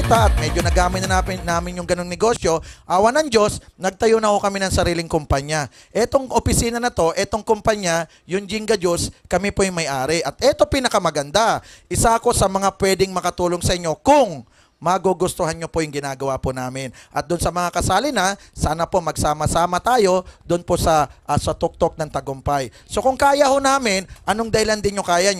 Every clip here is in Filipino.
suporta at medyo nagamit na namin yung ganong negosyo, awa ng Diyos, nagtayo na ho kami ng sariling kumpanya. Etong opisina na to, etong kumpanya, yung Jinga Juice, kami po yung may-ari. At eto pinakamaganda, isa ako sa mga pwedeng makatulong sa inyo kung magugustuhan nyo po yung ginagawa po namin. At doon sa mga kasali na, sana po magsama-sama tayo doon po sa tuktok ng tagumpay. So kung kaya ho namin, anong dahilan hindi nyo kaya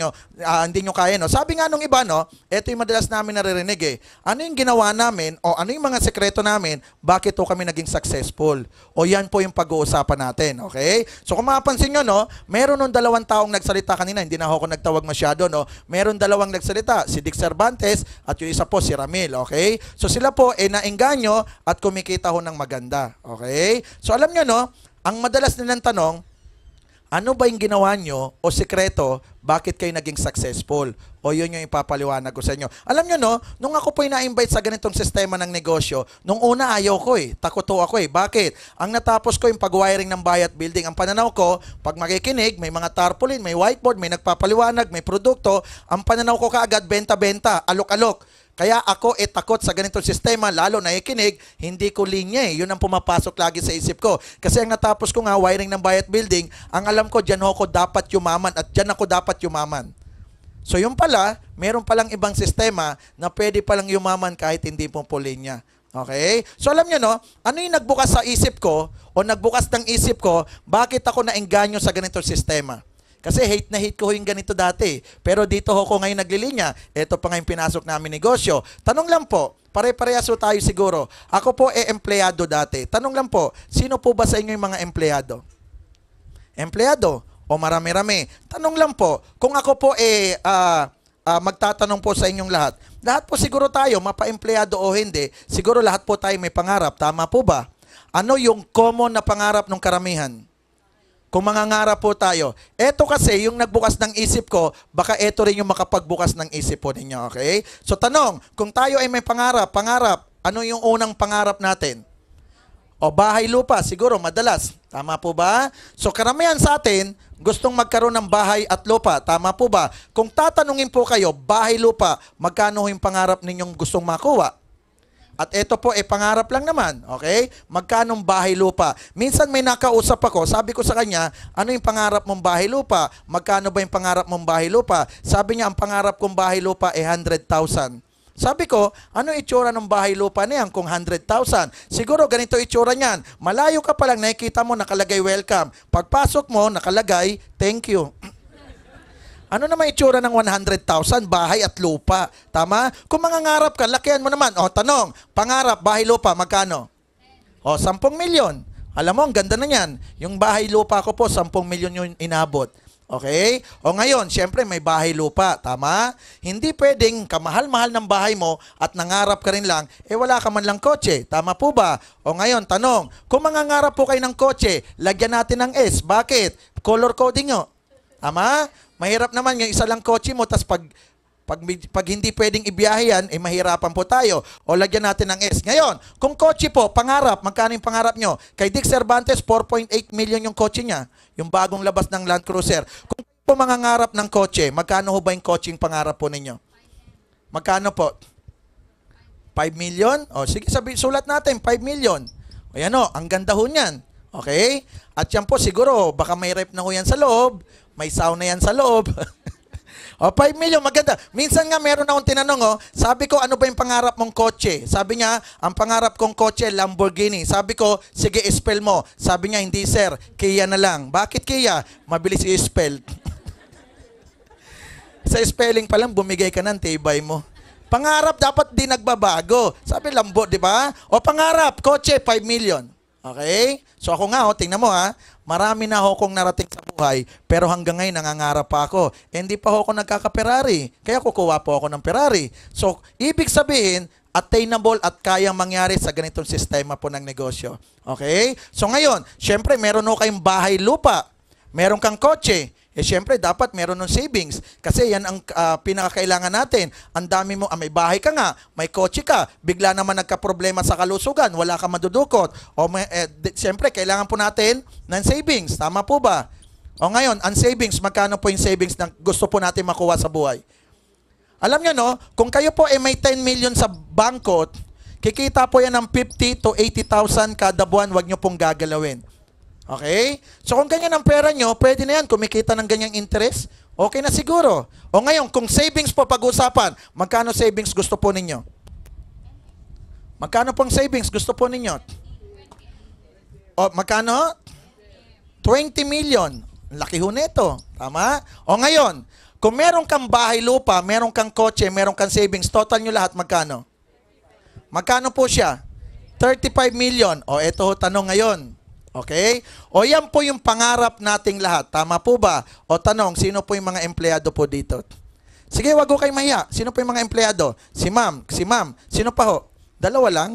hindi nyo kaya, no? Sabi nga nung iba, no, ito yung madalas namin naririnig eh. Ano yung ginawa namin o ano yung mga sekreto namin, bakit po kami naging successful? O yan po yung pag-uusapan natin, okay? So kung mapapansin nyo, no, meron nung 2 taong nagsalita kanina, hindi na ako nagtawag masyado, no? Meron 2 nagsalita, si Dick Cervantes at yung isa po si Ramil. Okay? So sila po naengganyo at kumikita ho ng maganda. Okay? So alam nyo, no, ang madalas nilang tanong, ano ba yung ginawa nyo o sekreto, bakit kayo naging successful? O yun yung ipapaliwanag ko sa inyo. Alam nyo, no, nung ako po na-invite sa ganitong sistema ng negosyo, nung una ayaw ko takot ako Bakit? Ang natapos ko yung pag-wiring ng bahay at building. Ang pananaw ko, pag makikinig, may mga tarpaulin, may whiteboard, may nagpapaliwanag, may produkto, ang pananaw ko kaagad, benta-benta, alok-alok. Kaya ako takot sa ganitong sistema, lalo na ikinig, hindi ko linya Yun ang pumapasok lagi sa isip ko. Kasi ang natapos ko nga, wiring ng bahay at building, ang alam ko, dyan ako dapat yumaman at dyan ako dapat yumaman. So yung pala, meron palang ibang sistema na pwede palang yumaman kahit hindi mo po linya. Okay? So alam nyo, no, ano yung nagbukas sa isip ko o nagbukas ng isip ko, bakit ako naengganyo sa ganitong sistema? Kasi hate na hate ko yung ganito dati. Pero dito ho ko ngayon naglilinya. Ito pa nga yung pinasok namin negosyo. Tanong lang po, pare-parehas tayo siguro. Ako po empleyado dati. Tanong lang po, sino po ba sa inyo yung mga empleyado? Empleyado? O marami-rami? Tanong lang po, kung ako po magtatanong po sa inyong lahat, lahat po siguro tayo, mapa-empleyado o hindi, siguro lahat po tayo may pangarap. Tama po ba? Ano yung common na pangarap ng karamihan? Kung mangangarap po tayo. Ito kasi, yung nagbukas ng isip ko, baka ito rin yung makapagbukas ng isip po ninyo, okay? So tanong, kung tayo ay may pangarap, ano yung unang pangarap natin? O bahay lupa, siguro madalas. Tama po ba? So karamihan sa atin, gustong magkaroon ng bahay at lupa. Tama po ba? Kung tatanungin po kayo, bahay lupa, magkano yung pangarap ninyong gustong makuha? At ito po, pangarap lang naman, okay? Magkanong bahay lupa? Minsan may nakausap ako, sabi ko sa kanya, ano yung pangarap mong bahay lupa? Magkano ba yung pangarap mong bahay lupa? Sabi niya, ang pangarap kong bahay lupa 100,000. Sabi ko, ano itsura ng bahay lupa na yan kung 100,000? Siguro ganito itsura niyan. Malayo ka pa lang, nakikita mo, nakalagay welcome. Pagpasok mo, nakalagay, thank you. Ano naman itsura ng 100,000? Bahay at lupa. Tama? Kung mangangarap ka, lakihan mo naman. O, tanong, pangarap, bahay, lupa, magkano? O, 10 milyon. Alam mo, ang ganda na yan. Yung bahay, lupa ko po, 10 milyon yung inabot. Okay? O ngayon, syempre may bahay, lupa. Tama? Hindi pwedeng kamahal-mahal ng bahay mo at nangarap ka rin lang, wala ka man lang kotse. Tama po ba? O ngayon, tanong, kung mangangarap po kayo ng kotse, lagyan natin ng S. Bakit? Color coding nyo. Tama? Mahirap naman yung isa lang kotse mo, tas pag hindi pwedeng ibiyahe yan, mahirapan po tayo. O lagyan natin ng S. Ngayon, kung kotse po, pangarap, magkano yung pangarap nyo? Kay Dick Cervantes, 4.8 million yung kotse niya. Yung bagong labas ng Land Cruiser. Kung po mangangarap ng kotse, magkano ho ba yung kotse yung pangarap po ninyo? Magkano po? 5 million? O sige, sulat natin, 5 million. O yan o, ang ganda ho niyan. Okay? At yan po siguro, baka may rep na ho yan sa loob. May sauna yan sa loob. O, 5 million, maganda. Minsan nga meron akong tinanong, sabi ko, ano ba yung pangarap mong kotse? Sabi niya, ang pangarap kong kotse, Lamborghini. Sabi ko, sige, spell mo. Sabi niya, hindi sir, Kia na lang. Bakit Kia? Mabilis i-spell. Sa spelling pa lang, bumigay ka ng tibay mo. Pangarap, dapat di nagbabago. Sabi, Lambo, di ba? O, pangarap, kotse, 5 million. Okay? So ako nga, tingnan mo marami na akong narating sa buhay, pero hanggang ngayon nangangarap pa ako. Hindi pa ako nagkaka-Ferrari, kaya kukuha po ako ng Ferrari. So, ibig sabihin, attainable at kayang mangyari sa ganitong sistema po ng negosyo. Okay? So ngayon, syempre meron ho kayong bahay lupa, meron kang kotse, syempre dapat meron ng savings kasi yan ang pinakakailangan natin. Ang dami mo, may bahay ka nga, may kotse ka, bigla naman nagka-problema sa kalusugan, wala ka madudukot. O syempre kailangan po natin ng savings. Tama po ba? O ngayon, ang savings, magkano po yung savings na gusto po natin makuha sa buhay? Alam nyo, no? Kung kayo po ay may 10 million sa bangko, kikita po yan ng 50 to 80,000 kada buwan, wag nyo pong gagalawin. Okay? So kung ganyan ang pera nyo, pwede na yan, kumikita ng ganyang interest, okay na siguro. O ngayon, kung savings po pag-usapan, magkano savings gusto po ninyo? Magkano pong savings gusto po ninyo? O magkano? 20 million. Laki ho nito. Tama? O ngayon, kung meron kang bahay lupa, meron kang kotse, meron kang savings, total nyo lahat, magkano? Magkano po siya? 35 million. O eto ho, tanong ngayon. Okay? O yan po yung pangarap nating lahat. Tama po ba? O tanong, sino po yung mga empleyado po dito? Sige, wag ho kayo mahiya. Sino po yung mga empleyado? Si ma'am. Si ma'am. Sino pa ho? Dalawa lang?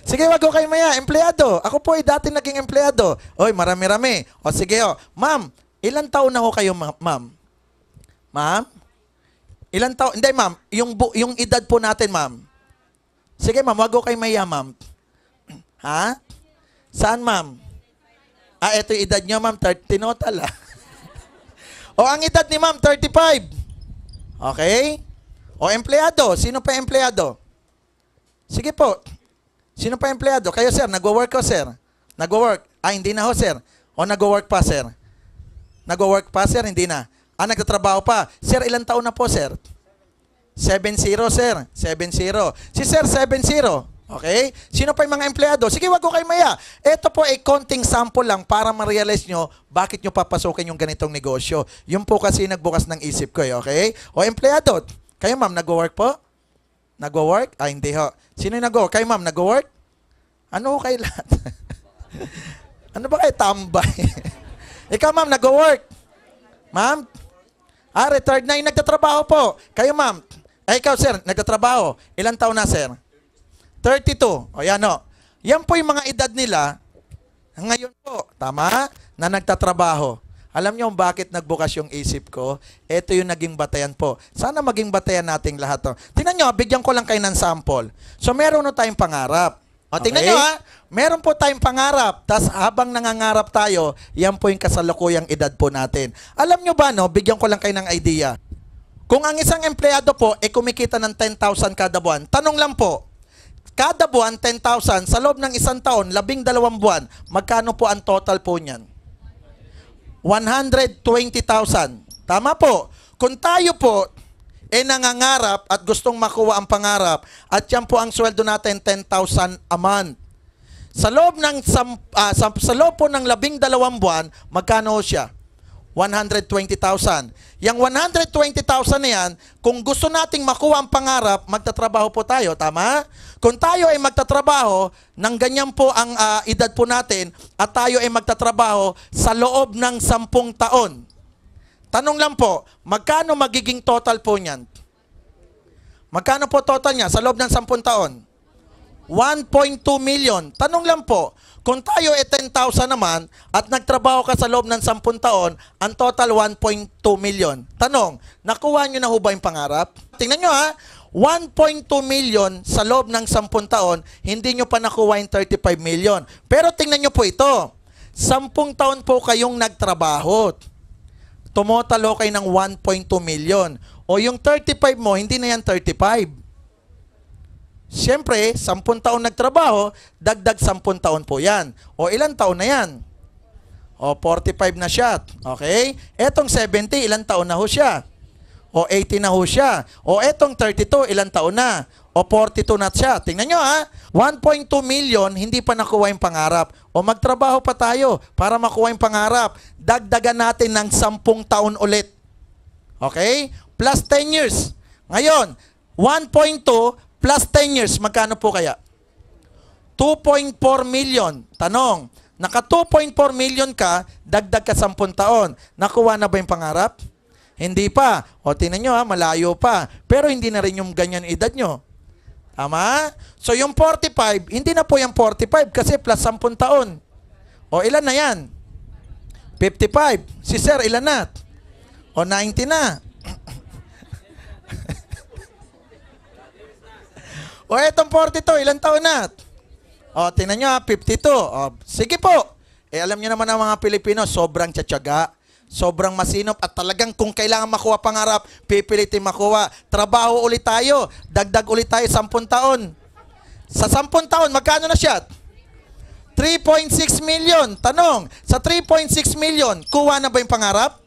Sige, wag ho kayo mahiya. Empleyado. Ako po ay dati naging empleyado. Oy, marami-rami. O sige ho. Ma'am, ilan taon na ho kayo, ma'am? Ma'am? Ilan taon? Hindi, ma'am. Yung edad po natin, ma'am. Sige, ma'am. Wag ho kayo mahiya, ma'am. Ha? Saan, ma'am? Ito yung edad niyo, ma'am. 30 total, O, ang edad ni ma'am, 35. Okay? O, empleyado. Sino pa empleyado? Sige po. Sino pa empleyado? Kayo, sir. Nagwo-work ko, sir. Nagwo-work. Hindi na ho, sir. O, nagwo-work pa, sir. Nagwo-work pa, sir? Hindi na. Nagtatrabaho pa. Sir, ilang taon na po, sir? 7-0, sir. 7-0. Si sir, 7-0. Okay? Sino pa yung mga empleyado? Sige, wag ko kayo maya. Ito po ay konting sample lang para ma-realize nyo bakit nyo papasukin yung ganitong negosyo. Yun po kasi nagbukas ng isip ko. Okay? O empleyado, kayo ma'am, nag-work po? Nag-work? Hindi ho. Sino yung nag-work? Kayo ma'am, nag-work? Ano ho kayo lahat? Ano ba kayo tambay? Ikaw ma'am, nag-work? Ma'am? Retired na yung nagtatrabaho po. Kayo ma'am? Ikaw sir, nagtatrabaho. Ilang taon na sir? 32. O yan o. Yan po yung mga edad nila ngayon po. Tama? Na nagtatrabaho. Alam niyo bakit nagbukas yung isip ko? Ito yung naging batayan po. Sana maging batayan nating lahat to. Tingnan nyo, bigyan ko lang kayo ng sample. So meron na tayong pangarap. O tingnan nyo ha, meron po tayong pangarap. Tapos habang nangangarap tayo, yan po yung kasalukuyang edad po natin. Alam nyo ba no, bigyan ko lang kayo ng idea. Kung ang isang empleyado po kumikita ng 10,000 kada buwan, tanong lang po, kada buwan, 10,000. Sa loob ng isang taon, 12 buwan, magkano po ang total po niyan? 120,000. Tama po. Kung tayo po, nangangarap at gustong makuha ang pangarap, at yan po ang sweldo natin, 10,000 a month. Sa loob po ng 12 buwan, magkano siya? 120,000. Yang 120,000 na yan, kung gusto nating makuha ang pangarap, magtatrabaho po tayo, tama? Kung tayo ay magtatrabaho, ng ganyan po ang edad po natin, at tayo ay magtatrabaho sa loob ng 10 taon. Tanong lang po, magkano magiging total po niyan? Magkano po total niya sa loob ng 10 taon? 1.2 million. Tanong lang po, kung tayo 10,000 naman at nagtrabaho ka sa loob ng 10 taon, ang total 1.2 million. Tanong, nakuha nyo na ho ba yung pangarap? Tingnan nyo ha, 1.2 million sa loob ng 10 taon, hindi nyo pa nakuha yung 35 million. Pero tingnan nyo po ito, 10 taon po kayong nagtrabaho. Tumotal ho kayo ng 1.2 million. O yung 35 mo, hindi na yan 35. Siyempre, 10 taon nagtrabaho, dagdag 10 taon po yan. O ilang taon na yan? O 45 na siya. Okay? Etong 70, ilang taon na ho siya? O 80 na ho siya. O etong 32, ilang taon na? O 42 na siya. Tingnan nyo ha, 1.2 million, hindi pa nakuha yung pangarap. O magtrabaho pa tayo para makuha yung pangarap. Dagdagan natin ng 10 taon ulit. Okay? Plus 10 years. Ngayon, 1.2 plus 10 years, magkano po kaya? 2.4 million. Tanong, naka 2.4 million ka, dagdag ka 10 taon. Nakuha na ba yung pangarap? Hindi pa. O tingnan nyo ha, malayo pa. Pero hindi na rin yung ganyan edad nyo. Tama? So yung 45, hindi na po yung 45 kasi plus 10 taon. O ilan na yan? 55. Si sir, ilan na? O 90 na. O etong 42, ilang taon na? O tingnan nyo ha, 52. O, sige po. Alam nyo naman ang mga Pilipino, sobrang tsatsaga, sobrang masinop at talagang kung kailangan makuha pangarap, pipilitin makuha. Trabaho ulit tayo, dagdag ulit tayo 10 taon. Sa 10 taon, magkano na siya? 3.6 million. Tanong, sa 3.6 million, kuha na ba yung pangarap?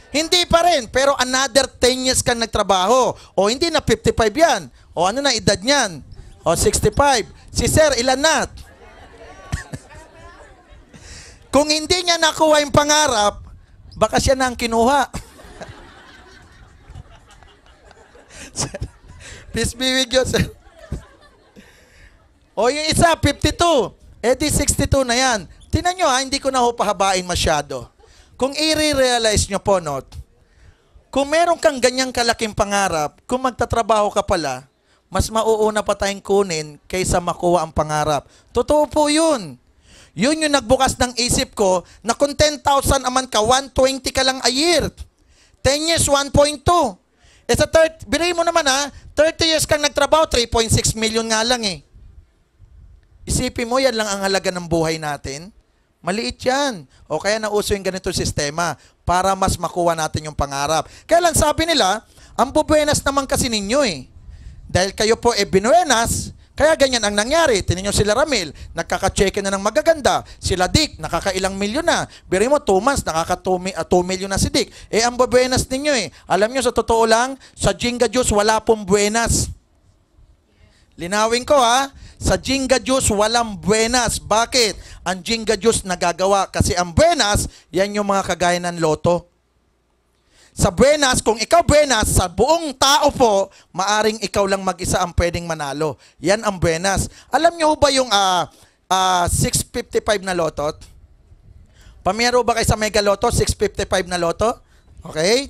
Hindi pa rin, pero another 10 years kang nagtrabaho. O hindi na 55 yan. O ano na edad niyan? O 65. Si Sir, ilan na? Kung hindi niya nakuha yung pangarap, baka siya na ang kinuha. Peace be with you, sir. O yung isa, 52. Eh di 62 na yan. Tingnan nyo ha, hindi ko na ho pahabain masyado. Kung i-realize nyo po, no, kung meron kang ganyang kalaking pangarap, kung magtatrabaho ka pala, mas mauuna pa tayong kunin kaysa makuha ang pangarap. Totoo po yun. Yun yung nagbukas ng isip ko na kung 10,000 aman ka, 120 ka lang a year. 10 years, 1.2. Eh sa biray mo naman ha, 30 years kang nagtrabaho, 3.6 million nga lang eh. Isipin mo, yan lang ang halaga ng buhay natin. Maliit yan. O kaya nauso yung ganito sistema para mas makuha natin yung pangarap. Kaya lang sabi nila, ang bubuenas naman kasi ninyo eh. Dahil kayo po binuenas, kaya ganyan ang nangyari. Tingnan nyo sila Ramil, nagkaka-check na ng magaganda. Sila Dick, nakakailang milyon na. Biri mo, 2 months, nakaka-2 million na si Dick. Eh, ang buenas ninyo eh. Alam nyo, sa totoo lang, sa Jinga Juice, wala pong buenas. Linawin ko ha, sa Jinga Juice, walang buenas. Bakit? Ang Jinga Juice nagagawa. Kasi ang buenas, yan yung mga kagaya ng loto. Sa buenas, kung ikaw buenas, sa buong tao po, maaring ikaw lang mag-isa ang pwedeng manalo. Yan ang buenas. Alam nyo ba yung 655 na loto? Pamiyaro ba kayo sa Mega Lotto? 655 na loto? Okay?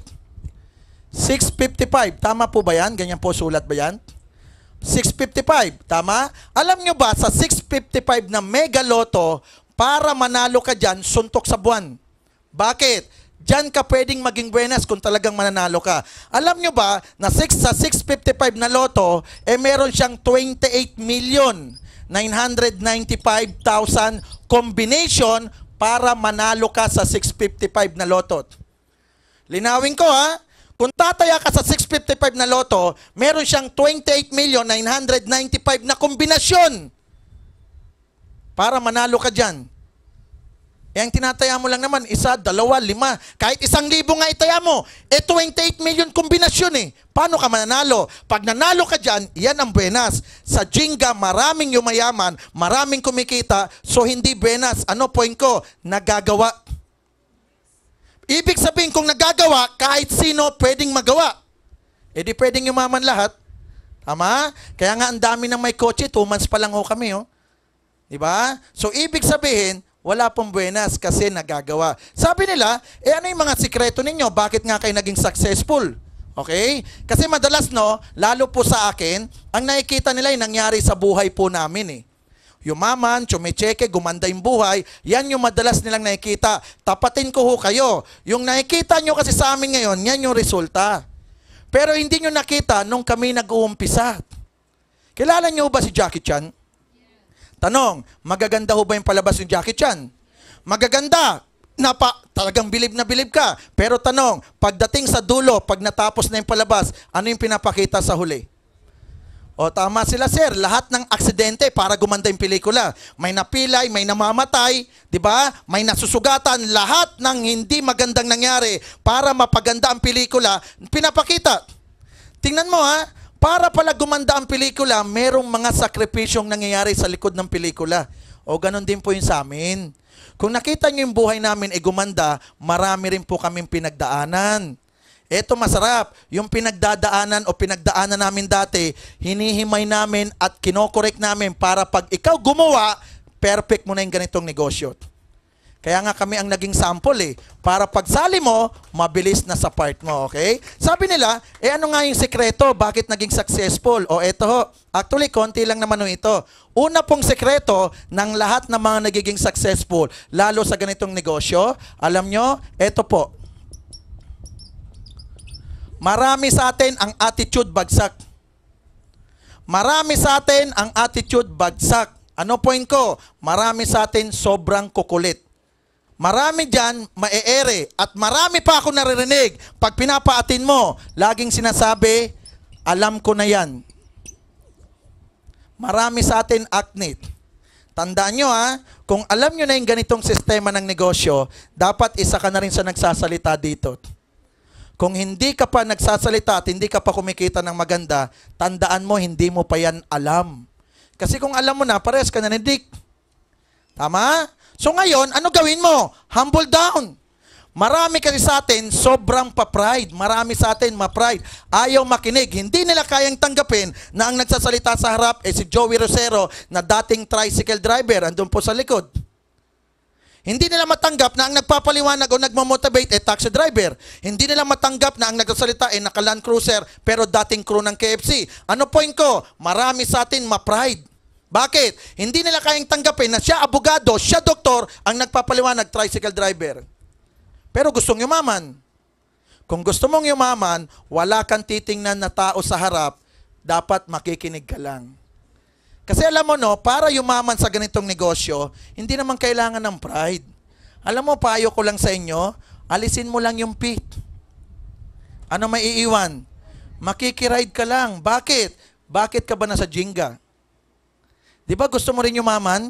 655. Tama po ba yan? Ganyan po sulat ba yan? 655. Tama? Alam nyo ba, sa 655 na Mega Lotto, para manalo ka dyan, suntok sa buwan. Bakit? Diyan ka pwedeng maging buenas kung talagang mananalo ka. Alam nyo ba na sa 655 na loto, meron siyang 28,995,000 combination para manalo ka sa 655 na loto. Linawin ko ha, kung tataya ka sa 655 na loto, meron siyang 28,995,000 na kombinasyon para manalo ka dyan. Eh, ang tinataya mo lang naman, 1, 2, 5. Kahit 1,000 nga itaya mo, 28 million kombinasyon eh. Paano ka mananalo? Pag nanalo ka dyan, yan ang buenas. Sa Jinga, maraming yumayaman, maraming kumikita, so hindi buenas. Ano point ko? Nagagawa. Ibig sabihin, kung nagagawa, kahit sino pwedeng magawa. Eh di pwedeng yumaman lahat. Tama? Kaya nga ang dami ng may kotse, 2 months pa lang ho kami. Oh. Diba? So ibig sabihin, wala pong buenas kasi nagagawa. Sabi nila, ano yung mga sikreto ninyo? Bakit nga kayo naging successful? Okay? Kasi madalas, no, lalo po sa akin, ang nakikita nila yung nangyari sa buhay po namin eh. Yumaman, tsumecheke, gumanda yung buhay, yan yung madalas nilang nakikita. Tapatin ko ho kayo. Yung nakikita nyo kasi sa amin ngayon, yan yung resulta. Pero hindi nyo nakita nung kami nag-uumpisa. Kilala nyo ba si Jackie Chan? Tanong, magaganda ho ba yung palabas ng Jackie Chan? Magaganda. Talagang bilib na bilib ka. Pero tanong, pagdating sa dulo, pag natapos na yung palabas, ano yung pinapakita sa huli? O tama sila sir, lahat ng aksidente para gumanda yung pelikula. May napilay, may namamatay, di ba? May nasusugatan, lahat ng hindi magandang nangyari para mapaganda ang pelikula, pinapakita. Tingnan mo ha, para pala gumanda ang pelikula, merong mga sakripisyong nangyayari sa likod ng pelikula. O ganon din po yung sa amin. Kung nakita nyo yung buhay namin gumanda, marami rin po kaming pinagdaanan. Eto masarap, yung pinagdadaanan o pinagdaanan namin dati, hinihimay namin at kinokorek namin para pag ikaw gumawa, perfect mo na yung ganitong negosyo. Kaya nga kami ang naging sample eh. Para pagsali mo, mabilis na sa part mo, okay? Sabi nila, ano nga yung sekreto? Bakit naging successful? O eto ho, actually, konti lang naman ito. Una pong sekreto ng lahat ng mga nagiging successful, lalo sa ganitong negosyo, alam nyo, eto po. Marami sa atin ang attitude bagsak. Marami sa atin ang attitude bagsak. Ano point ko? Marami sa atin sobrang kukulit. Marami dyan, maeere. At marami pa ako naririnig. Pag pinapaatin mo, laging sinasabi, alam ko na yan. Marami sa atin acne. Tandaan nyo kung alam nyo na yung ganitong sistema ng negosyo, dapat isa ka na rin sa nagsasalita dito. Kung hindi ka pa nagsasalita at hindi ka pa kumikita ng maganda, tandaan mo, hindi mo pa yan alam. Kasi kung alam mo na, parehas ka na ni Dick. Tama? So ngayon, ano gawin mo? Humble down. Marami kasi sa atin, sobrang pa-pride. Marami sa atin, ma-pride. Ayaw makinig. Hindi nila kayang tanggapin na ang nagsasalita sa harap si Joey Rosero na dating tricycle driver. Andun po sa likod. Hindi nila matanggap na ang nagpapaliwanag o nagmamotivate taxi driver. Hindi nila matanggap na ang nagsasalita naka-Land Cruiser pero dating crew ng KFC. Ano point ko? Marami sa atin, ma-pride. Bakit? Hindi nila kayang tanggapin na siya abogado, siya doktor, ang nagpapaliwanag, tricycle driver. Pero gustong yumaman. Kung gusto mong yumaman, wala kang titingnan na tao sa harap, dapat makikinig ka lang. Kasi alam mo para yumaman sa ganitong negosyo, hindi naman kailangan ng pride. Alam mo, payo ko lang sa inyo, alisin mo lang yung pit. Ano maiiwan? Makikiride ka lang. Bakit? Bakit ka ba nasa Jenga? Di ba gusto mo rin yumaman?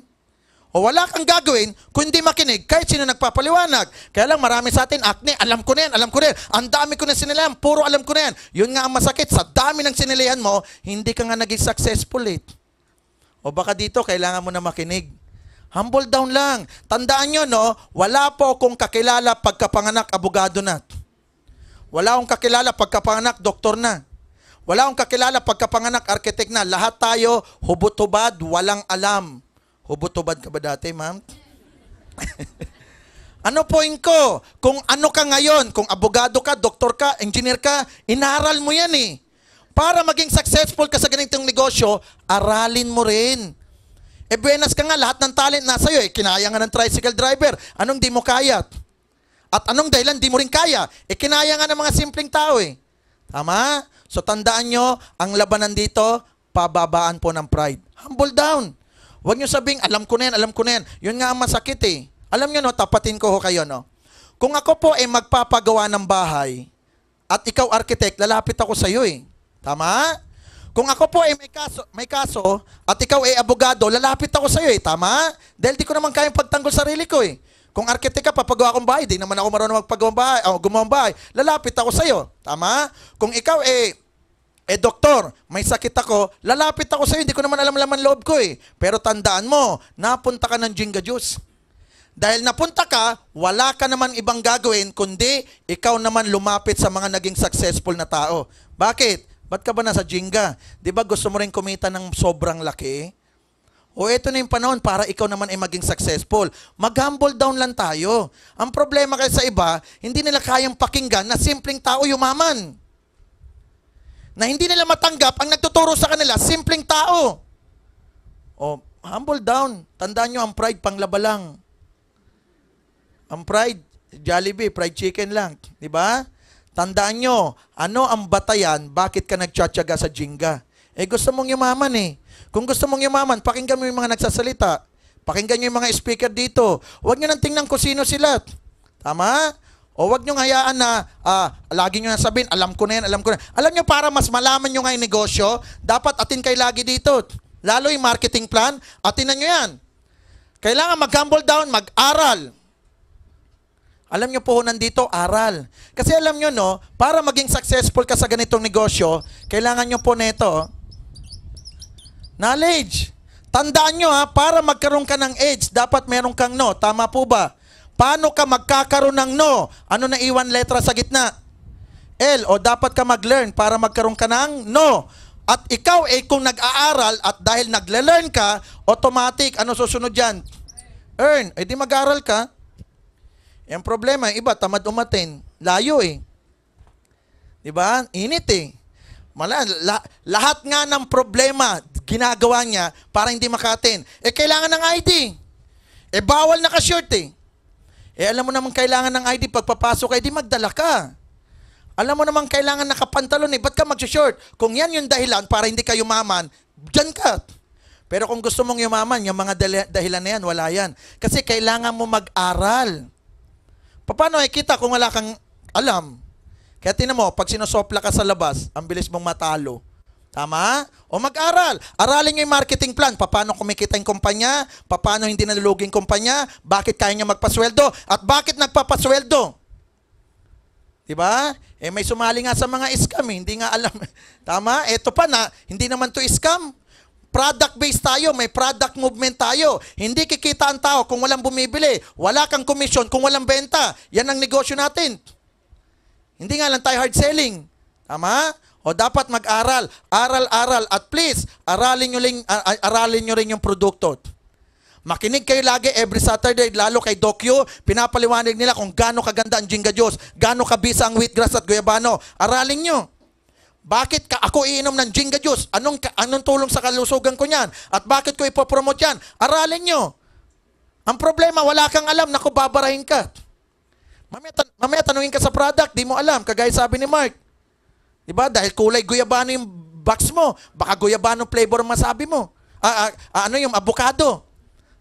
O wala kang gagawin kung hindi makinig kahit sino nagpapaliwanag. Kaya lang marami sa atin, acne, alam ko na yan, alam ko na yan. Ang dami ko na sinilihan, puro alam ko na yan. Yun nga ang masakit, sa dami ng sinilihan mo, hindi ka nga naging successful O baka dito, kailangan mo na makinig. Humble down lang. Tandaan nyo, wala po akong kakilala pagkapanganak, abogado na. Wala akong kakilala pagkapanganak, doktor na. Wala akong kakilala pagkapanganak, architect na. Lahat tayo, hubot-hubad, walang alam. Hubot-hubad ka ba dati, ma'am? Ano point ko? Kung ano ka ngayon, kung abogado ka, doktor ka, engineer ka, inaral mo yan Para maging successful ka sa ganitong negosyo, aralin mo rin. Buenas ka nga, lahat ng talent nasa iyo. Kinaya nga ng tricycle driver. Anong di mo kaya? At anong dahilan di mo rin kaya? Kinaya nga ng mga simpleng tao Tama? So tandaan nyo, ang labanan dito, pababaan po ng pride. Humble down. Huwag nyo sabing, alam ko na yan, alam ko na yan. Yun nga ang masakit Alam nyo tapatin ko kayo Kung ako po magpapagawa ng bahay, at ikaw architect, lalapit ako sa iyo Tama? Kung ako po may kaso, at ikaw abogado, lalapit ako sa iyo Tama? Dahil di ko naman kayang pagtanggol sarili ko Kung architect ka, papagawa akong bahay, di naman ako marunong magpagawa bahay, gumawa bahay, lalapit ako sa iyo. Tama? Kung ikaw doktor, may sakit ako, lalapit ako sa iyo, hindi ko naman alam laman loob ko Pero tandaan mo, napunta ka ng Jenga Juice. Dahil napunta ka, wala ka naman ibang gagawin, kundi ikaw naman lumapit sa mga naging successful na tao. Bakit? Ba't ka ba nasa Jenga? Di ba gusto mo rin kumita ng sobrang laki? O eto na yung panahon para ikaw naman maging successful. Mag-humble down lang tayo. Ang problema kasi sa iba, hindi nila kayang pakinggan na simpleng tao yumaman. Na hindi nila matanggap ang nagtuturo sa kanila, simpleng tao. O, humble down. Tandaan nyo, ang pride, panglaba lang. Ang pride, Jollibee, fried chicken lang. Diba? Tandaan nyo, ano ang batayan, bakit ka nagtsatsaga sa Jenga? Gusto mong yumaman Kung gusto mong yumaman, pakinggan mo yung mga nagsasalita. Pakinggan nyo yung mga speaker dito. Huwag nyo nang tingnan kung sino sila. Tama? O huwag nyo hayaan na, lagi nyo na sabihin, alam ko na yan, alam ko na. Alam nyo, para mas malaman nyo nga yung negosyo, dapat atin kayo lagi dito. Lalo yung marketing plan, atinan nyo yan. Kailangan mag-humble down, mag-aral. Alam nyo po nandito, aral. Kasi alam nyo, para maging successful ka sa ganitong negosyo, kailangan nyo po neto, knowledge. Tandaan nyo para magkaroon ka ng edge, dapat meron kang Tama po ba? Paano ka magkakaroon ng Ano na iwan letra sa gitna? L. O dapat ka mag-learn para magkaroon ka ng At ikaw kung nag-aaral at dahil nagle-learn ka, automatic, ano susunod dyan? Earn. Di mag-aaral ka. Yung problema, iba, tamad umatin. Layo Diba? Init lahat nga ng problema, ginagawa niya para hindi makatin. Kailangan ng ID. Bawal naka-short alam mo naman kailangan ng ID pagpapasok di magdala ka. Alam mo naman kailangan nakapantalon ba't ka mag-short? Kung yan yung dahilan para hindi ka yumaman, dyan ka. Pero kung gusto mong yumaman, yung mga dahilan na yan, wala yan. Kasi kailangan mo mag-aral. Paano kita kung wala kang alam? Kaya tinan mo, pag sinosopla ka sa labas, ang bilis mong matalo. Tama? O mag-aral. Aralin nyo yung marketing plan. Paano kumikita yung kumpanya? Paano hindi nalulugi yung kumpanya? Bakit kaya niya magpasweldo? At bakit nagpapasweldo? Diba? May sumali nga sa mga scam, hindi nga alam. Tama? Eto pa na, hindi naman to scam. Product-based tayo, may product movement tayo. Hindi kikita ang tao kung walang bumibili. Wala kang commission kung walang benta. Yan ang negosyo natin. Hindi nga lang tayo hard selling. Tama? O dapat mag-aral. Aral. At please, aralin nyo rin yung produkto. Makinig kayo lagi every Saturday, lalo kay Doc Yu, pinapaliwanag nila kung gaano kaganda ang Jinga Juice, gaano kabisa ang wheatgrass at guyabano. Aralin nyo. Bakit ako iinom ng Jinga Juice? Anong tulong sa kalusugan ko niyan? At bakit ko ipopromote yan? Aralin nyo. Ang problema, wala kang alam, naku, babarahin ka. Mamaya tanungin ka sa product, di mo alam, kagaya sabi ni Mark. Diba? Dahil kulay guyabano yung box mo, baka guyabano flavor masabi mo. Yung avocado.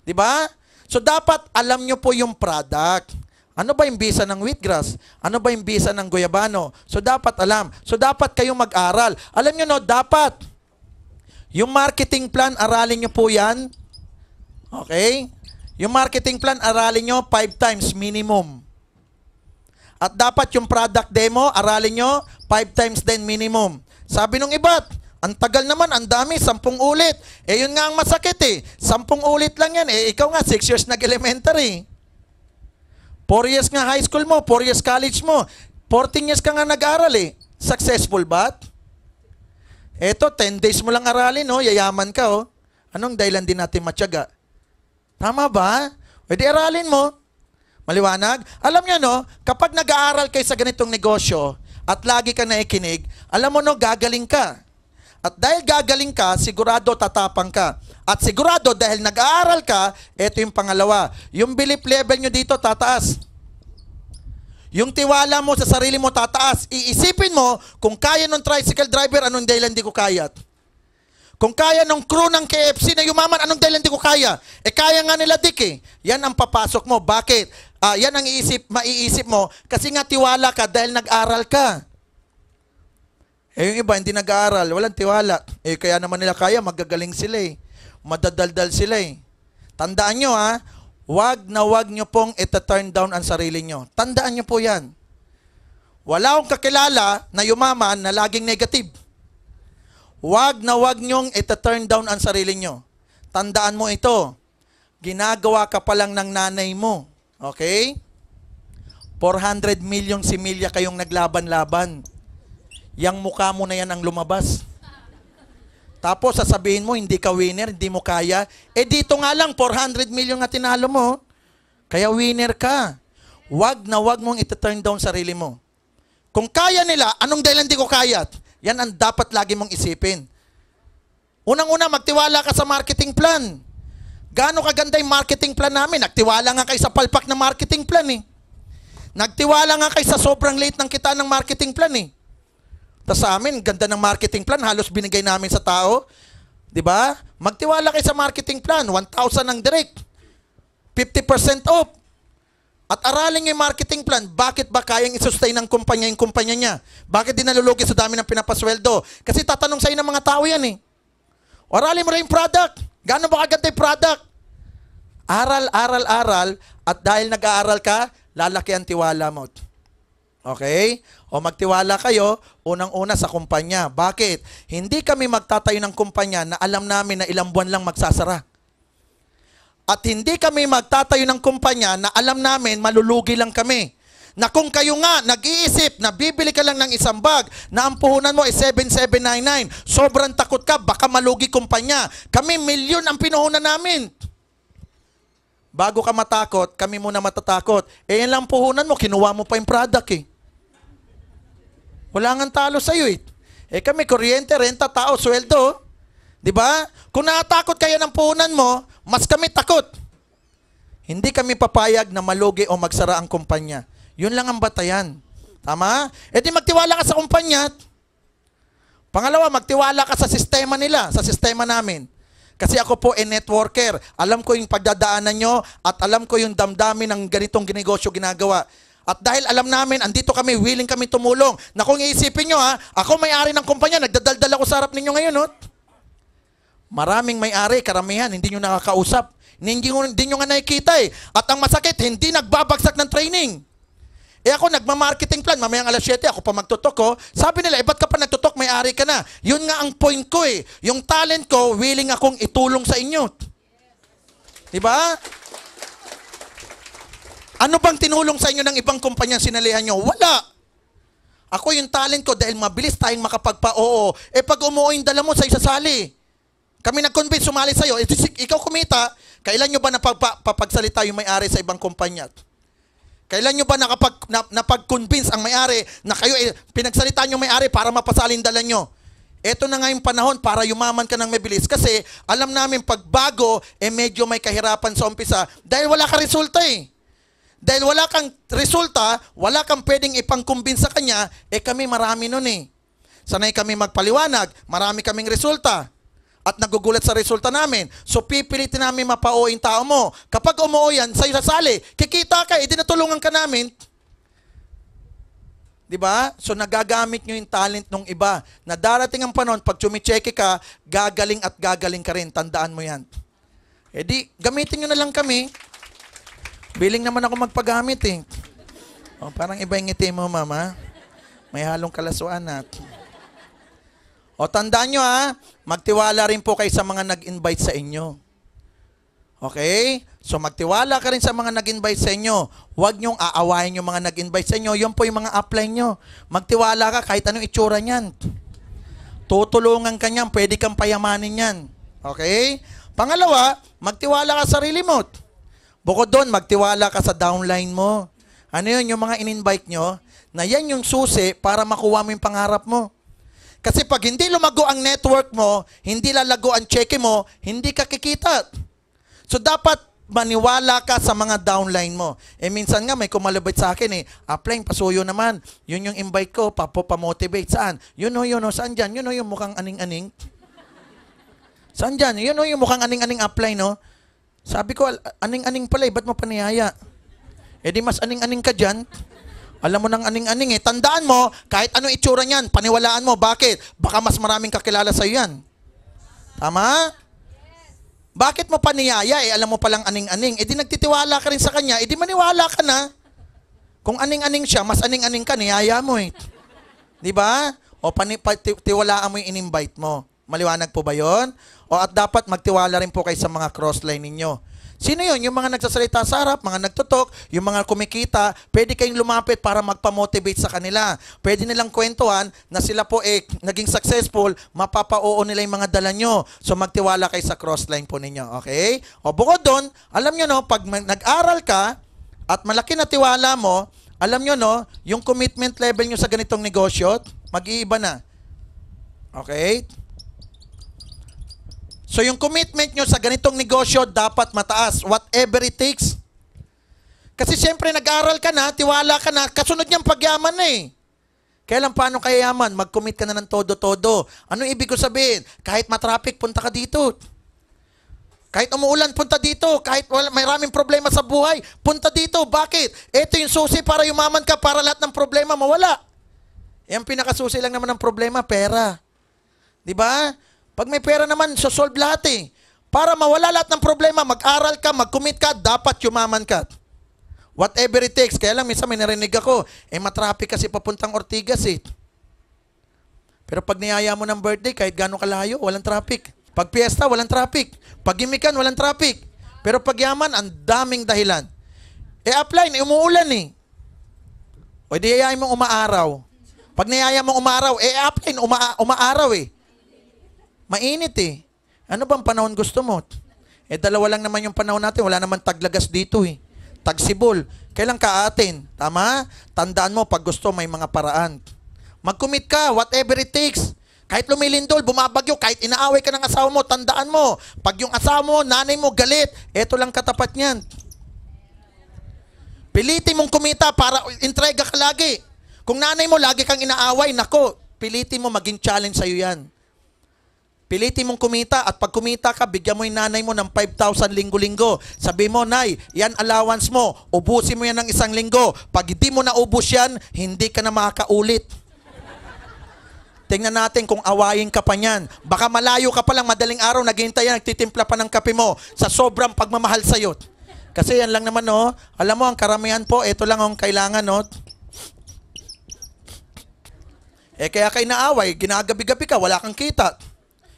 Diba? So dapat alam nyo po yung product. Ano ba yung bisa ng wheatgrass? Ano ba yung bisa ng guyabano? So dapat alam. So dapat kayong mag-aral. Alam nyo no, dapat. Yung marketing plan, aralin nyo po yan. Okay? Yung marketing plan, aralin nyo 5 times minimum. At dapat yung product demo, aralin nyo 5 times din minimum. Sabi nung iba, ang tagal naman, ang dami, 10 ulit. Yun nga ang masakit 10 ulit lang yan. Ikaw nga, 6 years nag-elementary. 4 years nga high school mo, 4 years college mo. 14 years ka nga nag-aral Successful ba? Eto, 10 days mo lang aralin, yayaman ka, Anong dahilan din natin matyaga? Tama ba? Pwede aralin mo. Maliwanag? Alam nyo, kapag nag-aaral kayo sa ganitong negosyo at lagi ka naikinig, alam mo gagaling ka. At dahil gagaling ka, sigurado tatapang ka. At sigurado dahil nag-aaral ka, ito yung pangalawa. Yung belief level nyo dito tataas. Yung tiwala mo sa sarili mo tataas. Iisipin mo, kung kaya ng tricycle driver, anong dahilan di ko kaya? Kung kaya ng crew ng KFC na yumaman, anong dahilan di ko kaya? Kaya nga nila Dick Yan ang papasok mo. Bakit? Yan ang maiisip mo kasi nga tiwala ka dahil nag-aral ka. Yung iba hindi nag-aaral, walang tiwala. Kaya naman nila kaya, magagaling sila Madadaldal sila Tandaan nyo wag nyo pong ita-turn down ang sarili nyo. Tandaan nyo po yan. Wala akong kakilala na yumaman na laging negative. Wag nyong ita-turn down ang sarili nyo. Tandaan mo ito. Ginagawa ka pa lang ng nanay mo. Okay? 400 million similya kayong naglaban-laban. Yang mukha mo na yan ang lumabas. Tapos sasabihin mo, hindi ka winner, hindi mo kaya. Dito nga lang, 400 million nga tinalo mo. Kaya winner ka. Wag mong ita-turn down sarili mo. Kung kaya nila, anong dahilan hindi ko kaya? Yan ang dapat lagi mong isipin. Unang-una, magtiwala ka sa marketing plan. Gaano kaganda yung marketing plan namin? Nagtiwala nga kayo sa palpak na marketing plan Nagtiwala nga kayo sa sobrang late ng kita ng marketing plan Tapos sa amin, ganda ng marketing plan, halos binigay namin sa tao. Diba? Magtiwala kayo sa marketing plan, 1,000 ang direct. 50% off. At aralin yung marketing plan, bakit ba kayang isustain ng kumpanya yung kumpanya niya? Bakit di nalulugi sa dami ng pinapasweldo? Kasi tatanong sa'yo ng mga tao yan O aralin mo rin yung product. Gaano ba kaganda yung product? Aral. At dahil nag-aaral ka, lalaki ang tiwala mo. Okay? O magtiwala kayo, unang-una sa kumpanya. Bakit? Hindi kami magtatayo ng kumpanya na alam namin na ilang buwan lang magsasara. At hindi kami magtatayo ng kumpanya na alam namin malulugi lang kami. Na kung kayo nga nag-iisip na bibili ka lang ng isang bag na ang puhunan mo ay 7,799, sobrang takot ka, baka malugi kumpanya. Kami milyon ang pinuhunan namin. Bago ka matakot, kami muna matatakot. Yan lang puhunan mo, kinuha mo pa yung product Wala nga talo sa'yo kami, kuryente, renta, tao, sweldo. Diba? Kung natatakot kayo ng puhunan mo, mas kami takot. Hindi kami papayag na malugi o magsara ang kumpanya. Yun lang ang batayan. Tama? Di magtiwala ka sa kumpanya. Pangalawa, magtiwala ka sa sistema nila, sa sistema namin. Kasi ako po networker. Alam ko yung pagdadaanan nyo at alam ko yung damdamin ng ganitong ginegosyo ginagawa. At dahil alam namin, andito kami, willing kami tumulong. Na kung iisipin nyo ha, ako may-ari ng kumpanya, nagdadaldal ako sa harap ninyo ngayon. No? Maraming may-ari, karamihan, hindi nyo nakakausap. Hindi nyo nga nakikita eh. At ang masakit, hindi nagbabagsak ng training. Eh ako, nagma-marketing plan, mamayang alas 7, ako pa magtutok ko. Sabi nila, ba't ka pa nagtutok, may-ari ka na. Yun nga ang point ko eh. Yung talent ko, willing akong itulong sa inyo. Diba? Ano bang tinulong sa inyo ng ibang kumpanya sinalihan nyo? Wala. Ako yung talent ko dahil mabilis tayong makapagpa-oo. Eh pag umuo yung dala mo, sa'yo sasali. Kami nag-convince sumali sa'yo. Ikaw kumita, kailan nyo ba napagsalita yung may-ari sa ibang kumpanya? Kailan nyo ba napag-convince ang may-ari na kayo pinagsalitaan yung may-ari para mapasalin dala nyo? Ito na nga yung panahon para yumaman ka ng mabilis. Kasi alam namin pag bago, medyo may kahirapan sa umpisa dahil wala ka resulta eh. Dahil wala kang resulta, wala kang pwedeng ipang-convince sa kanya, kami marami nun eh. Sanay kami magpaliwanag, marami kaming resulta. At nagugulat sa resulta namin. So pipilitin namin mapao yung tao mo. Kapag umuo yan, sa'yo sasali, kikita ka, natulungan ka namin. Diba? So nagagamit nyo yung talent ng iba. Na darating ang panahon, pag chumicheke ka, gagaling at gagaling ka rin. Tandaan mo yan. Gamitin nyo na lang kami. Biling naman ako magpagamit eh. Parang iba yung ngiti mo, mama. May halong kalasuan at... tandaan nyo ha, magtiwala rin po kayo sa mga nag-invite sa inyo. Okay? So magtiwala ka rin sa mga nag-invite sa inyo. Huwag nyong aawayin yung mga nag-invite sa inyo. Yun po yung mga upline nyo. Magtiwala ka kahit anong itsura niyan. Tutulungan ka niyan, pwede kang payamanin yan. Okay? Pangalawa, magtiwala ka sa sarili mo. Bukod doon, magtiwala ka sa downline mo. Ano yun, yung mga in-invite nyo, na yan yung susi para makuha mo yung pangarap mo. Kasi pag hindi lumago ang network mo, hindi lalago ang cheque mo, hindi ka kikita. So dapat maniwala ka sa mga downline mo. Minsan nga may kumalabit sa akin upline, pasuyo naman. Yun yung invite ko, pamotivate. Saan? Yun o, saan dyan? Yun o, yung mukhang aning-aning. Saan dyan? Yun o, yung mukhang aning-aning upline, no? Sabi ko, aning-aning pala ba't mo paniyaya? Di mas aning-aning ka dyan. Alam mo nang aning-aning Tandaan mo, kahit anong itsura niyan, paniwalaan mo. Bakit? Baka mas maraming kakilala sa'yo yan. Tama? Bakit mo paniyaya? Alam mo palang aning-aning. Di nagtitiwala ka rin sa kanya, di maniwala ka na. Kung aning-aning siya, mas aning-aning ka, niyaya mo Di ba? Tiwalaan mo yung in-invite mo. Maliwanag po ba yon? At dapat magtiwala rin po kayo sa mga crossline ninyo. Sino yun? Yung mga nagsasalita sa harap, mga nagtutok, yung mga kumikita, pwede kayong lumapit para magpa-motivate sa kanila. Pwede nilang kwentuhan na sila po naging successful, mapapa-oo nila yung mga dala nyo. So magtiwala kayo sa crossline po ninyo. Okay? Bukod doon, alam nyo no, pag nag-aral ka at malaki na tiwala mo, alam nyo no, yung commitment level nyo sa ganitong negosyo, mag-iiba na. Okay? So yung commitment nyo sa ganitong negosyo dapat mataas. Whatever it takes. Kasi siyempre nag-aral ka na, tiwala ka na, kasunod niyang pagyaman na Kailan paano kaya yaman? Mag-commit ka na ng todo-todo. Ano ibig ko sabihin? Kahit matraffic, punta ka dito. Kahit umuulan, punta dito. Kahit may maraming problema sa buhay, punta dito. Bakit? Ito yung susi para yumaman ka, para lahat ng problema mawala. Ang pinakasusi lang naman ng problema, pera. Diba? Pag may pera naman, solve lahat Para mawala lahat ng problema, mag-aral ka, mag-commit ka, dapat yumaman ka. Whatever it takes. Kaya lang, minsan may narinig ako, matraffic kasi papuntang Ortigas Pero pag niyaya mo ng birthday, kahit gano'ng kalayo, walang traffic. Pag piyesta, walang traffic. Pag gimikan, walang traffic. Pero pag yaman, ang daming dahilan. Apply, umuulan O di yayain mong umaaraw. Pag niyaya mong umaraw, apply, umaaraw Mainit Ano bang panahon gusto mo? Dalawa lang naman yung panahon natin. Wala naman taglagas dito Tagsibol. Kailan ka atin? Tama? Tandaan mo, pag gusto, may mga paraan. Mag-commit ka, whatever it takes. Kahit lumilindol, bumabagyo, kahit inaaway ka ng asawa mo, tandaan mo, pag yung asawa mo, nanay mo, galit, eto lang katapat niyan. Pilitin mong kumita para intriga ka lagi. Kung nanay mo, lagi kang inaaway, nako, pilitin mo maging challenge sa'yo yan. Pilitin mong kumita at pag kumita ka, bigyan mo yung nanay mo ng 5,000 linggo-linggo. Sabi mo, Nay, yan allowance mo. Ubusin mo yan ng 1 linggo. Pag hindi mo naubos yan, hindi ka na makakaulit. Tingnan natin kung awayin ka pa niyan. Baka malayo ka pa lang, madaling araw, naghihintay yan, nagtitimpla pa ng kape mo sa sobrang pagmamahal sa'yo. Kasi yan lang naman, no? Alam mo, ang karamihan po, ito lang ang kailangan, no? Kaya kayo naaway, ginagabi-gabi ka, wala kang kita.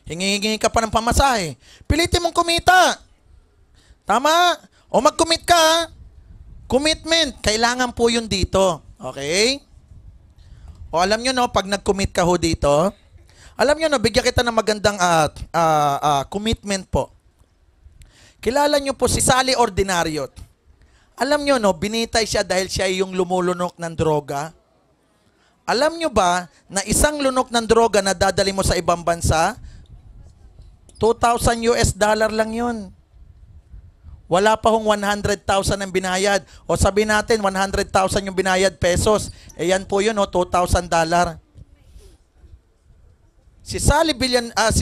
Hingi-hingi ka pa ng pamasahe. Pilitin mong kumita. Tama? O mag-commit ka. Commitment. Kailangan po yun dito. Okay? O alam nyo, no, pag nag-commit ka ho dito, alam nyo, no, bigyan kita ng magandang commitment po. Kilala nyo po si Sally Ordinario. Alam nyo, no, binitay siya dahil siya yung lumulunok ng droga. Alam nyo ba na isang lunok ng droga na dadali mo sa ibang bansa, $2,000 lang yun. Wala pa hong 100,000 ang binayad. O sabi natin, 100,000 yung binayad pesos. Yan po yun, $2,000. Si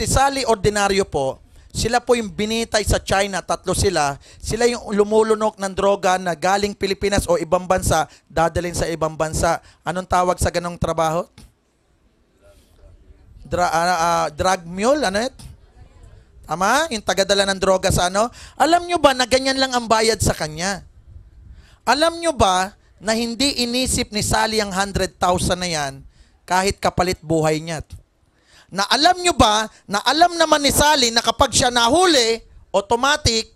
Sally Ordinario po, sila po yung binitay sa China, 3 sila. Sila yung lumulunok ng droga na galing Pilipinas o ibang bansa, dadalhin sa ibang bansa. Anong tawag sa ganong trabaho? Drug mule, ano yun? Tama? Yung tagadala ng droga sa ano? Alam nyo ba na ganyan lang ang bayad sa kanya? Alam nyo ba na hindi inisip ni Sally ang 100,000 na yan kahit kapalit buhay niya? Na alam nyo ba na alam naman ni Sally na kapag siya nahuli, automatic,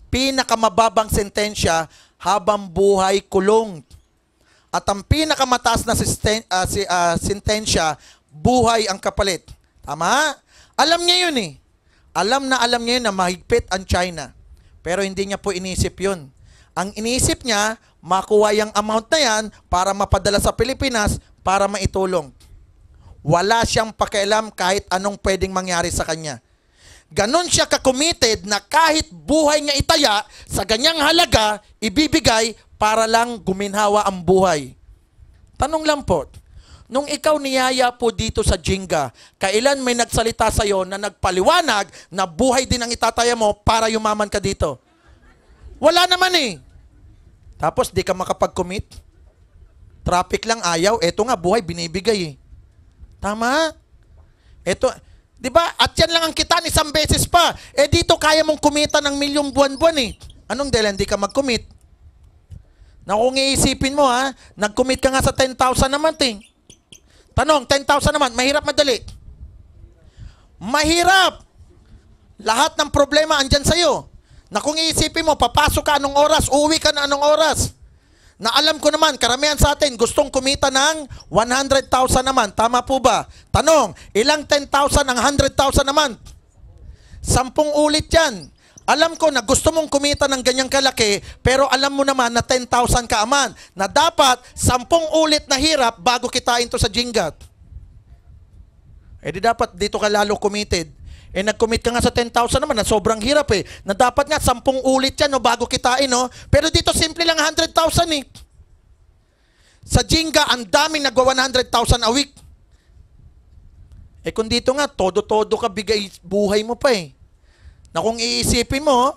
pinakamababang sentensya habang buhay kulong. At ang pinakamataas na sentensya, buhay ang kapalit. Tama? Alam niya yun eh. Alam niya yun na mahigpit ang China. Pero hindi niya po inisip yun. Ang inisip niya, makuha yung amount na yan para mapadala sa Pilipinas para maitulong. Wala siyang pakialam kahit anong pwedeng mangyari sa kanya. Ganon siya ka-committed na kahit buhay niya itaya, sa ganyang halaga, ibibigay para lang guminhawa ang buhay. Tanong lang po, nung ikaw niyaya po dito sa Jenga, kailan may nagsalita sa iyo na nagpaliwanag na buhay din ang itataya mo para yumaman ka dito? Wala naman eh. Tapos di ka makapag-commit. Traffic lang ayaw. Eto nga, buhay binibigay eh. Tama? Eto, di ba? At yan lang ang kitaan isang beses pa. Dito kaya mong kumita ng milyong buwan-buwan eh. Anong dahil hindi ka mag-commit? Na kung iisipin mo ha, nag-commit ka nga sa 10,000 naman eh. Tanong, 10,000 naman, mahirap madali? Mahirap. Lahat ng problema andyan sa'yo. Na kung iisipin mo, papasok ka anong oras, uuwi ka na anong oras. Na alam ko naman, karamihan sa atin gustong kumita ng 100,000 naman. Tama po ba? Tanong, ilang 10,000 ang 100,000 naman? 10 ulit yan. Alam ko na gusto mong kumita ng ganyang kalaki, pero alam mo naman na 10,000 ka aman, na dapat 10 ulit na hirap bago kitain to sa Jenga. Di dapat dito ka lalo committed. Nag-commit ka nga sa 10,000 naman, na sobrang hirap eh. Na dapat nga 10 ulit yan bago kitain. Pero dito simple lang 100,000 eh. Sa Jenga, ang daming nagwa 100,000 a week. Kung dito nga, todo-todo ka bigay buhay mo pa eh. Na kung iisipin mo,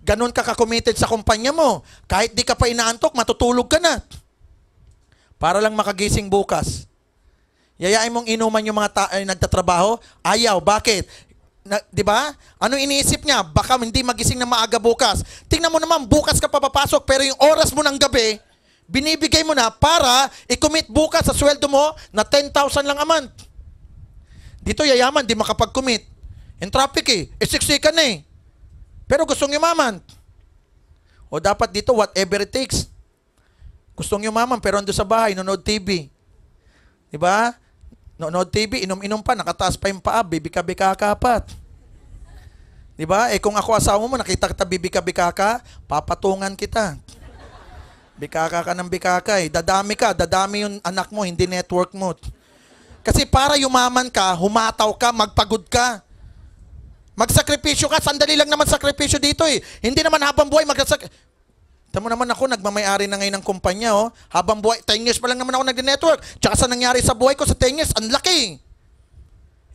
ganun ka ka-committed sa kumpanya mo. Kahit di ka pa inaantok, matutulog ka na. Para lang makagising bukas. Yayain mong inuman yung mga nagtatrabaho? Ayaw. Bakit? Di ba? Ano iniisip niya? Baka hindi magising na maaga bukas. Tingnan mo naman, bukas ka papapasok, pero yung oras mo ng gabi, binibigay mo na para i-commit bukas sa sweldo mo na 10,000 lang a month. Dito yayaman, di makapag-commit. In traffic eh. 60 ka na eh. Pero gustong yumaman. O dapat dito, whatever it takes. Gustong yumaman, pero ando sa bahay, nanonood TV. Diba? Nanonood TV, inom-inom pa, nakataas pa yung paa, bibika-bika ka pat. Diba? Kung ako asawa mo, nakita kita bibika-bika ka, papatungan kita. Bikaka ka ng bikaka eh. Dadami yung anak mo, hindi network mo. Kasi para yumaman ka, humataw ka, magpagod ka. Magsakripisyo ka, sandali lang naman sakripisyo dito eh. Hindi naman habang buhay Tamo naman ako, nagmamayari na ngayon ng kumpanya Habang buhay, 10 years pa lang naman ako nag-network. Tsaka sa nangyari sa buhay ko sa 10 years, ang laki.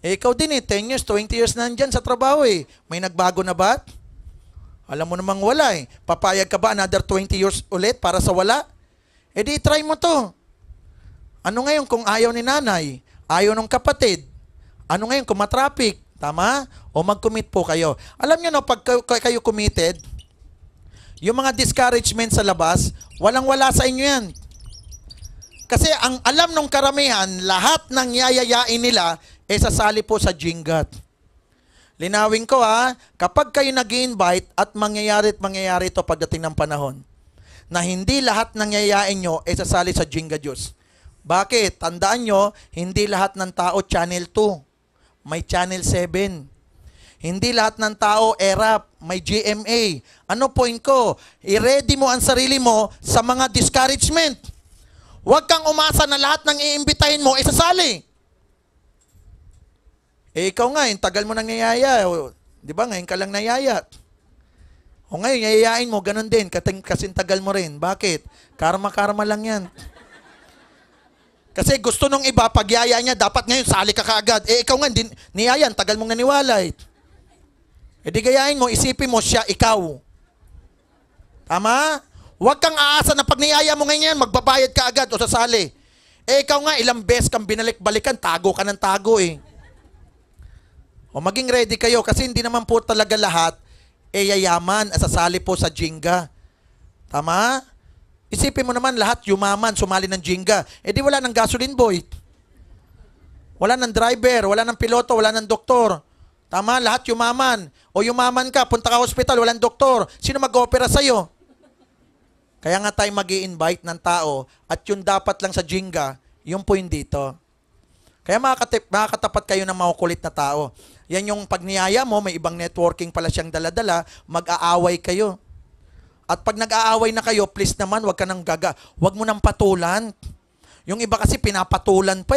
Ikaw din 10 years, 20 years na nandyan sa trabaho May nagbago na ba? Alam mo namang wala Papayag ka ba another 20 years ulit para sa wala? Di try mo to. Ano ngayon kung ayaw ni nanay? Ayaw ng kapatid? Ano ngayon kung matraffic? Tama? O mag-commit po kayo. Alam nyo pag kayo committed, yung mga discouragement sa labas, walang-wala sa inyo yan. Kasi ang alam ng karamihan, lahat ng yayayain nila, sasali po sa jingat. Linawin ko kapag kayo nag-invite at mangyayari ito pagdating ng panahon, na hindi lahat ng yayain nyo sasali sa Jinga Diyos. Bakit? Tandaan nyo, hindi lahat ng tao Channel 2. May Channel 7. Hindi lahat ng tao ERAP. May GMA. Ano point ko? I-ready mo ang sarili mo sa mga discouragement. Huwag kang umasa na lahat ng iimbitahin mo sasali. Ikaw nga, tagal mo nang nayaya. Di ba? Ngayon ka lang nayaya. O ngayon, yayayain mo, ganun din. Kasing tagal mo rin. Bakit? Karma-karma lang yan. Kasi gusto nung iba, pag yaya niya, dapat ngayon, sali ka kaagad. Ikaw nga, niyayan, tagal mong naniwala di gayahin mo, isipin mo, siya, ikaw. Tama? Huwag kang aasa na pag niyaya mo ngayon, magbabayad ka agad o sasali. Ikaw nga, ilang beses kang binalik-balikan, tago ka ng tago O maging ready kayo kasi hindi naman po talaga lahat yayaman at sasali po sa Jinga. Tama? Isipin mo naman lahat yumaman, sumali ng Jinga. Di wala ng gasoline boy. Wala ng driver, wala ng piloto, wala ng doktor. Tama? Lahat yumaman. O yumaman ka, punta ka hospital, walang doktor. Sino mag-opera sa'yo? Kaya nga tayo mag-i-invite ng tao at yung dapat lang sa Jinga, yung po yung dito. Kaya makakatapat kayo ng makukulit na tao. Yan yung pag niyaya mo, may ibang networking pala siyang daladala, mag-aaway kayo. At pag nag-aaway na kayo, please naman, wag mo nang patulan. Yung iba kasi pinapatulan pa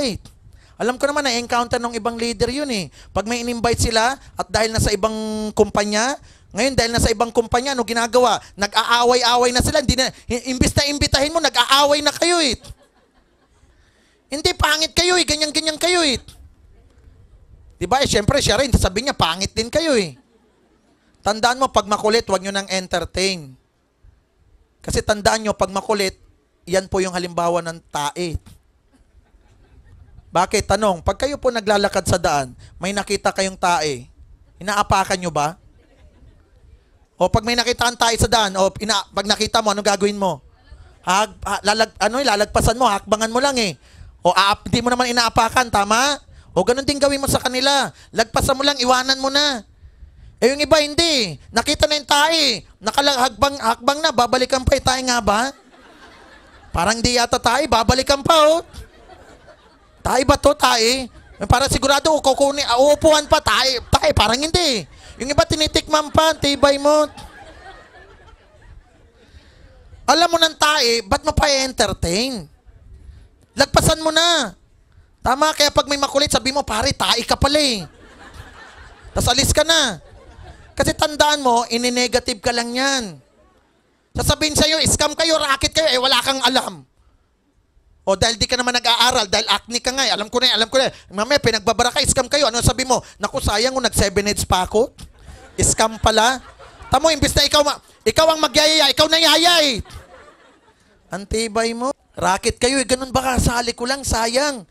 Alam ko naman, na-encounter ng ibang leader yun Pag may in-invite sila, at dahil nasa ibang kumpanya, ngayon dahil nasa ibang kumpanya, ano ginagawa? Nag-aaway-aaway na sila. Imbis na imbitahin mo, nag-aaway na kayo Hindi, pangit kayo ganyan-ganyan kayo Diba? Siyempre, siya rin, sabi niya, pangit din kayo Tandaan mo, pag makulit, huwag nyo nang entertain. Kasi tandaan nyo, pag makulit, yan po yung halimbawa ng tae. Bakit? Tanong, pag kayo po naglalakad sa daan, may nakita kayong tae, inaapakan nyo ba? O pag may nakita kang tae sa daan, pag nakita mo, anong gagawin mo? Lalagpasan mo, hakbangan mo lang O hindi mo naman inaapakan, tama? O ganun din gawin mo sa kanila. Lagpasan mo lang, iwanan mo na. Yung iba hindi. Nakita na yung tae. Hakbang na, babalikan pa. Tae nga ba? Parang di yata tae, babalikan pa Tae ba to, tae? Para sigurado, uupuan pa, tae, parang hindi. Yung iba tinitikman pa, tibay mo. Alam mo ng tae, ba't mo pa i-entertain? Lagpasan mo na. Tama, kaya pag may makulit, sabi mo, pare, tae ka pala Tas alis ka na. Kasi tandaan mo, ini-negative ka lang yan. Sasabihin sa'yo, scam kayo, racket kayo, wala kang alam. O dahil di ka naman nag-aaral, dahil acne ka nga, alam ko na. Mamaya, pinagbabara ka, scam kayo. Ano sabi mo? Naku, sayang kung nag-7 heads pa ako. Scam pala. Tamo, imbis na ikaw ang magyayaya, ikaw na yaya Antibay mo. Racket kayo, ganun ba kasali ko lang, sayang.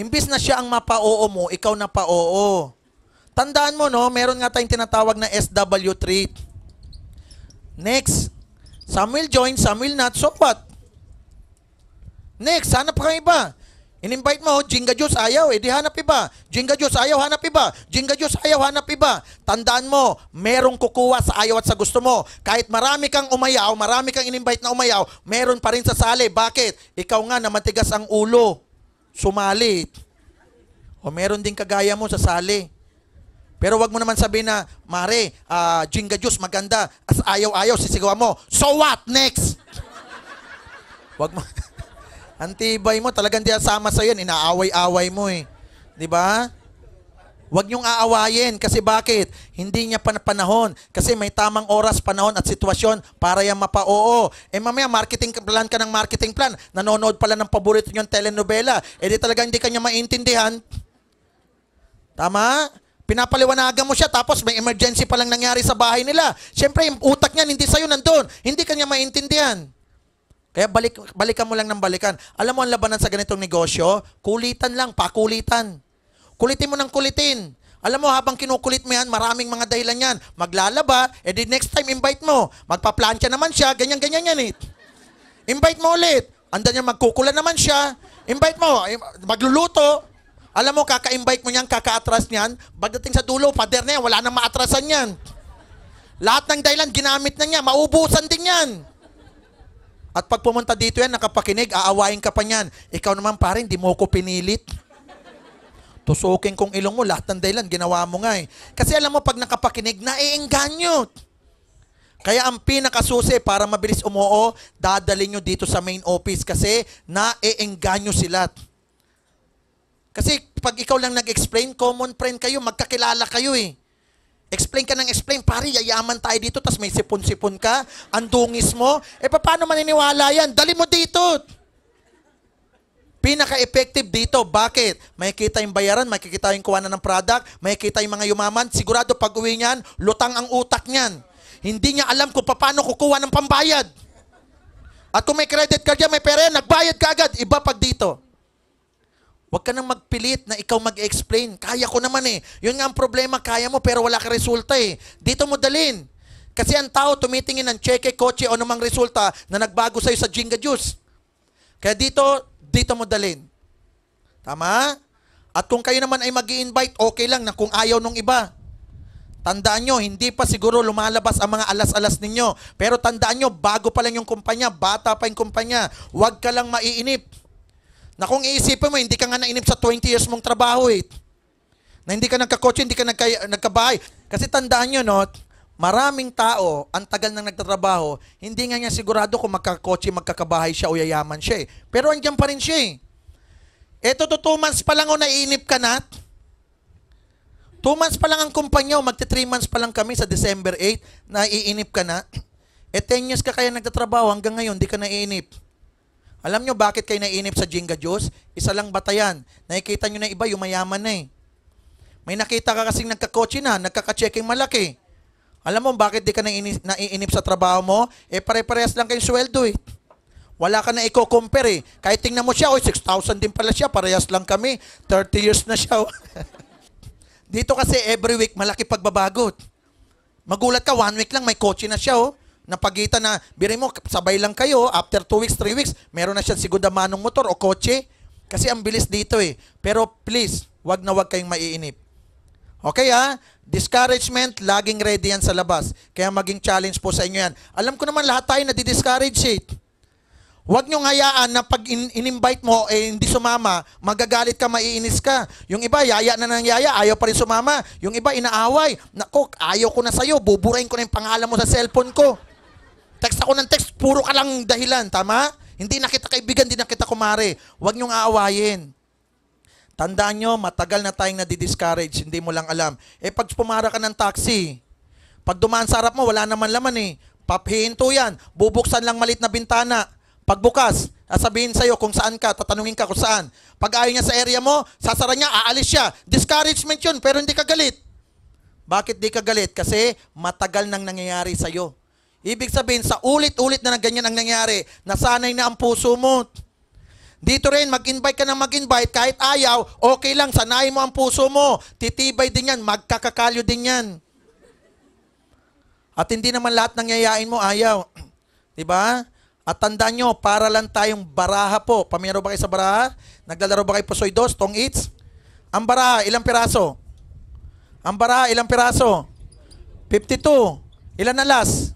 Imbis na siya ang mapa-oo mo, ikaw na pa-oo. Tandaan mo, meron nga tayong tinatawag na SW trait. Next, some will join, some will not, so what? Next, hanap ka iba. In-invite mo, Jinga Diyos, ayaw, di hanap iba. Jinga Diyos, ayaw, hanap iba. Jinga Diyos, ayaw, hanap iba. Tandaan mo, merong kukuha sa ayaw at sa gusto mo. Kahit marami kang umayaw, marami kang in-invite na umayaw, meron pa rin sasali. Bakit? Ikaw nga na matigas ang ulo. Sumali. O meron din kagaya mo sasali. Pero wag mo naman sabihin na, Mare, Jinga Diyos, maganda. As ayaw-ayaw, sisigawan mo. So what? Next! Wag mo. Antibay mo, talagang di asama sa yan. Inaaway-away mo Di ba? Wag niyong aawayin. Kasi bakit? Hindi niya panahon. Kasi may tamang oras, panahon at sitwasyon para yan mapa-oo. Mamaya, marketing plan ka ng marketing plan. Nanonood pala ng paborito niyong telenovela. Di talaga hindi kanya maintindihan. Tama? Pinapaliwanagan mo siya tapos may emergency pa lang nangyari sa bahay nila. Siyempre, yung utak niyan hindi sa'yo nandun. Hindi kanya maintindihan. Kaya balikan mo lang ng balikan. Alam mo ang labanan sa ganitong negosyo? Kulitan lang, pakulitan. Kulitin mo ng kulitin. Alam mo, habang kinukulit mo yan, maraming mga dahilan yan. Maglalaba, the next time invite mo. Magpaplansya naman siya, ganyan-ganyan yan eh. Invite mo ulit. Andan niya magkukulan naman siya. Invite mo, magluluto. Alam mo, kaka-invite mo niyan, kaka-atras niyan. Pagdating sa dulo, pader na yan, wala nang maatrasan yan. Lahat ng dahilan, ginamit na niya, maubusan din yan. At pag pumunta dito yan, nakapakinig, aawain ka pa niyan. Ikaw naman pare, hindi mo ko pinilit. Tusukin kong ilong mo, lahat ng dahilan, ginawa mo nga eh. Kasi alam mo, pag nakapakinig, naiengganyo. Kaya ang pinakasusi para mabilis umuo, dadalhin nyo dito sa main office kasi naiengganyo sila. Kasi pag ikaw lang nag-explain, common friend kayo, magkakilala kayo eh. Explain ka ng explain, pare, yayaman tayo dito, tas may sipon-sipon ka, andungis mo. Paano maniniwala yan? Dali mo dito. Pinaka-effective dito. Bakit? May kita yung bayaran, may kikita yung kuha na ng product, may kita yung mga yumaman. Sigurado pag uwi niyan, lutang ang utak niyan. Hindi niya alam kung paano kukuha ng pambayad. At kung may credit card yan, may pera yan, nagbayad ka agad. Iba pag dito. Huwag ka nang magpilit na ikaw mag-explain. Kaya ko naman eh. Yun nga ang problema, kaya mo pero wala ka resulta eh. Dito mo dalin. Kasi ang tao tumitingin ng cheque, kotse o namang resulta na nagbago sa'yo sa Jinga Juice. Kaya dito mo dalin. Tama? At kung kayo naman ay mag-i-invite, okay lang na kung ayaw nung iba. Tandaan nyo, hindi pa siguro lumalabas ang mga alas-alas ninyo. Pero tandaan nyo, bago pa lang yung kumpanya, bata pa yung kumpanya, huwag ka lang maiinip. Na kung iisipin mo, hindi ka nga nainip sa 20 years mong trabaho eh. Na hindi ka nagkakotse, hindi ka nagkabahay. Kasi tandaan nyo, no, maraming tao, ang tagal nang nagtatrabaho, hindi nga niya sigurado kung magkakotse, magkakabahay siya o yayaman siya eh. Pero andyan pa rin siya eh. Eto, 2 months pa lang o naiinip ka na. 2 months pa lang ang kumpanya o magti 3 months pa lang kami sa December 8, naiinip ka na. 10 years ka kaya nagtatrabaho, hanggang ngayon, di ka naiinip. Alam nyo bakit kayo naiinip sa Jinga Juice? Isa lang batayan. Nakikita nyo na iba, yung mayaman na eh. May nakita ka kasing nagkakotse na, nagkaka-checking malaki. Alam mo bakit di ka naiinip sa trabaho mo? Pare-parehas lang kayong sweldo eh. Wala ka na i-compare eh. Kahit tingnan mo siya, 6,000 din pala siya, parehas lang kami. 30 years na siya. Dito kasi every week, malaki pagbabagot. Magulat ka, 1 week lang, may kotse na siya Napagitan na, birin mo, sabay lang kayo, after 2 weeks, 3 weeks, meron na siya sigudamanong motor o kotse. Kasi ang bilis dito eh. Pero please, wag na wag kayong maiinip. Okay ha? Discouragement, laging ready yan sa labas. Kaya maging challenge po sa inyo yan. Alam ko naman lahat tayo nadi-discourage eh. Huwag niyong hayaan na pag in-invite mo, hindi sumama, magagalit ka, maiinis ka. Yung iba, yaya na ng yaya, ayaw pa rin sumama. Yung iba, inaaway. Nako, ayaw ko na sa'yo, buburain ko na yung pangalan mo sa cellphone ko. Text ako ng text, puro ka lang dahilan, tama? Hindi na kita kaibigan, hindi na kita kumare. Huwag niyong aawayin. Tandaan nyo, matagal na tayong nadi-discourage, hindi mo lang alam. Pag pumara ka ng taxi, pag dumaan sa harap mo, wala naman laman eh. Papihinto yan, bubuksan lang malit na bintana. Pagbukas, sasabihin sa'yo kung saan ka, tatanungin ka kung saan. Pag ayaw niya sa area mo, sasara niya, aalis siya. Discouragement yun, pero hindi ka galit. Bakit di ka galit? Kasi matagal nang nangyayari sa'yo. Ibig sabihin, sa ulit-ulit na ganyan ang nangyari, nasanay na ang puso mo. Dito rin, mag-invite ka ng mag-invite, kahit ayaw, okay lang, sanayin mo ang puso mo. Titibay din yan, magkakakalyo din yan. At hindi naman lahat ng yayain mo ayaw. Diba? At tandaan nyo, para lang tayong baraha po. Pamiyaro ba kayo sa baraha? Naglalaro ba kayo Pusoy Dos, Tong Eats? Ang baraha, ilang piraso? Ang baraha, ilang piraso? 52. Ilan na last?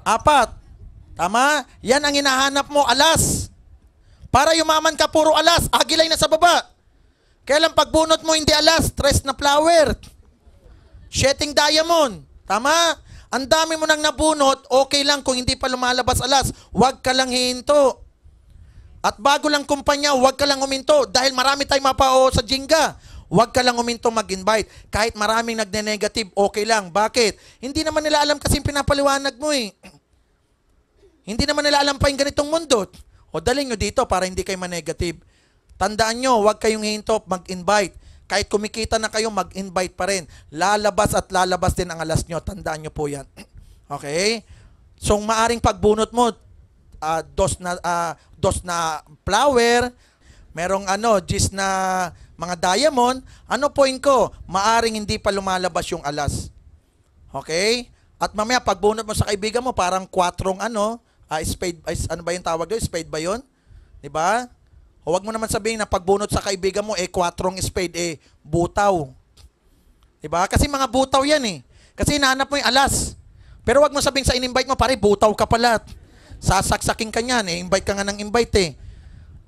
4. Tama? Yan ang hinahanap mo, alas. Para yumaman ka, puro alas. Agilay na sa baba. Kaya lang pagbunot mo, hindi alas. Stress na flower. Shedding diamond. Tama? Ang dami mo nang nabunot, okay lang kung hindi pa lumalabas alas. Huwag ka lang hihinto. At bago lang kumpanya, huwag ka lang uminto. Dahil marami tayong mapao sa Jinga. Huwag ka lang uminto mag-invite. Kahit maraming nagne-negative, okay lang. Bakit? Hindi naman nila alam kasi pinapaliwanag mo eh. Hindi naman nila alam pa yung ganitong mundo. O dalhin nyo dito para hindi kayo ma-negative. Tandaan nyo, huwag kayong hinto mag-invite. Kahit kumikita na kayo, mag-invite pa rin. Lalabas at lalabas din ang alas nyo. Tandaan nyo po yan. Okay? So, maaring pagbunot mo, dos na flower, merong gis na mga diamond, ano point ko? Maaring hindi pa lumalabas yung alas. Okay? At mamaya, pagbunot mo sa kaibigan mo, parang 4 spade, ano ba yung tawag doon? Spade ba yun? Diba? O wag mo naman sabihin na pagbunot sa kaibigan mo, 4 spade, butaw. Diba? Kasi mga butaw yan eh. Kasi hinahanap mo yung alas. Pero wag mo sabihin sa in-invite mo, pare, butaw ka pala. Sasaksakin ka niyan, invite ka nga ng invite eh.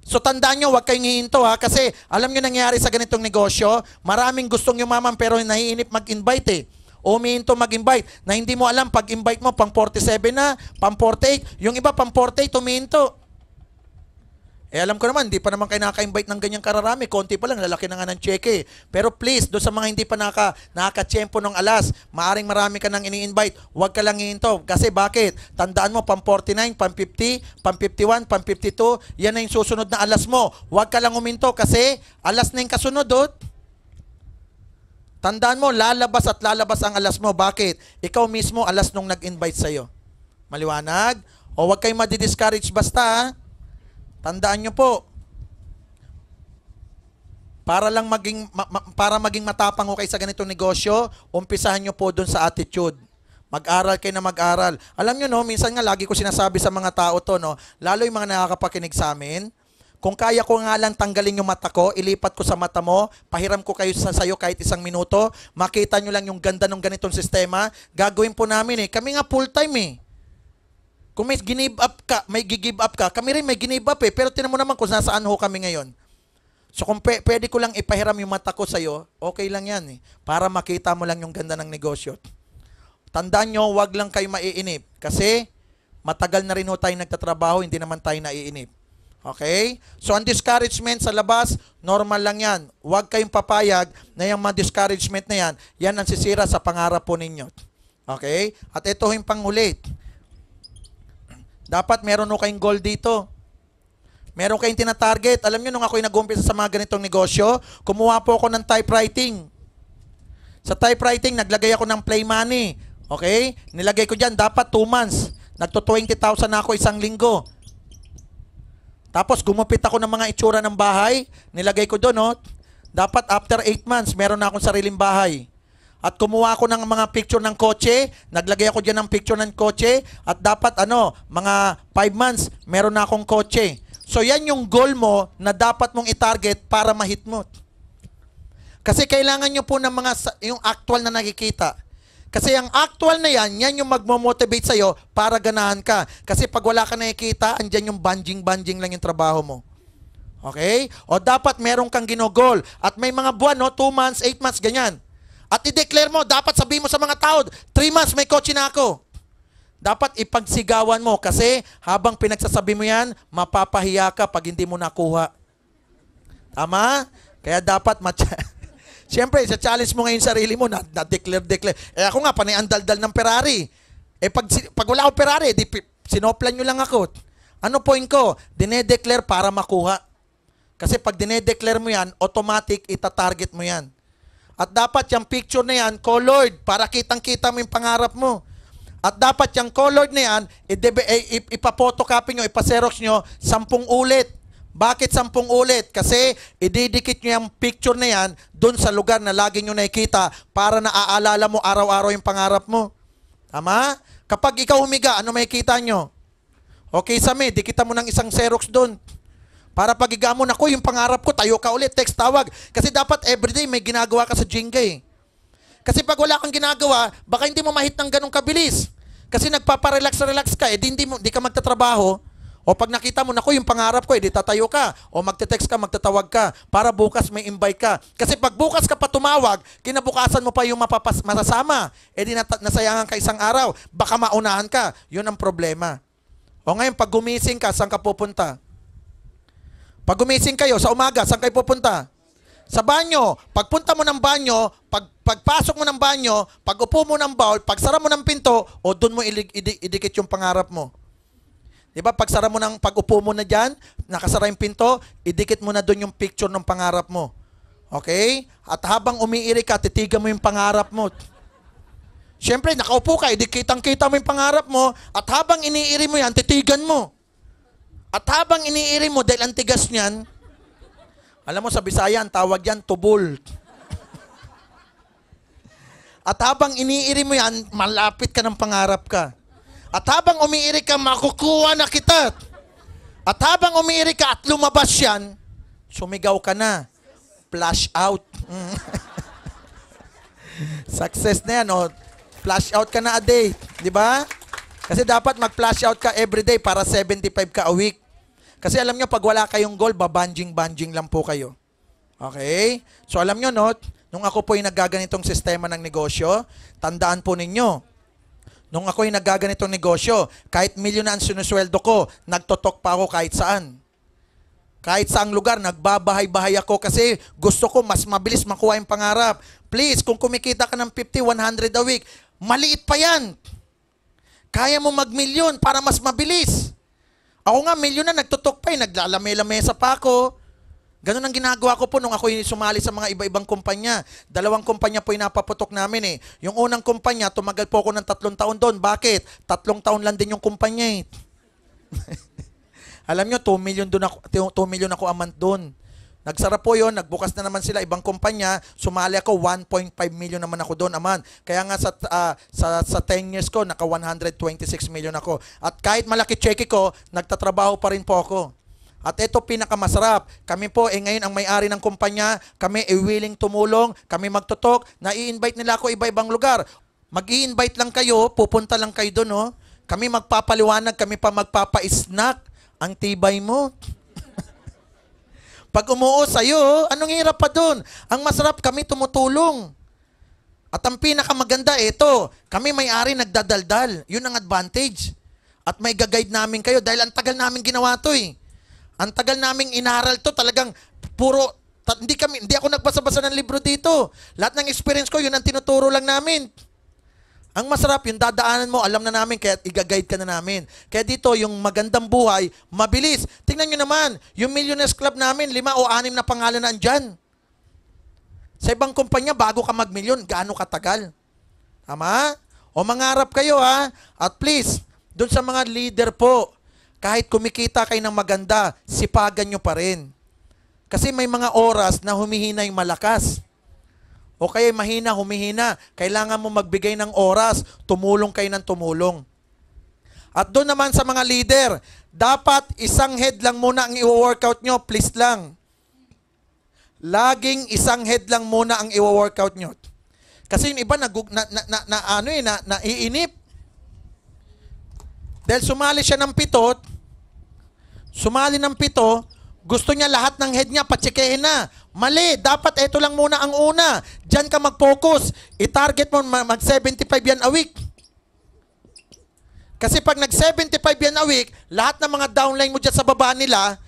So tandaan nyo, wag kayong hihinto ha. Kasi alam nyo nangyayari sa ganitong negosyo, maraming gustong yumaman pero naiinip mag-invite eh. O humihinto mag-invite na hindi mo alam, pag-invite mo, pang 47 na, pang 48. Yung iba, pang 48, humihinto. Alam ko naman, hindi pa naman kayo nakaka-invite ng ganyang kararami. Konti pa lang, lalaki na nga ng cheque. Pero please, doon sa mga hindi pa nakaka-tiyempo ng alas, maaring marami ka nang ini-invite, huwag ka lang hihinto. Kasi bakit? Tandaan mo, pang 49, pang 50, pang 51, pang 52, yan na yung susunod na alas mo. Huwag ka lang huminto kasi alas na yung kasunod, Tandaan mo, lalabas at lalabas ang alas mo. Bakit? Ikaw mismo alas nung nag-invite sa'yo. Maliwanag? O huwag kayong madi-discourage basta, Tandaan nyo po, para maging matapang kayo sa ganitong negosyo, umpisahan nyo po doon sa attitude. Mag-aral kayo na mag-aral. Alam nyo minsan nga lagi ko sinasabi sa mga tao to, lalo yung mga nakakapakinig sa amin, kung kaya ko nga lang tanggalin yung mata ko, ilipat ko sa mata mo, pahiram ko kayo sayo kahit 1 minuto, makita nyo lang yung ganda ng ganitong sistema, gagawin po namin Kami nga full time Kung may give up ka, may give up ka, kami rin may give up Pero tinan mo naman kung nasaan kami ngayon. So kung pwede ko lang ipahiram yung mata ko sa'yo, okay lang yan Para makita mo lang yung ganda ng negosyo. Tandaan nyo, wag lang kayo maiinip. Kasi matagal na rin tayo nagtatrabaho, hindi naman tayo naiinip. Okay? So ang discouragement sa labas, normal lang yan. Wag kayong papayag na yung mga discouragement na yan, yan ang sisira sa pangarap po ninyo. Okay? At ito yung panghuli. Dapat meron kayong goal dito. Meron kayong tina-target. Alam nyo, nung ako'y nag-umpisa sa mga ganitong negosyo, kumuha po ako ng typewriting. Sa typewriting, naglagay ako ng play money. Okay? Nilagay ko dyan, dapat 2 months. Nagto-20,000 na ako 1 linggo. Tapos, gumupit ako ng mga itsura ng bahay. Nilagay ko doon, dapat after 8 months, meron na akong sariling bahay. At kumuha ako ng mga picture ng kotse, naglagay ako diyan ng picture ng kotse, at dapat mga 5 months, meron na akong kotse. So yan yung goal mo na dapat mong i-target para ma-hit mo. Kasi kailangan nyo po ng yung actual na nakikita. Kasi ang actual na yan yung magmo-motivate sa'yo para ganahan ka. Kasi pag wala ka nakikita, andyan yung banjing lang yung trabaho mo. Okay? O dapat meron kang ginogol. At may mga buwan, 2 months, 8 months, ganyan. At i-declare mo, dapat sabihin mo sa mga tao, 3 months may kotse na ako. Dapat ipagsigawan mo kasi habang pinagsasabi mo yan, mapapahiya ka pag hindi mo nakuha. Tama? Kaya dapat siyempre, sa challenge mo ngayon sarili mo, na-declare. Ako nga, panay ang daldal ng Ferrari. Pag wala akong Ferrari, sinoplan nyo lang ako. Ano point ko? Dinedeclare para makuha. Kasi pag dinedeclare mo yan, automatic, itatarget mo yan. At dapat yung picture na yan, colored, para kitang-kita mo yung pangarap mo. At dapat yung colored na yan, ipapotocopy nyo, ipaserox nyo, 10 ulit. Bakit 10 ulit? Kasi ididikit nyo yung picture na yan dun sa lugar na lagi nyo nakikita para naaalala mo araw-araw yung pangarap mo. Tama? Kapag ikaw humiga, ano makikita nyo? Okay, Sami, dikita mo ng isang Xerox dun. Para pagiga mo, naku, yung pangarap ko, tayo ka ulit, text, tawag. Kasi dapat everyday may ginagawa ka sa Jenga Kasi pag wala kang ginagawa, baka hindi mo mahit ng ganong kabilis. Kasi nagpaparelax ka, di ka magtatrabaho. O pag nakita mo, naku, yung pangarap ko, di tatayo ka. O magte-text ka, magtatawag ka. Para bukas may invite ka. Kasi pag bukas ka pa tumawag, kinabukasan mo pa yung masasama. Di nasayangan ka 1 araw. Baka maunahan ka. Yun ang problema. O ngayon, pag gumising ka, saan ka pupunta? Pag gumising kayo sa umaga, saan kayo pupunta? Sa banyo. Pagpunta mo ng banyo, pagpasok mo ng banyo, pag upo mo ng bowl, pagsara mo ng pinto, o doon mo idikit yung pangarap mo. Diba? Pag upo mo na dyan, nakasara yung pinto, idikit mo na doon yung picture ng pangarap mo. Okay? At habang umiiri ka, titigan mo yung pangarap mo. Siyempre, nakaupo ka, edi kitang-kita mo yung pangarap mo, at habang iniiri mo yan, titigan mo. At habang iniiri mo, dahil ang tigas niyan, alam mo sa Bisaya, ang tawag yan, tubol. At habang iniiri mo yan, malapit ka ng pangarap ka. At habang umiiri ka, makukuha na kita. At habang umiiri ka at lumabas yan, sumigaw ka na. Flash out. Success na yan, oh. Flash out ka na a day. Di ba? Kasi dapat mag-flash out ka every day para 75 ka a week. Kasi alam nyo, pag wala kayong goal, babanjing-banjing lang po kayo. Okay? So alam nyo, no? Nung ako po yung naggaganitong sistema ng negosyo, tandaan po ninyo, nung ako yung naggaganitong negosyo, kahit milyon na ang sinusweldo ko, nagtotok pa ako kahit saan. Kahit saang lugar, nagbabahay-bahay ako kasi gusto ko mas mabilis makuha yung pangarap. Please, kung kumikita ka ng 50, 100 a week, maliit pa yan. Kaya mo mag-milyon para mas mabilis. Ako nga, milyon na, nagtutok pa eh. Naglalame-lamesa pa ako. Ganun ang ginagawa ko po nung ako yung sumali sa mga iba-ibang kumpanya. 2 kumpanya po yung napaputok namin eh. Yung unang kumpanya, tumagal po ako ng 3 taon doon. Bakit? 3 taon lang din yung kumpanya eh. Alam nyo, 2 million ako a month doon. Nagsara po yun, nagbukas na naman sila ibang kumpanya, sumali ako, 1.5 million naman ako doon a month. Kaya nga sa 10 years ko, naka 126 million ako. At kahit malaki cheque ko, nagtatrabaho pa rin po ako. At ito pinakamasarap, kami po ngayon ang may-ari ng kumpanya, kami willing tumulong, kami magtutok, na-i-invite nila ako iba-ibang lugar. Mag-i-invite lang kayo, pupunta lang kayo doon, oh. Kami magpapaliwanag, kami pa magpapa-snack. Ang tibay mo. Pag umuo sa'yo, anong hirap pa doon? Ang masarap, kami tumutulong. At ang pinakamaganda, ito, kami may-ari nagdadaldal. Yun ang advantage. At may gagayad namin kayo dahil ang tagal namin ginawa to eh. Ang tagal namin inaral to, talagang puro, hindi ako nagbasa-basa ng libro dito. Lahat ng experience ko, yun ang tinuturo lang namin. Ang masarap, yung dadaanan mo, alam na namin, kaya i-guide ka na namin. Kaya dito, yung magandang buhay, mabilis. Tingnan nyo naman, yung Millionaires Club namin, 5 o 6 na pangalan na andyan. Sa ibang kumpanya, bago ka mag-milyon, gaano katagal? Tama? O mangarap kayo ha. At please, dun sa mga leader po, kahit kumikita kayo ng maganda, sipagan nyo pa rin. Kasi may mga oras na humihina yung malakas. O kaya mahina, humihina. Kailangan mo magbigay ng oras. Tumulong kayo ng tumulong. At doon naman sa mga leader, dapat isang head lang muna ang i-workout nyo. Please lang. Laging isang head lang muna ang i-workout nyo. Kasi yung iba naiinip. Dahil sumali siya ng 7, gusto niya lahat ng head niya, patsikehin na. Mali, dapat ito lang muna ang una. Diyan ka mag-focus. I-target mo mag-75 yan a week. Kasi pag nag-75 yan a week, lahat ng mga downline mo dyan sa baba nila,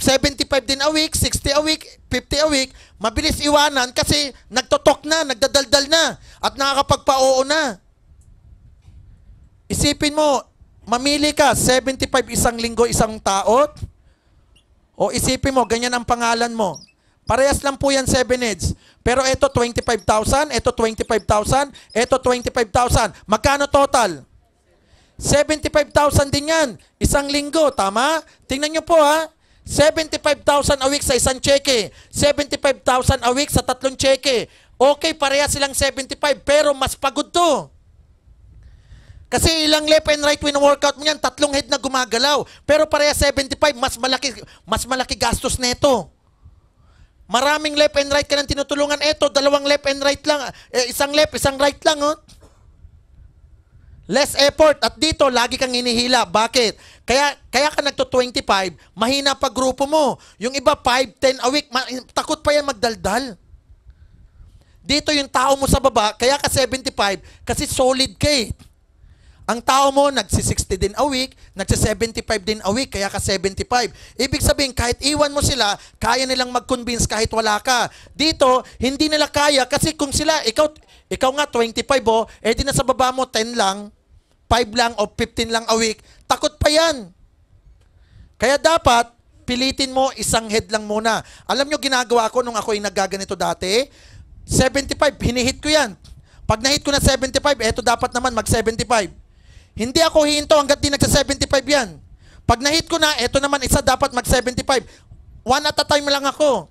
75 din a week, 60 a week, 50 a week, mabilis iwanan kasi nagtotok na, nagdadaldal na, at nakakapagpa-oo na. Isipin mo, mamili ka, 75 isang linggo, isang taot, o isipin mo, ganyan ang pangalan mo. Parehas lang po yan 7 heads. Pero ito 25,000, ito 25,000, ito 25,000. Magkano total? 75,000 din yan. Isang linggo, tama? Tingnan nyo po ha. 75,000 a week sa isang cheque. 75,000 a week sa 3 cheque. Okay, parehas silang 75, pero mas pagod to. Kasi ilang left and right win-workout mo yan, 3 head na gumagalaw. Pero parehas 75, mas malaki gastos neto. Maraming left and right ka nang tinutulungan. Eto, 2 left and right lang. Isang left, isang right lang. Oh. Less effort. At dito, lagi kang hinihila. Bakit? Kaya ka nagto-25, mahina pa grupo mo. Yung iba, 5, 10 a week. Takot pa yan magdaldal. Dito yung tao mo sa baba, kaya ka 75, kasi solid ka eh. Ang tao mo, nagsi-60 din a week, nagsi-75 din a week, kaya ka 75. Ibig sabihin, kahit iwan mo sila, kaya nilang mag-convince kahit wala ka. Dito, hindi nila kaya kasi kung sila, ikaw nga 25 oh, eh di na sa baba mo 10 lang, 5 lang o 15 lang a week, takot pa yan. Kaya dapat, pilitin mo, isang head lang muna. Alam nyo, ginagawa ko nung ako'y nagaganito dati, 75, hinihit ko yan. Pag nahit ko na 75, eto dapat naman mag-75. Hindi ako hihinto hanggat di nagsa-75 yan. Pag nahit ko na, eto naman isa dapat mag-75. One at a time lang ako.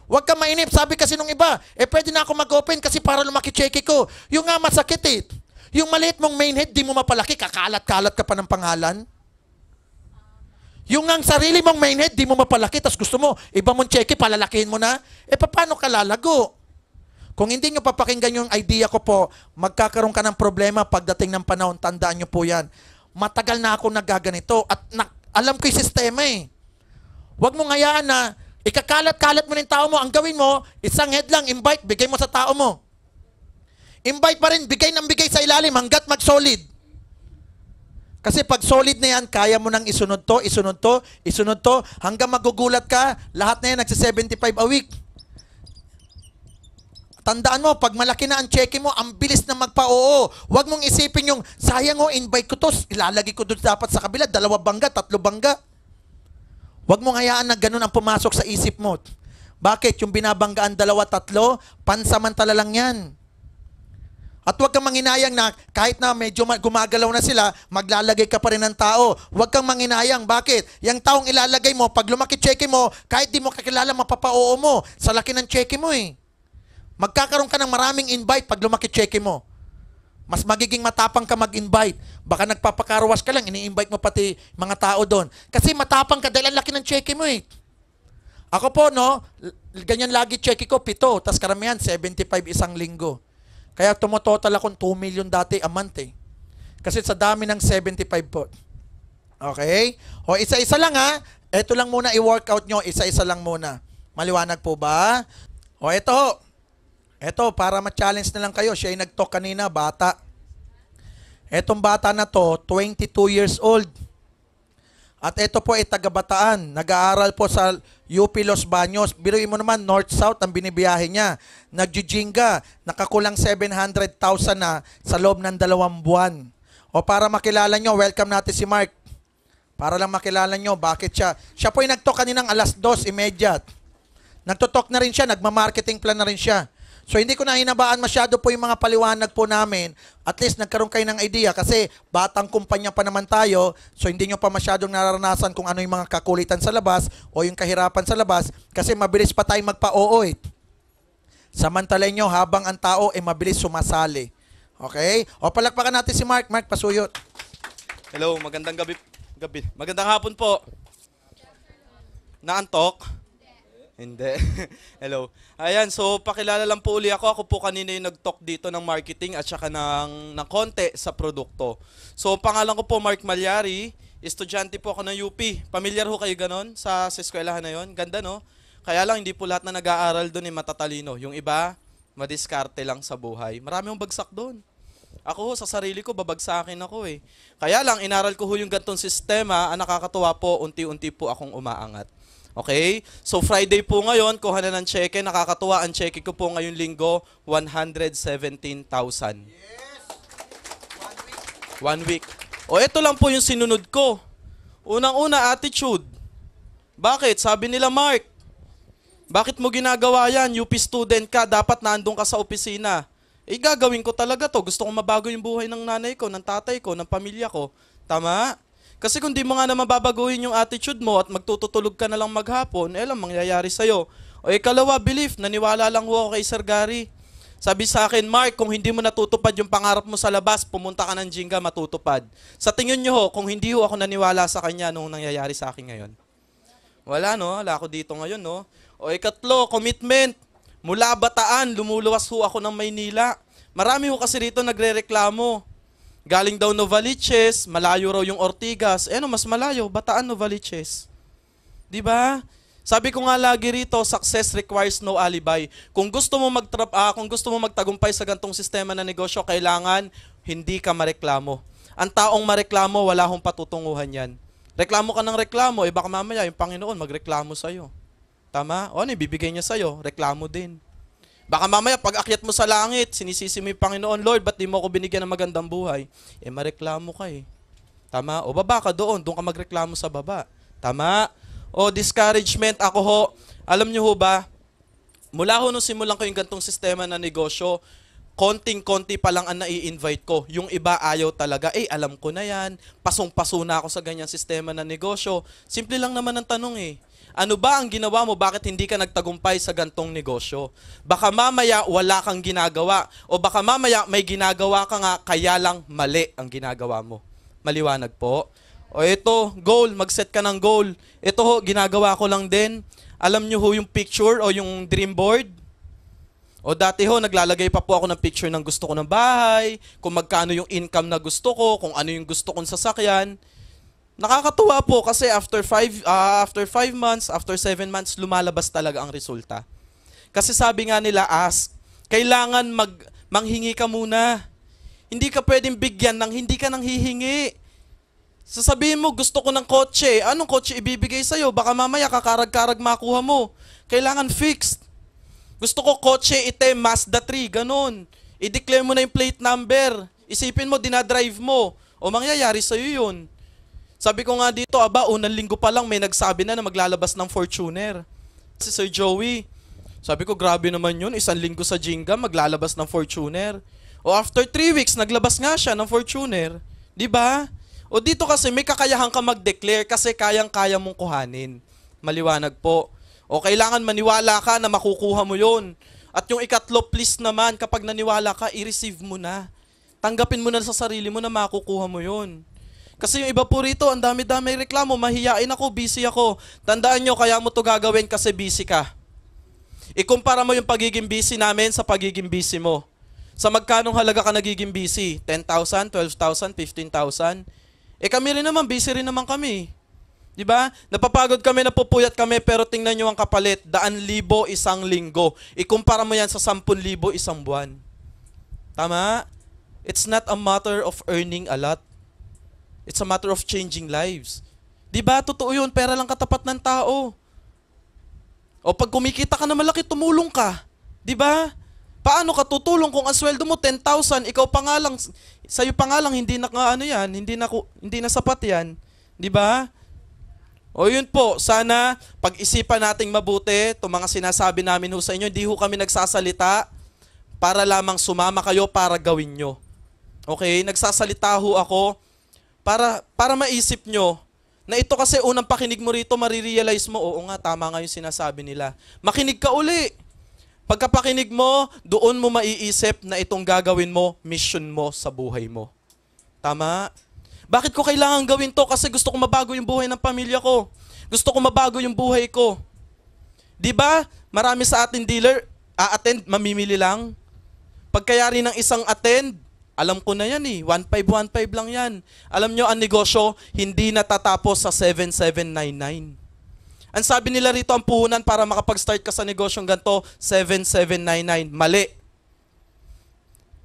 Huwag kang mainip. Sabi kasi nung iba, pwede na ako mag-open kasi para lumaki cheque ko. Yung nga masakit eh. Yung maliit mong main head, di mo mapalaki, kakalat-kalat ka pa ng pangalan. Yung ang sarili mong main head, di mo mapalaki, tapos gusto mo, iba mong cheque, palalakihin mo na, paano ka lalago? Kung hindi nyo papakinggan yung idea ko po, magkakaroon ka ng problema pagdating ng panahon, tandaan nyo po yan. Matagal na ako nagaganito at alam ko yung sistema eh. Huwag mong hayaan na ikakalat-kalat mo ng tao mo, ang gawin mo, isang head lang, invite, bigay mo sa tao mo. Invite pa rin, bigay ng bigay sa ilalim hanggat mag-solid. Kasi pag solid na yan, kaya mo nang isunod to, isunod to, isunod to, hanggang magugulat ka, lahat na yan nagsi-75 a week. Tandaan mo, pag malaki na ang cheque mo, ang bilis na magpa-oo. Huwag mong isipin yung, sayang invite ko to, ilalagay ko doon dapat sa kabila, 2 bangga, 3 bangga. Huwag mong hayaan na ganun ang pumasok sa isip mo. Bakit? Yung binabanggaan 2, 3, pansamantala lang yan. At huwag kang manginayang na kahit na medyo gumagalaw na sila, maglalagay ka pa rin ng tao. Huwag kang manginayang. Bakit? Yung taong ilalagay mo, pag lumaki cheque mo, kahit di mo kakilala, mapapa-oo mo. Sa laki ng cheque mo eh. Magkakaroon ka ng maraming invite pag lumaki cheque mo. Mas magiging matapang ka mag-invite. Baka nagpapakarwas ka lang, ini-invite mo pati mga tao doon. Kasi matapang ka dahil ang laki ng cheque mo eh. Ako po, no, ganyan lagi cheque ko, 7. Tapos karamihan, 75 isang linggo. Kaya tumototal akong 2 million dati a month eh. Kasi sa dami ng 75 po. Okay? O isa-isa lang ha. Ito lang muna i-workout nyo. Isa-isa lang muna. Maliwanag po ba? O ito ho. Ito, para ma-challenge na lang kayo. Siya yung nag-talk kanina, bata. Etong bata na to, 22 years old. At ito po ay taga-Bataan. Nag-aaral po sa UP Los Baños. Biruin mo naman, North-South ang binibiyahe niya. Nagjijinga. Nakakulang 700,000 na sa loob ng 2 buwan. O para makilala nyo, welcome natin si Mark. Para lang makilala nyo, bakit siya. Siya po ay nag-talk kaninang 2:30. Nagtutok na rin siya, nagma-marketing plan na rin siya. So hindi ko na hinabaan masyado po yung mga paliwanag po namin. At least nagkaroon kayo ng idea kasi batang kumpanya pa naman tayo. So hindi nyo pa masyadong nararanasan kung ano yung mga kakulitan sa labas o yung kahirapan sa labas kasi mabilis pa tayong magpa-oo eh. Samantalay nyo habang ang tao ay mabilis sumasali. Okay? O palakpakan natin si Mark. Mark, pasuyot. Hello, magandang gabi. Magandang hapon po. Naantok? Hindi. Hello. Ayan, so pakilala lang po uli ako. Ako po kanina yung nag-talk dito ng marketing at saka ng konti sa produkto. So pangalan ko po Mark Malyari. Estudyante po ako ng UP. Pamilyar ho kayo ganon sa eskwelahan na yon? Ganda no? Kaya lang hindi po lahat na nag-aaral doon ay matatalino. Yung iba, madiskarte lang sa buhay. Marami yung bagsak doon. Ako sa sarili ko, babagsakin ako eh. Kaya lang, inaral ko ho yung gantong sistema. Ang nakakatuwa po, unti-unti po akong umaangat. Okay? So Friday po ngayon, kuha na ng cheque. Nakakatuwa, ang cheque ko po ngayong linggo, 117,000. Yes! 1 week. O ito lang po yung sinunod ko. Unang-una, attitude. Bakit? Sabi nila, Mark, bakit mo ginagawa yan? UP student ka, dapat naandun ka sa opisina. Gagawin ko talaga to. Gusto kong mabago yung buhay ng nanay ko, ng tatay ko, ng pamilya ko. Tama? Kasi kung di mo nga naman babaguhin yung attitude mo at magtutulog ka na lang maghapon, lang mangyayari sa'yo. O ikalawa, belief. Naniwala lang ho ako kay Sir Gary. Sabi sa akin, Mark, kung hindi mo natutupad yung pangarap mo sa labas, pumunta ka ng Jinga, matutupad. Sa tingin nyo ho, kung hindi ho ako naniwala sa kanya nung nangyayari sa akin ngayon. Wala no, wala ako dito ngayon no. O ikatlo, commitment. Mula Bataan, lumuluwas ho ako ng Maynila. Marami ho kasi rito nagrereklamo. Galing daw Novaliches, malayo raw yung Ortigas. Ano, mas malayo, Bataan, Novaliches. Diba? Sabi ko nga lagi rito, success requires no alibi. Kung gusto mo magtagumpay sa gantong sistema na negosyo, kailangan hindi ka mareklamo. Ang taong mareklamo, wala hong patutunguhan yan. Reklamo ka ng reklamo, baka mamaya yung Panginoon magreklamo sa'yo. Tama? O ano, ibibigay niya sa'yo, reklamo din. Baka mamaya, pag akyat mo sa langit, sinisisi mo yung Panginoon, Lord, ba't di mo ako binigyan ng magandang buhay? Mareklamo ka eh. Tama? O baba ka doon ka magreklamo sa baba. Tama? o discouragement, ako ho, alam niyo ho ba, mula ho nung simulan ko yung gantong sistema na negosyo, konting-konti pa lang ang nai-invite ko. Yung iba ayaw talaga, alam ko na yan, pasong-paso na ako sa ganyang sistema na negosyo. Simple lang naman ang tanong ano ba ang ginawa mo? Bakit hindi ka nagtagumpay sa gantong negosyo? Baka mamaya wala kang ginagawa. O baka mamaya may ginagawa ka nga, kaya lang mali ang ginagawa mo. Maliwanag po. O ito, goal, mag-set ka ng goal. Ito ho, ginagawa ko lang din. Alam nyo ho yung picture o yung dream board? O dati ho, naglalagay pa po ako ng picture ng gusto ko ng bahay, kung magkano yung income na gusto ko, kung ano yung gusto kong sasakyan. Nakakatuwa po kasi after 5 months, after 7 months, lumalabas talaga ang resulta. Kasi sabi nga nila, kailangan manghingi ka muna. Hindi ka pwedeng bigyan ng hindi ka nang hihingi. Sasabihin mo, gusto ko ng kotse. Anong kotse ibibigay sa'yo? Baka mamaya kakarag-karag makuha mo. Kailangan fixed. Gusto ko kotse, item, Mazda 3, ganun. I-declare mo na yung plate number. Isipin mo, dinadrive mo. O mangyayari sa'yo yun. Sabi ko nga dito, unang linggo pa lang may nagsabi na maglalabas ng Fortuner. Si Sir Joey. Sabi ko, grabe naman yun. 1 linggo sa Jinga, maglalabas ng Fortuner. O after 3 weeks, naglabas nga siya ng Fortuner. Diba? O dito kasi may kakayahan ka mag-declare kasi kayang-kaya mong kuhanin. Maliwanag po. O kailangan maniwala ka na makukuha mo yun. At yung ikatlo, please naman, kapag naniwala ka, i-receive mo na. Tanggapin mo na sa sarili mo na makukuha mo yun. Kasi yung iba po rito, ang dami-dami reklamo, mahiyain ako, busy ako. Tandaan nyo, kaya mo to gagawin kasi busy ka. Ikumpara mo yung pagiging busy namin sa pagiging busy mo. Sa magkanong halaga ka nagiging busy? 10,000, 12,000, 15,000? Kami rin naman, busy rin naman kami. Diba? Napapagod kami, napupuyat kami, pero tingnan nyo ang kapalit. 100,000 isang linggo. Ikumpara mo yan sa 10,000 isang buwan. Tama? It's not a matter of earning a lot. It's a matter of changing lives. Diba? Totoo yun. Pera lang katapat ng tao. O pag kumikita ka na malaki, tumulong ka. Diba? Paano ka tutulong kung ang sweldo mo 10,000, ikaw pa nga lang, sa'yo pa nga lang, hindi na sapat yan. Diba? O yun po, sana pag-isipan nating mabuti, itong mga sinasabi namin ho sa inyo, hindi ho kami nagsasalita para lamang sumama kayo para gawin nyo. Okay? Nagsasalita ho ako para maisip nyo na ito kasi unang pakinig mo rito, marirealize mo, oo nga, tama nga yung sinasabi nila. Makinig ka uli. Pagkapakinig mo, doon mo maiisip na itong gagawin mo, mission mo sa buhay mo. Tama? Bakit ko kailangan gawin to? Kasi gusto ko mabago yung buhay ng pamilya ko. Gusto ko mabago yung buhay ko. Diba? Marami sa ating dealer, attend, mamimili lang. Pagkayari ng isang attend, alam ko na yan 1,515 lang yan. Alam nyo, ang negosyo, hindi natatapos sa 7,799. Ang sabi nila rito, ang puhunan para makapag-start ka sa negosyong ganito, 7,799. Mali.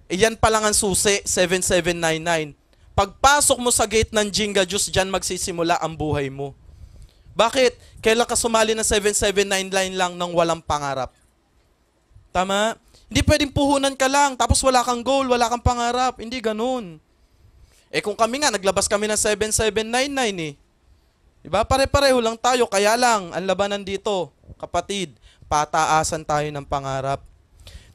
Iyan pa lang ang susi, 7,799. Pagpasok mo sa gate ng Jinga Juice, dyan magsisimula ang buhay mo. Bakit? Kailan ka sumali ng 7,799 lang nang walang pangarap? Tama? Hindi pwedeng puhunan ka lang, tapos wala kang goal, wala kang pangarap. Hindi ganun. Kung kami nga, naglabas kami ng 7,799 Diba? Pare-pareho lang tayo, kaya lang, ang labanan dito, kapatid, pataasan tayo ng pangarap.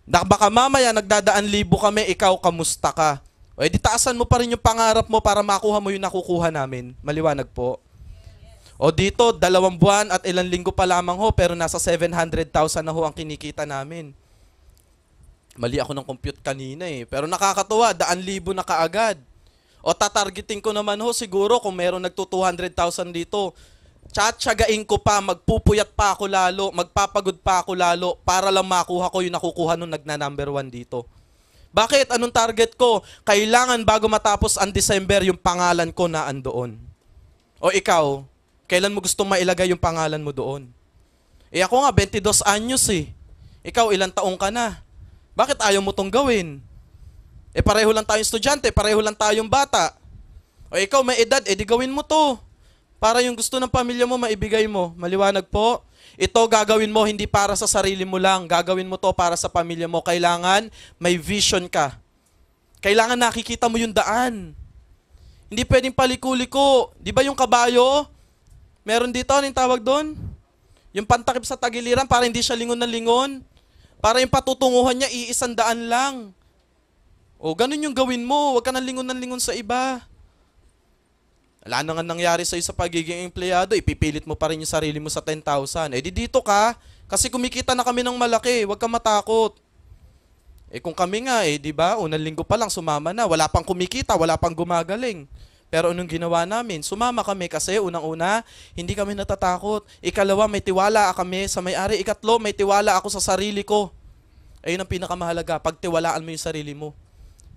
Baka mamaya, nagdadaan libo kami, ikaw, kamusta ka? O di taasan mo pa rin yung pangarap mo para makuha mo yung nakukuha namin. Maliwanag po. O dito, 2 buwan at ilang linggo pa lamang ho, pero nasa 700,000 na ho ang kinikita namin. Mali ako ng compute kanina pero nakakatuwa, 100,000 na kaagad. O tatargeting ko naman ho siguro kung meron nagto 200,000 dito. Tsatsagain ko pa, magpupuyat pa ako lalo, magpapagod pa ako lalo para lang makuha ko yung nakukuha nung nagna-number 1 dito. Bakit? Anong target ko? Kailangan bago matapos ang December yung pangalan ko na andoon. O ikaw, kailan mo gustong mailagay yung pangalan mo doon? Ako nga, 22 anyos Ikaw, ilang taong ka na? Bakit ayaw mo tong gawin? Pareho lang tayong estudyante, pareho lang tayong bata. O ikaw, may edad, di gawin mo to. Para yung gusto ng pamilya mo, maibigay mo. Maliwanag po. Ito gagawin mo hindi para sa sarili mo lang. Gagawin mo to para sa pamilya mo. Kailangan may vision ka. Kailangan nakikita mo yung daan. Hindi pwedeng paliko-liko. Di ba yung kabayo? Meron dito, anong tawag doon? Yung pantakip sa tagiliran para hindi siya lingon na lingon. Para yung patutunguhan niya, iisandaan lang. O, ganun yung gawin mo. Huwag ka nang lingon sa iba. Wala na nga nangyari sa'yo sa pagiging empleyado. Ipipilit mo pa rin yung sarili mo sa 10,000. Eh, di dito ka. Kasi kumikita na kami ng malaki. Huwag ka matakot. Eh, kung kami nga, eh, di ba? Unang linggo pa lang, sumama na. Wala pang kumikita, wala pang gumagaling. Pero anong ginawa namin? Sumama kami kasi unang-una, hindi kami natatakot. Ikalawa, may tiwala kami sa may-ari. Ikatlo, may tiwala ako sa sarili ko. Ayun ang pinakamahalaga. Pagtiwalaan mo yung sarili mo.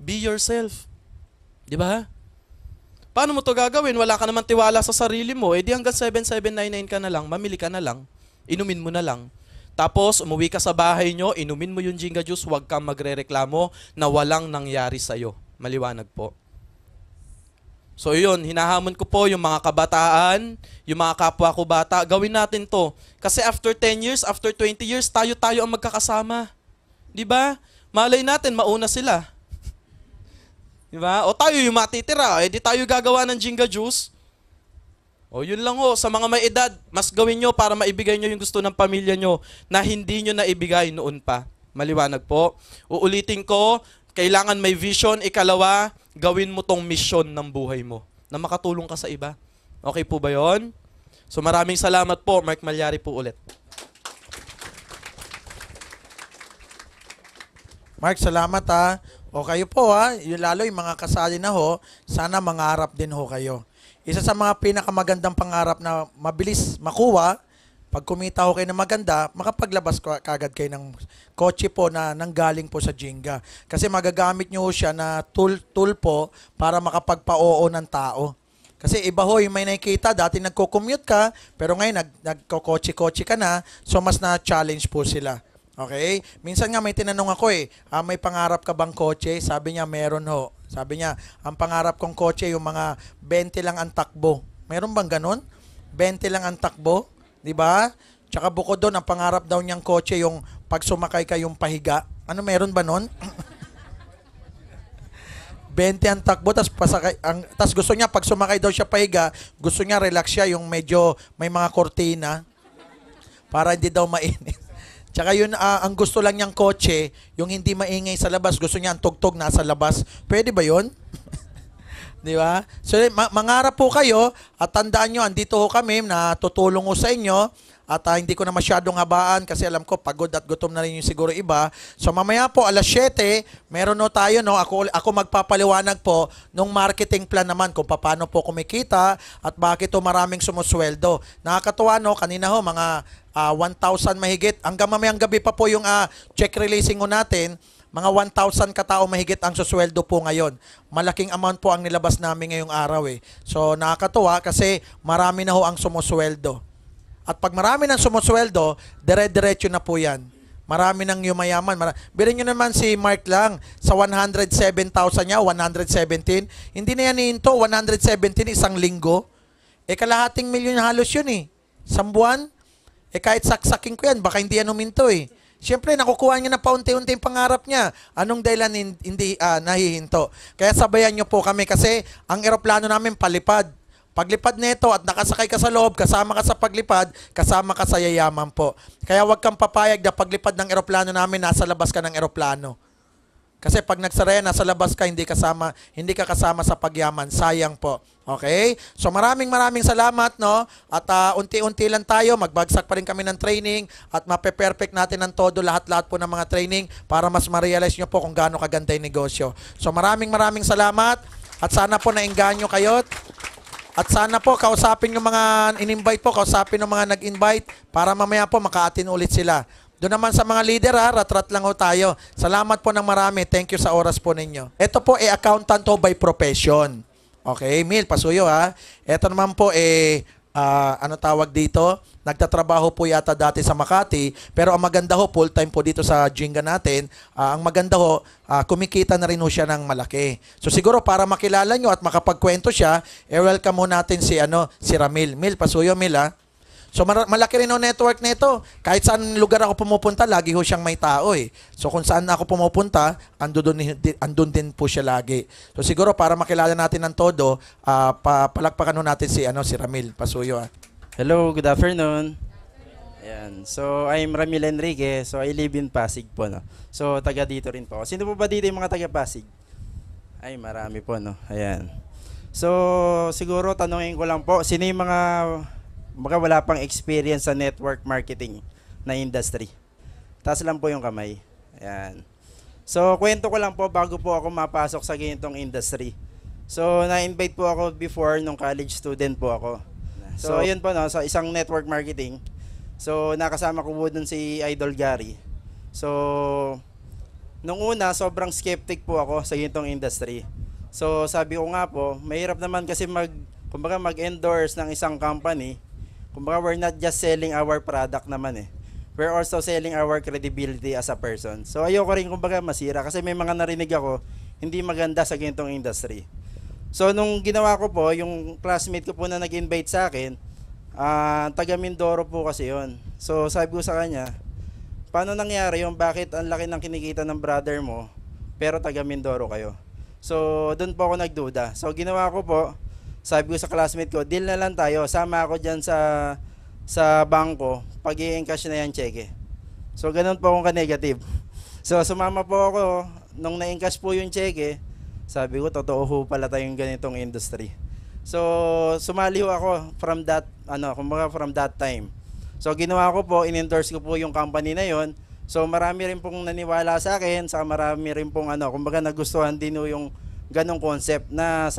Be yourself. Di ba? Paano mo to gagawin? Wala ka naman tiwala sa sarili mo. Eh di hanggang 7799 ka na lang, mamili ka na lang, inumin mo na lang. Tapos, umuwi ka sa bahay nyo, inumin mo yung Jinga Juice, huwag kang magre-reklamo na walang nangyari sa'yo. Maliwanag po. So yun, hinahamon ko po yung mga kabataan, yung mga kapwa ko bata, gawin natin to. Kasi after 10 years, after 20 years, tayo-tayo ang magkakasama. Di ba? Malay natin, mauna sila. Di ba? O tayo yung matitira, eh di tayo gagawa ng Jinga Juice. O yun lang ho, sa mga may edad, mas gawin nyo para maibigay nyo yung gusto ng pamilya nyo na hindi nyo naibigay noon pa. Maliwanag po. Uulitin ko, kailangan may vision. Ikalawa, gawin mo tong mission ng buhay mo na makatulong ka sa iba. Okay po ba yon? So maraming salamat po. Mark Malyari po ulit. Mark, salamat ha. O kayo po ha, lalo yung mga kasali na ho, sana mangarap din ho kayo. Isa sa mga pinakamagandang pangarap na mabilis makuha, pag kumita ho kayo ng maganda, makapaglabas kagad kayo ng kotse po na nanggaling po sa Jinga. Kasi magagamit nyo siya na tool po para makapagpa-oo ng tao. Kasi iba ho yung may nakikita, dati nagko-commute ka, pero ngayon nagko-kotse-kotse ka na, so mas na-challenge po sila. Okay? Minsan nga may tinanong ako may pangarap ka bang kotse? Sabi niya, meron ho. Sabi niya, ang pangarap kong kotse yung mga 20 lang ang takbo. Meron bang ganun? 20 lang ang takbo? Diba? Tsaka bukod doon, ang pangarap daw niyang kotse yung pag sumakay ka yung pahiga. Ano, meron ba nun? 20 ang takbo, tas gusto niya, pag sumakay daw siya pahiga, gusto niya relax siya, yung medyo may mga kortina para hindi daw mainit. Tsaka yun, ang gusto lang niyang kotse, yung hindi maingay sa labas, gusto niya ang tugtog nasa labas. Pwede ba yun? Di ba? So, mangarap po kayo at tandaan nyo, andito ho kami na tutulong ho sa inyo at hindi ko na masyadong habaan kasi alam ko pagod at gutom na rin yung siguro iba. So, mamaya po, alas 7, meron ho tayo, no? Ako magpapaliwanag po nung marketing plan naman kung paano po kumikita at bakit ho maraming sumusweldo. Nakakatuwa, no? Kanina ho, mga 1,000 mahigit. Hanggang mamayang gabi pa po yung check releasing ho natin. Mga 1,000 katao mahigit ang susweldo po ngayon. Malaking amount po ang nilabas namin ngayong araw So nakakatuwa kasi marami na ho ang sumusweldo. At pag marami nang sumusweldo, dire-diretso na po yan. Marami nang yumayaman. Birin nyo naman si Mark lang, sa 107,000 niya, 117. Hindi na yan hinto, 117 isang linggo. Kalahating milyon halos yun Isang buwan. Kahit saksakin ko yan, baka hindi yan huminto Siyempre, nakukuha niya na paunti-unti yung pangarap niya. Anong dahilan hindi nahihinto? Kaya sabayan niyo po kami kasi ang eroplano namin palipad. Paglipad nito at nakasakay ka sa loob, kasama ka sa paglipad, kasama ka sa yayaman po. Kaya huwag kang papayag na paglipad ng eroplano namin, nasa labas ka ng eroplano. Kasi pag nagsaraya, nasa labas ka, hindi ka kasama sa pagyaman. Sayang po. Okay? So maraming salamat, no? At unti-unti lang tayo, magbagsak pa rin kami ng training at mape-perfect natin ng todo lahat-lahat po ng mga training para mas ma-realize nyo po kung gaano kaganda yung negosyo. So maraming salamat at sana po naengganyo kayo. At sana po kausapin yung mga in-invite po, kausapin yung mga nag-invite para mamaya po maka-attend ulit sila. Doon naman sa mga leader rat-rat lang ho tayo. Salamat po ng marami. Thank you sa oras po ninyo. Ito po accountant ho by profession. Okay, Mil, pasuyo ha. Ito naman po ano tawag dito? Nagtatrabaho po yata dati sa Makati, pero ang maganda ho, full-time po dito sa Jinga natin. Ang maganda ho, kumikita na rin ho siya ng malaki. So siguro para makilala nyo at makapagkwento siya, welcome ho natin si Ramil. Mil, pasuyo Mil ha. So malaki rin ang network nito. Kahit saan lugar ako pumupunta, lagi ho siyang may tao So kung saan ako pumupunta, andun din po siya lagi. So siguro para makilala natin ng todo, palakpakan ho natin si Ramil. Pasuyo Hello, good afternoon. Ayan. So, I'm Ramil Enrique. So, I live in Pasig po, no? So, taga dito rin po. Sino po ba dito yung mga taga Pasig? Ay, marami po, no? Ayan. So, siguro tanungin ko lang po, sino yung mga wala pang experience sa network marketing na industry? Taas lang po yung kamay. Ayan. So, kwento ko lang po bago po ako mapasok sa ganitong industry. So, na-invite po ako before nung college student po ako. So, ayun po, no, sa isang network marketing. So, nakasama ko po dun si Idol Gary. So, nung una, sobrang skeptic po ako sa ganitong industry. So, sabi ko nga po, mahirap naman kasi mag-endorse ng isang company. Kumbaga, we're not just selling our product naman eh. We're also selling our credibility as a person. So, ayoko rin kumbaga masira kasi may mga narinig ako hindi maganda sa ganitong industry. So, nung ginawa ko po, yung classmate ko po na nag-invite sa akin, taga Mindoro po kasi yon. So, sabi ko sa kanya, paano nangyari yung bakit ang laki ng kinikita ng brother mo, pero taga Mindoro kayo? So, doon po ako nagduda. So, ginawa ko po, sabi ko sa classmate ko, deal na lang tayo, sama ako dyan sa bangko, pag i-encash na yan, cheque. So, ganun po akong ka-negative. So, sumama po ako, nung na-encash po yung cheque, sabi ko, totoo ho pala tayong ganitong industry. So, sumali ho ako from that time. So, ginawa ko po, in-endorse ko po yung company na yon. So, marami rin pong naniwala sa akin, saka marami rin pong kumbaga nagustuhan din ho yung ganong concept na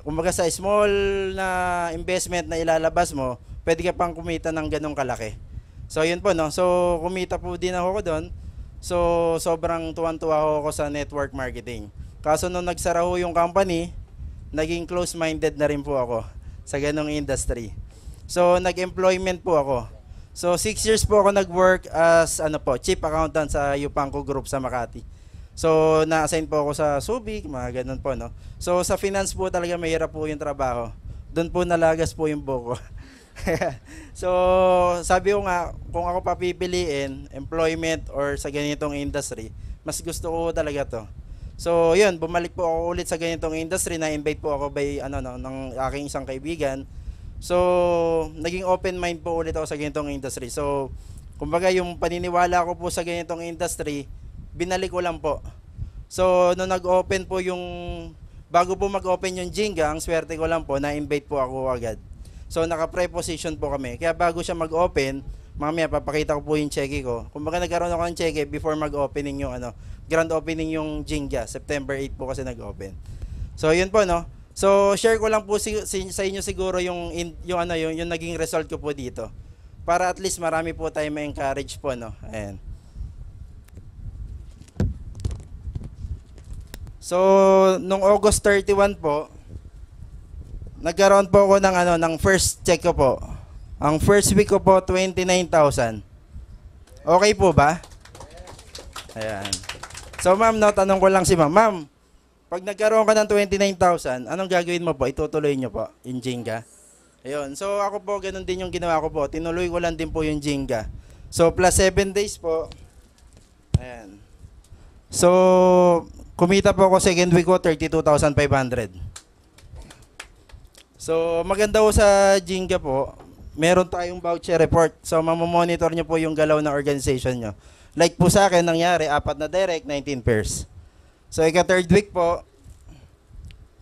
kumbaga sa small na investment na ilalabas mo, pwede ka pang kumita ng ganong kalaki. So, yun po, no? So, kumita po din ako doon. So, sobrang tuwan-tuwa ako sa network marketing. Kaso nung nagsara ho yung company, naging close-minded na rin po ako sa ganong industry. So, nag-employment po ako. So, 6 years po ako nag-work as chief accountant sa Yupanco Group sa Makati. So, na-assign po ako sa Subic, mga ganun po, no? So, sa finance po talaga mahirap po yung trabaho. Doon po nalagas po yung buko. So, sabi ko nga, kung ako papipiliin, employment or sa ganitong industry, mas gusto ko talaga to. So, yun, bumalik po ako ulit sa ganitong industry, na-invite po ako by, ng aking isang kaibigan. So, naging open mind po ulit ako sa ganitong industry. So, kumbaga yung paniniwala ko po sa ganitong industry, binalik ko lang po. So, nung nag-open po bago po mag-open yung Jenga, ang swerte ko lang po, na-invite po ako agad. So, naka-preposition po kami. Kaya bago siya mag-open, mamaya papakita ko po yung cheque ko. Kumbaga nagkaroon ako ng cheque before mag-opening yung grand opening yung Jenga. September 8 po kasi nag-open. So, yun po, no? So, share ko lang po sa inyo siguro yung naging result ko po dito. Para at least marami po tayo ma-encourage po, no? Ayan. So, nung August 31 po, nagkaroon po ako ng first check ko po. Ang first week ko po, 29,000. Okay po ba? Ayan. So, ma'am, tanong ko lang si ma'am. Ma'am, pag nagkaroon ka ng 29,000, anong gagawin mo po? Itutuloy nyo po yung Jenga? Ayun. So, ako po, ganun din yung ginawa ko po. Tinuloy ko lang din po yung Jenga. So, plus 7 days po. Ayan. So, kumita po ako second week ko, 32,500. So, maganda po sa Jenga po, meron tayong voucher report. So, mamomonitor nyo po yung galaw ng organization nyo. Like po sa akin, nangyari, 4 na direct, 19 pairs. So, third week po,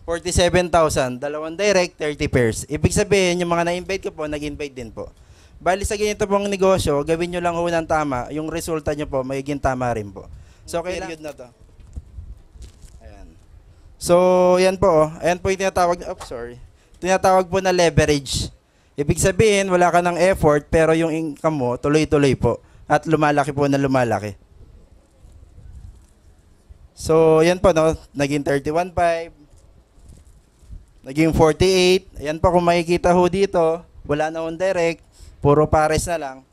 47,000. 2 direct, 30 pairs. Ibig sabihin, yung mga na-invite ko po, nag-invite din po. Bali sa ganito pong negosyo, gawin nyo lang ho ng tama, yung resulta nyo po, magiging tama rin po. So, period na to. Ayan. So, yan po. Ayan po yung tinatawag po na leverage. Ibig sabihin, wala ka ng effort, pero yung income mo, tuloy-tuloy po. At lumalaki po na lumalaki. So, yan po, no? Naging 31.5. Naging 48. Ayan po, kung makikita ho dito, wala na on direct. Puro pares na lang.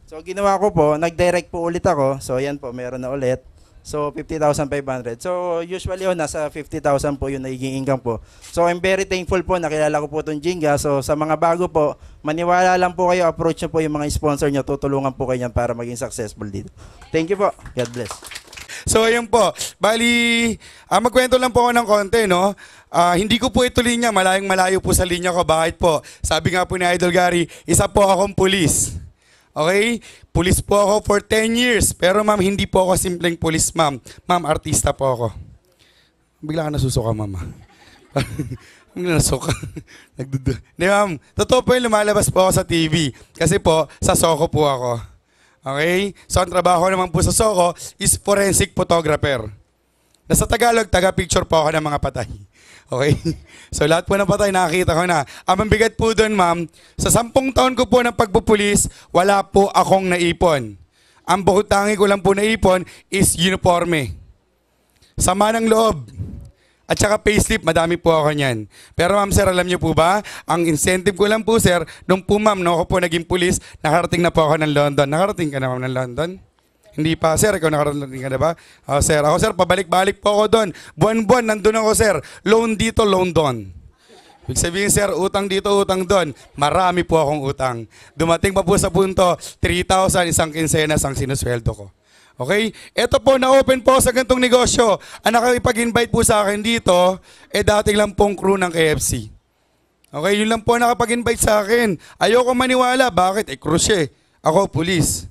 So, ginawa ko po, nag-direct po ulit ako. So, yan po, meron na ulit. So, 50,500. So, usually nasa 50,000 po yung nagiging income po. So, I'm very thankful po, nakilala ko po itong Jenga. So, sa mga bago po, maniwala lang po kayo, approach nyo po yung mga sponsor nyo, tutulungan po kayo yan para maging successful dito. Thank you po. God bless. So, ayun po. Bali, magkwento lang po ako ng konti, no? Hindi ko po ito linya, malayong malayo po sa linya ko. Bakit po? Sabi nga po ni Idol Gary, isa po akong pulis. Okay? Pulis po ako for 10 years. Pero ma'am, hindi po ako simpleng pulis, ma'am. Ma'am, artista po ako. Bigla ka nasusuka, ma'am. Bigla nasuka. Hindi, ma'am. Totoo po yung lumalabas po ako sa TV. Kasi po, sa Soko po ako. Okay? So, ang trabaho naman po sa Soko is forensic photographer. Nasa Tagalog, taga-picture po ako ng mga patay. Okay? So lahat po ng patay nakakita ko na. Ang mabigat po doon, ma'am, sa 10 taon ko po ng pagpupulis, wala po akong naipon. Ang bukod tangi ko lang po naipon is uniforme. Sama ng loob. At saka payslip, madami po ako niyan. Pero ma'am sir, alam niyo po ba, ang incentive ko lang po sir, nung po ma'am, nung ako po naging pulis, nakarating na po ako ng London. Nakarating ka na ma'am ng London? Hindi pa, sir. Ikaw nakarating ka na ba? Sir. Ako, sir, pabalik-balik po ako doon. Buwan-buwan, nandun ako, sir. Loan dito, loan doon. Ibig sabihin, sir, utang dito, utang doon. Marami po akong utang. Dumating pa po sa punto, 3,000, isang kinsenas ang sinusweldo ko. Okay? Ito po, na-open po sa ganitong negosyo. Ang nakapag-invite po sa akin dito, dating lang pong crew ng KFC. Okay? Yun lang po nakapag-invite sa akin. Ayoko maniwala. Bakit? Crew siya. Ako, police.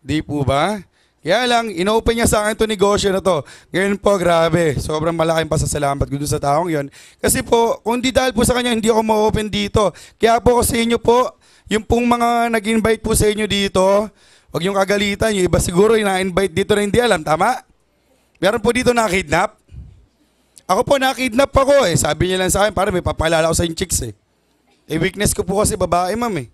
Di po ba? Kaya lang, inopen niya sa akin itong negosyo na to. Ngayon po, grabe. Sobrang malaking pasasalamat ko doon sa taong yon. Kasi po, kung di dahil po sa kanya, hindi ako ma-open dito. Kaya po sa inyo po, yung pong mga nag-invite po sa inyo dito, huwag yung kagalitan. Yung iba siguro yung na-invite dito na hindi alam. Tama? Meron po dito na-kidnap. Ako po na-kidnap ako eh. Sabi niya lang sa akin, parang may papalala ko sa yung chicks eh. Weakness ko po kasi babae, ma'am eh.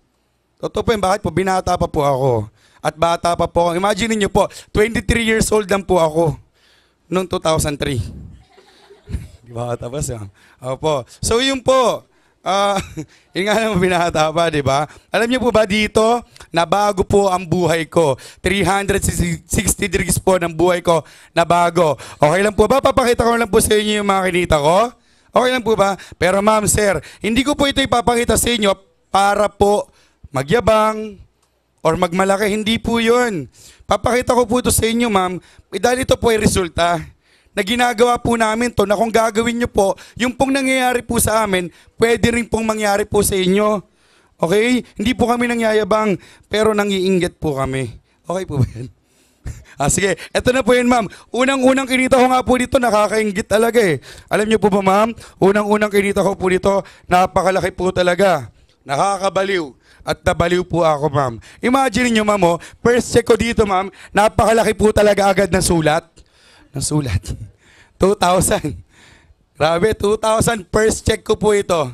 Totoo po yun, bakit po? Binata pa po ako. At bata pa po. Imagine niyo po, 23 years old lang po ako noong 2003. Di ba bata pa siya? Opo. So yun po, yun nga naman binata pa, di ba? Alam niyo po ba dito, nabago po ang buhay ko. 360 degrees po ng buhay ko, nabago. Okay lang po ba? Papakita ko lang po sa inyo yung mga kinita ko? Okay lang po ba? Pero ma'am, sir, hindi ko po ito ipapakita sa inyo para po magyabang, or magmalaki, hindi po yun. Papakita ko po ito sa inyo, ma'am. Dahil ito po ay resulta na ginagawa po namin to, na kung gagawin nyo po, yung pong nangyayari po sa amin, pwede rin pong mangyari po sa inyo. Okay? Hindi po kami nangyayabang, pero nangiinggit po kami. Okay po ba yan? Sige, eto na po yun, ma'am. Unang-unang kinita ko nga po dito, nakakainggit talaga eh. Alam niyo po ba, ma'am? Unang-unang kinita ko po dito, napakalaki po talaga. Nakakabaliw. At nabaliw po ako, ma'am. Imagine niyo, ma'am, first check ko dito, ma'am, napakalaki po talaga agad ng sulat. Ng sulat. 2,000. Grabe, 2,000 first check ko po ito.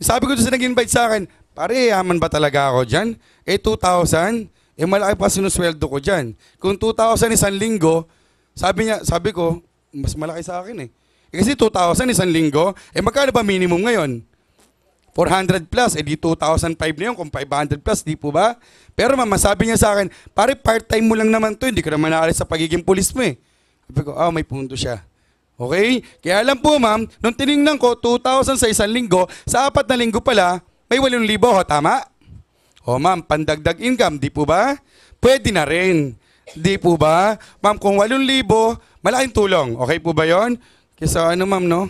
Sabi ko doon sa nag-invite sa akin, pare, yaman ba talaga ako dyan? 2,000? Malaki pa sinusweldo ko dyan. Kung 2,000 isang linggo, sabi ko, mas malaki sa akin eh. Kasi 2,000 isang linggo, magkano ba minimum ngayon? 400 plus, di 2,005 na yun, kung 500 plus, di po ba? Pero mama, sabi niya sa akin, pare, part-time mo lang naman to, hindi ka naman naalis sa pagiging pulis mo eh. Sabi ko, may punto siya. Okay? Kaya alam po ma'am, nung tinignan ko, 2,000 sa isang linggo, sa 4 na linggo pala, may 8,000 ho, tama? Ma'am, pandagdag income, di po ba? Pwede na rin. Di po ba? Ma'am, kung 8,000, malaking tulong. Okay po ba yon? Kesa ano ma'am, no?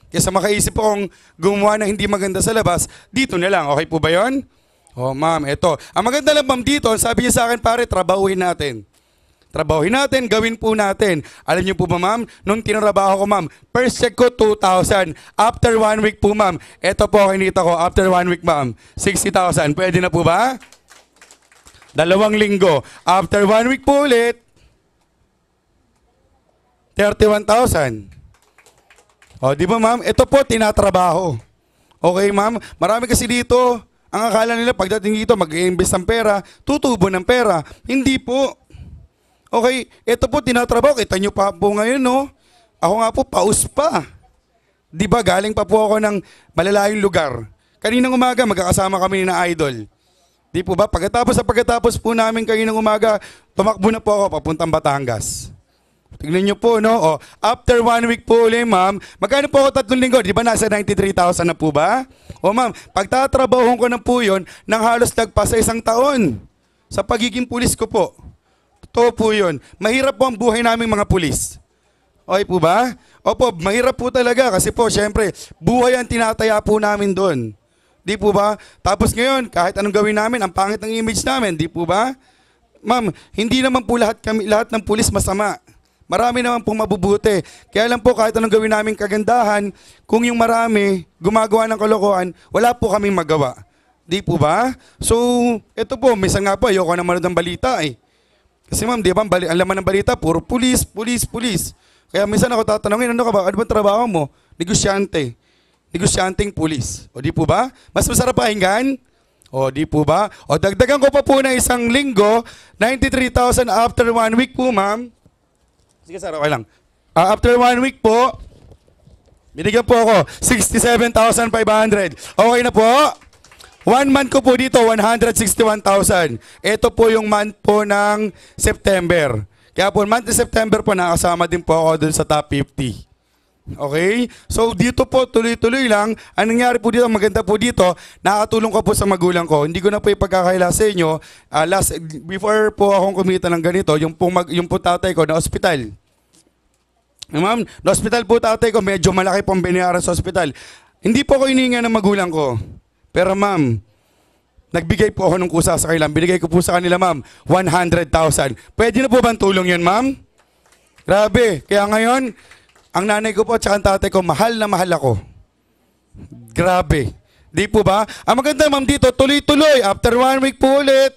Kesa makaisip po kung gumawa na hindi maganda sa labas, dito na lang. Okay po ba yon? Ma'am, eto. Ang maganda lang ma'am dito, sabi niya sa akin, pare, trabahuin natin. Trabahuin natin, gawin po natin. Alam niyo po ba ma'am, nung tinrabaho ko ma'am, first check ko 2,000. After 1 week po ma'am, eto po kinita ko, after 1 week ma'am, 60,000. Pwede na po ba? 2 linggo. After 1 week po ulit, 31,000. Di ba ma'am? Ito po, tinatrabaho. Okay ma'am? Marami kasi dito, ang akala nila pagdating dito, mag-i-invest ng pera, tutubo ng pera. Hindi po. Okay, ito po, tinatrabaho. Kita nyo pa po ngayon, no? Ako nga po, paus pa. Di ba, galing pa po ako ng malalayong lugar. Kaninang umaga, magkakasama kami na Idol. Di po ba? Pagkatapos po namin kaninang umaga, tumakbo na po ako papuntang Batangas. Tignan nyo po, no? After 1 week po ulit, ma'am, magkano po ako 3 linggo? Di ba nasa 93,000 na po ba? Ma'am, pagtatrabahoan ko na po yun, nang halos lagpas sa 1 taon sa pagiging pulis ko po. Totoo po yun. Mahirap po ang buhay naming mga pulis. Okay po ba? Opo, mahirap po talaga kasi po, syempre, buhay ang tinataya po namin doon. Di po ba? Tapos ngayon, kahit anong gawin namin, ang pangit ng image namin, di po ba? Ma'am, hindi naman po lahat ng pulis masama. Marami naman pong mabubuti. Kaya lang po kahit anong gawin namin kagandahan, kung yung marami gumagawa ng kalokohan, wala po kaming magawa. Di po ba? So, ito po, minsan nga po, ayoko na manood ng balita eh. Kasi ma'am, di ba, ang laman ng balita, puro pulis. Kaya minsan ako tatanungin, ano bang trabaho mo? Negosyante. Negosyanteng pulis. O di po ba? Mas masarap pakinggan? O di po ba? O dagdagan ko pa po na isang linggo, 93,000 after 1 week po ma'am. Sige sir, okay lang. After 1 week po, binigyan po ako 67,500. Okay na po? 1 month ko po dito, 161,000. Ito po yung month po ng September. Kaya po, month ng September po, nakasama din po ako dun sa top 50. Okay? So, dito po, tuloy-tuloy lang. Ang nangyari po dito, maganda po dito, nakakatulong ko po sa magulang ko. Hindi ko na po ipagkakaila sa inyo. Before po akong kumita ng ganito, yung po tatay ko na ospital. Ma'am, na ospital po tatay ko, medyo malaki pong binayaran sa ospital. Hindi po ako hininga ng magulang ko. Pero ma'am, nagbigay po ako ng kusa sa kanila. Binigay ko po sa kanila, ma'am, 100,000. Pwede na po bang tulong yun, ma'am? Grabe. Kaya ngayon, ang nanay ko po at ang tatay ko, mahal na mahal ako. Grabe. Di po ba? Ang maganda, ma'am, dito, tuloy-tuloy. After 1 week po ulit,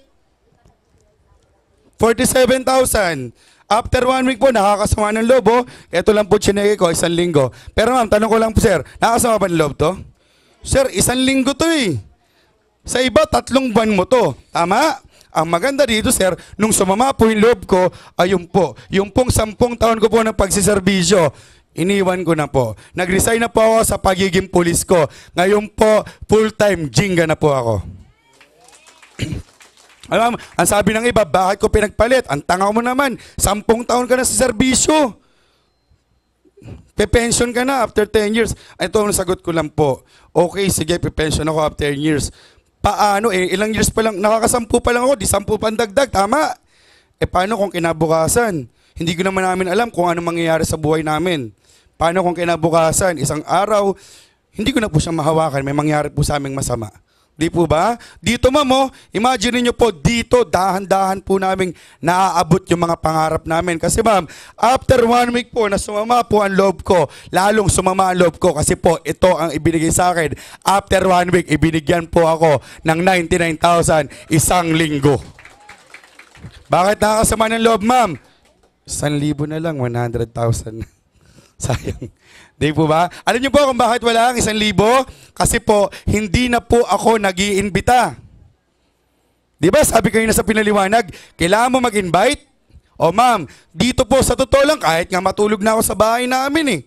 47,000. After 1 week po, nakakasama ng loob, oh. Ito lang po chineke ko, 1 linggo. Pero ma'am, tanong ko lang po, sir, nakakasama ba ng loob to? Sir, 1 linggo to eh. Sa iba, 3 buwan mo to. Tama? Ang maganda dito, sir, nung sumama po yung loob ko, ayun po, yung pong 10 taon ko po ng pagsiservisyo, iniwan ko na po. Nag-resign na po ako sa pagiging pulis ko. Ngayon po, full-time jinga na po ako. Alam, ang sabi ng iba, bakit ko pinagpalit? Ang tanga mo naman, 10 taon ka na sa serbisyo. Pe-pension ka na after 10 years. Ito ang sagot ko lang po. Okay, sige, pe-pension ako after 10 years. Paano? Ilang years pa lang, nakakasampu pa lang ako, di 10 pandagdag, tama? Paano kung kinabukasan? Hindi ko naman namin alam kung ano mangyayari sa buhay namin. Paano kung kinabukasan, isang araw, hindi ko na po siyang mahawakan, may mangyayari po sa aming masama. Di po ba? Dito ma'am, imagine niyo po, dito, dahan-dahan po namin naaabot yung mga pangarap namin. Kasi ma'am, after 1 week po na sumama po ang loob ko, lalong sumama ang loob ko kasi po, ito ang ibinigay sa akin. After 1 week, ibinigyan po ako ng 99,000 1 linggo. Bakit nakakasama ng loob, ma'am? 1,000 na lang, 100,000. Sayang. Di po ba? Alam niyo po kung bakit wala ang 1,000? Kasi po, hindi na po ako nag-iimbita. Di ba, sabi kayo na sa pinaliwanag, kailangan mo mag-invite? O ma'am, dito po sa totoo lang, kahit nga matulog na ako sa bahay namin eh.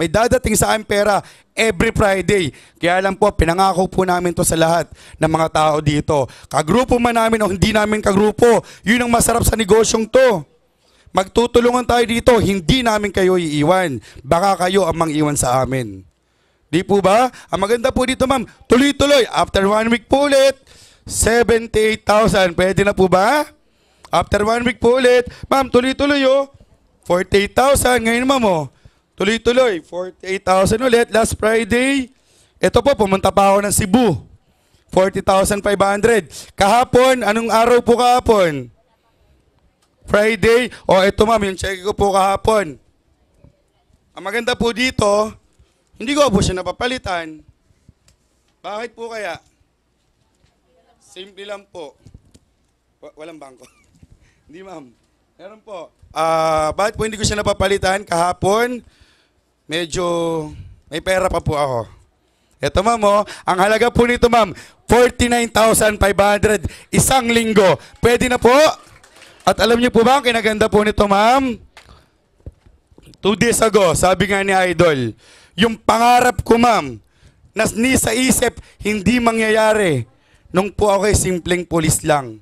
May dadating sa akin pera every Friday. Kaya lang po, pinangako po namin to sa lahat ng mga tao dito. Kagrupo man namin o hindi namin kagrupo, yun ang masarap sa negosyong to. Magtutulungan tayo dito, hindi namin kayo iiwan. Baka kayo ang mang-iwan sa amin. Di po ba? Ang maganda po dito, ma'am, tuloy-tuloy. After 1 week po ulit, 78,000. Pwede na po ba? After 1 week po ulit, ma'am, tuloy-tuloy, oh. 48,000. Ngayon, ma'am, oh. Tuloy-tuloy. 48,000 ulit. Last Friday, ito po, pumunta pa ako ng Cebu. 40,500. Kahapon, anong araw po kahapon? Friday. O ito ma'am, yung check ko po kahapon. Ang maganda po dito, hindi ko po siya napapalitan. Bakit po kaya? Simple lang po. Walang bangko. Hindi ma'am. Meron po. Bakit po hindi ko siya napapalitan kahapon? Medyo may pera pa po ako. Ito ma'am, oh, ang halaga po nito ma'am, 49,500 1 linggo. Pwede na po? At alam niyo po ba ang kinaganda po nito, ma'am? 2 days ago, sabi nga ni Idol, yung pangarap ko, ma'am, na ni sa isip, hindi mangyayari nung po ako ay simpleng pulis lang.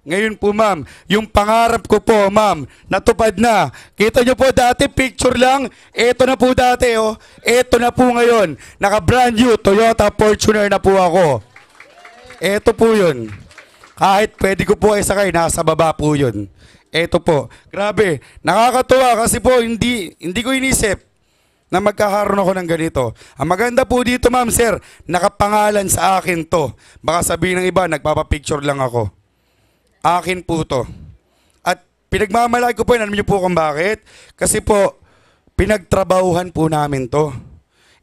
Ngayon po, ma'am, yung pangarap ko po, ma'am, natupad na. Kita niyo po dati, picture lang. Eto na po dati, oh. Eto na po ngayon. Naka brand new Toyota Fortuner na po ako. Eto po yun. Kahit pwede ko po isakay, nasa baba po yun. Eto po. Grabe. Nakakatuwa kasi po hindi ko inisip na magkakaroon ako ng ganito. Ang maganda po dito, ma'am, sir, nakapangalan sa akin to. Baka sabihin ng iba, nagpapapicture lang ako. Akin po to. At pinagmamalaki ko po, alam niyo po kung bakit? Kasi po, pinagtrabahuhan po namin to.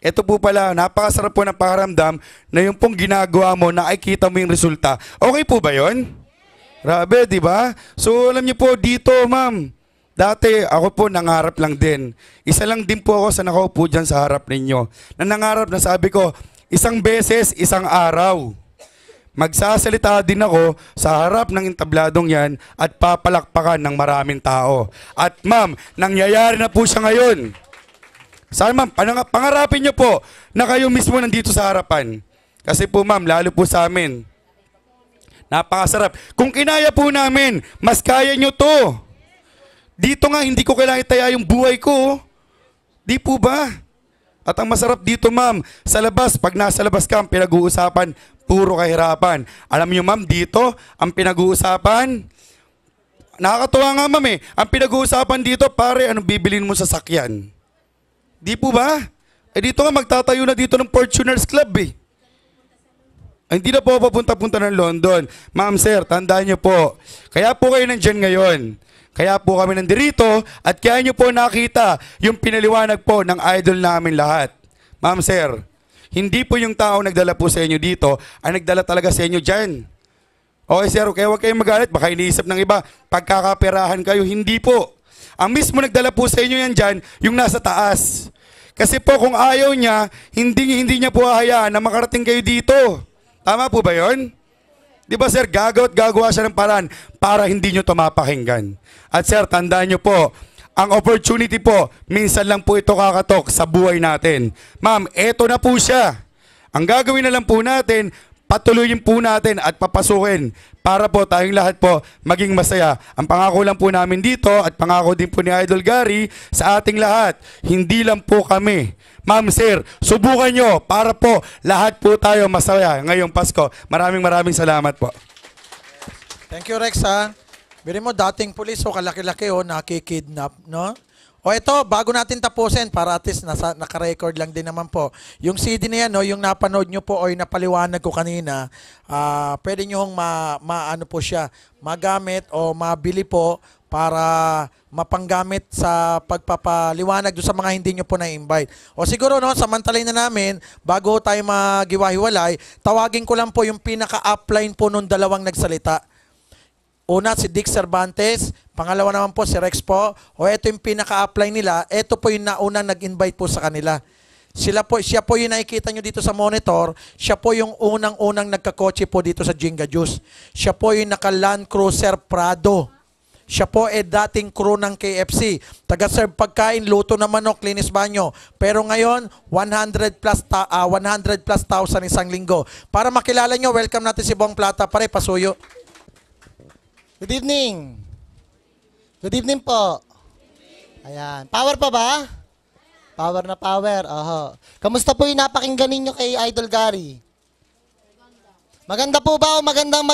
Ito po pala, napakasarap po ng pakiramdam na yung pong ginagawa mo, nakikita mo yung resulta. Okay po ba yun? Grabe, di ba? So, alam niyo po, dito, ma'am, dati ako po nangarap lang din. Isa lang din po ako sa nakaupo dyan sa harap ninyo. Na nangarap na sabi ko, isang beses, isang araw. Magsasalita din ako sa harap ng entabladong yan at papalakpakan ng maraming tao. At ma'am, nangyayari na po siya ngayon. Sana ma'am, pangarapin niyo po na kayo mismo nandito sa harapan. Kasi po ma'am, lalo po sa amin, napakasarap. Kung kinaya po namin, mas kaya niyo to. Dito nga, hindi ko kailangan itaya yung buhay ko. Di po ba? At ang masarap dito ma'am, sa labas, pag nasa labas ka, ang pinag-uusapan, puro kahirapan. Alam niyo ma'am, dito, ang pinag-uusapan, nakakatuwa nga ma'am eh, ang pinag-uusapan dito, pare, anong bibilin mo sa sakyan? Di po ba? Eh dito nga, magtatayo na dito ng Fortuners Club eh. Ay, hindi na po papunta-punta ng London. Ma'am, sir, tandaan niyo po, kaya po kayo nandyan ngayon. Kaya po kami nandirito at kaya niyo po nakita yung pinaliwanag po ng idol namin lahat. Ma'am, sir, hindi po yung tao nagdala po sa inyo dito, ang nagdala talaga sa inyo dyan. Okay, sir, kaya huwag kayong magalit. Baka iniisip ng iba, pagkakaperahan kayo. Hindi po. Ang mismo nagdala po sa inyo yan dyan, yung nasa taas. Kasi po kung ayaw niya, hindi niya po hahayaan na makarating kayo dito. Tama po ba yun? Di ba sir, gagawa siya ng paraan para hindi nyo tumapakinggan. At sir, tandaan nyo po, ang opportunity po, minsan lang po ito kakatok sa buhay natin. Ma'am, eto na po siya. Ang gagawin na lang po natin, patuloyin po natin at papasukin para po tayong lahat po maging masaya. Ang pangako lang po namin dito at pangako din po ni Idol Gary sa ating lahat, hindi lang po kami. Ma'am, sir, subukan nyo para po lahat po tayo masaya ngayong Pasko. Maraming salamat po. Thank you, Rex, ha? Bili mo, dating pulis, o kalaki-laki, o nakikidnap, no? O ito, bago natin tapusin, para at least naka-record lang din naman po. Yung CD na yan, no, yung napanood nyo po o yung napaliwanag ko kanina, pwede nyo maano po siya, magamit o mabili po para mapanggamit sa pagpapaliwanag doon sa mga hindi nyo po na-invite. O siguro, no, samantalay na namin, bago tayo magiwa-hiwalay, tawagin ko lang po yung pinaka-upline po nung dalawang nagsalita. Una, si Dick Cervantes. Pangalawa naman po, si Rex po. O ito yung pinaka-apply nila. Ito po yung nauna nag-invite po sa kanila. Siya po yung nakikita nyo dito sa monitor. Siya po yung unang-unang nagkakotse po dito sa Jinga Juice. Siya po yung naka-Land Cruiser Prado. Siya po dating crew ng KFC. Taga-serve pagkain, luto na manok, linis banyo. Pero ngayon, 100 plus thousand isang linggo. Para makilala nyo, welcome natin si Bong Plata. Pare, pasuyo. Good evening. Good evening po. Ayan. Power pa ba? Power na power. Oho. Kamusta po yung napakinggan ninyo kay Idol Gary? Maganda po ba o maganda?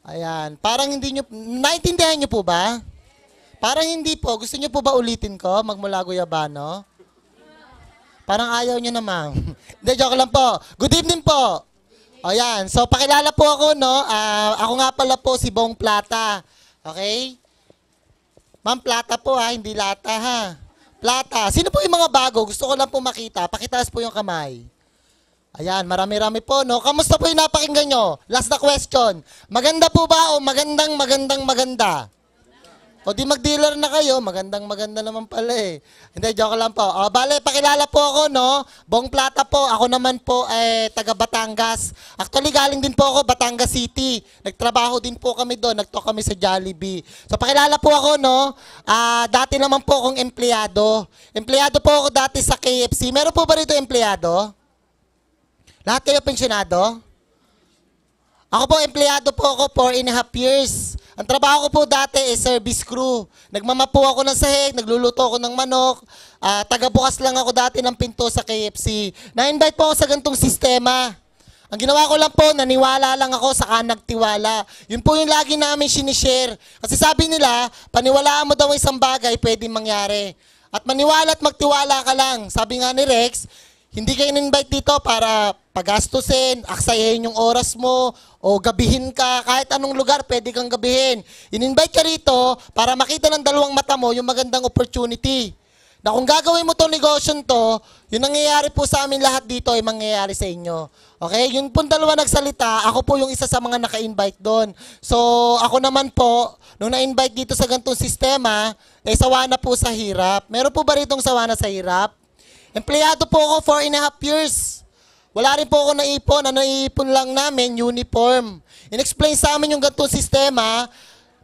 Ayan. Parang hindi nyo, naintindihan nyo po ba? Parang hindi po. Gusto nyo po ba ulitin ko? Magmula Guyabano? Parang ayaw nyo naman. Hindi, joke lang po. Good evening po. O yan, so pakilala po ako, no? Ako nga pala po si Bong Plata. Okay? Ma'am, Plata po ha, hindi Lata ha. Plata. Sino po yung mga bago? Gusto ko lang po makita. Pakitaas po yung kamay. Ayan, marami-rami po, no? Kamusta po yung napakinggan nyo? Last na question. Maganda po ba o maganda? O di mag-dealer na kayo, maganda naman pala eh. Hindi, joke lang po. O, bale, pakilala po ako, no? Bong Plata po. Ako naman po, taga Batangas. Actually, galing din po ako, Batangas City. Nagtrabaho din po kami doon. Nagtalk kami sa Jollibee. So, pakilala po ako, no? Dati naman po akong empleyado. Empleyado po ako dati sa KFC. Meron po ba rito empleyado? Lahat kayo pensyonado? Ako po, empleyado po ako 4.5 years. Ang trabaho ko po dati is service crew. Nagmamapo ako ng sahig, nagluluto ako ng manok, tagabukas lang ako dati ng pinto sa KFC. Na-invite po ako sa ganitong sistema. Ang ginawa ko lang po, naniwala lang ako, saka nagtiwala. Yun po yung lagi namin sinishare. Kasi sabi nila, paniwalaan mo daw ang isang bagay, pwedeng mangyari. At maniwala at magtiwala ka lang. Sabi nga ni Rex, hindi kayo in-invite dito para pagastusin, aksayahin yung oras mo, o gabihin ka. Kahit anong lugar, pwede kang gabihin. In-invite ka rito para makita ng dalawang mata mo yung magandang opportunity. Na kung gagawin mo itong negosyo to, yung nangyayari po sa amin lahat dito ay mangyayari sa inyo. Okay? Yung pong dalawa nagsalita, ako po yung isa sa mga naka-invite doon. So, ako naman po, nung na-invite dito sa ganitong sistema, sawa na po sa hirap. Meron po ba ritong sawa na sa hirap? Empleyado po ako 4.5 years. Wala rin po ako naipon. Ang naiipon lang namin, uniform. In-explain sa amin yung ganitong sistema,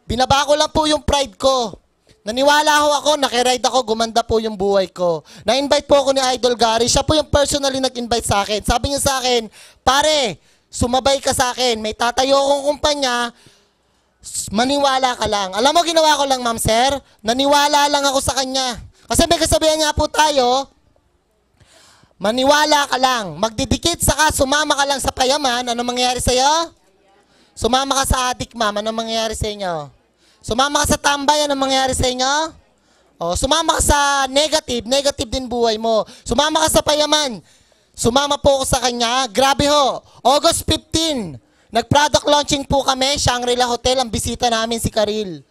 binaba ko lang po yung pride ko. Naniwala ho ako, nakiride ako, gumanda po yung buhay ko. Na-invite po ako ni Idol Gary, siya po yung personally nag-invite sa akin. Sabi niya sa akin, pare, sumabay ka sa akin, may tatayo akong kumpanya, maniwala ka lang. Alam mo, ginawa ko lang, ma'am sir, naniwala lang ako sa kanya. Kasi may kasabihan nga po tayo, maniwala ka lang, magdidikit saka sumama ka lang sa payaman, ano mangyayari sa'yo? Sumama ka sa adik, ma'am, ano mangyayari sa inyo? Sumama ka sa tambay, ano mangyayari sa inyo? O, sumama ka sa negative, negative din buhay mo. Sumama ka sa payaman, sumama po ako sa kanya. Grabe ho, August 15, nag-product launching po kami, Shangri-La Hotel, ang bisita namin si Karil.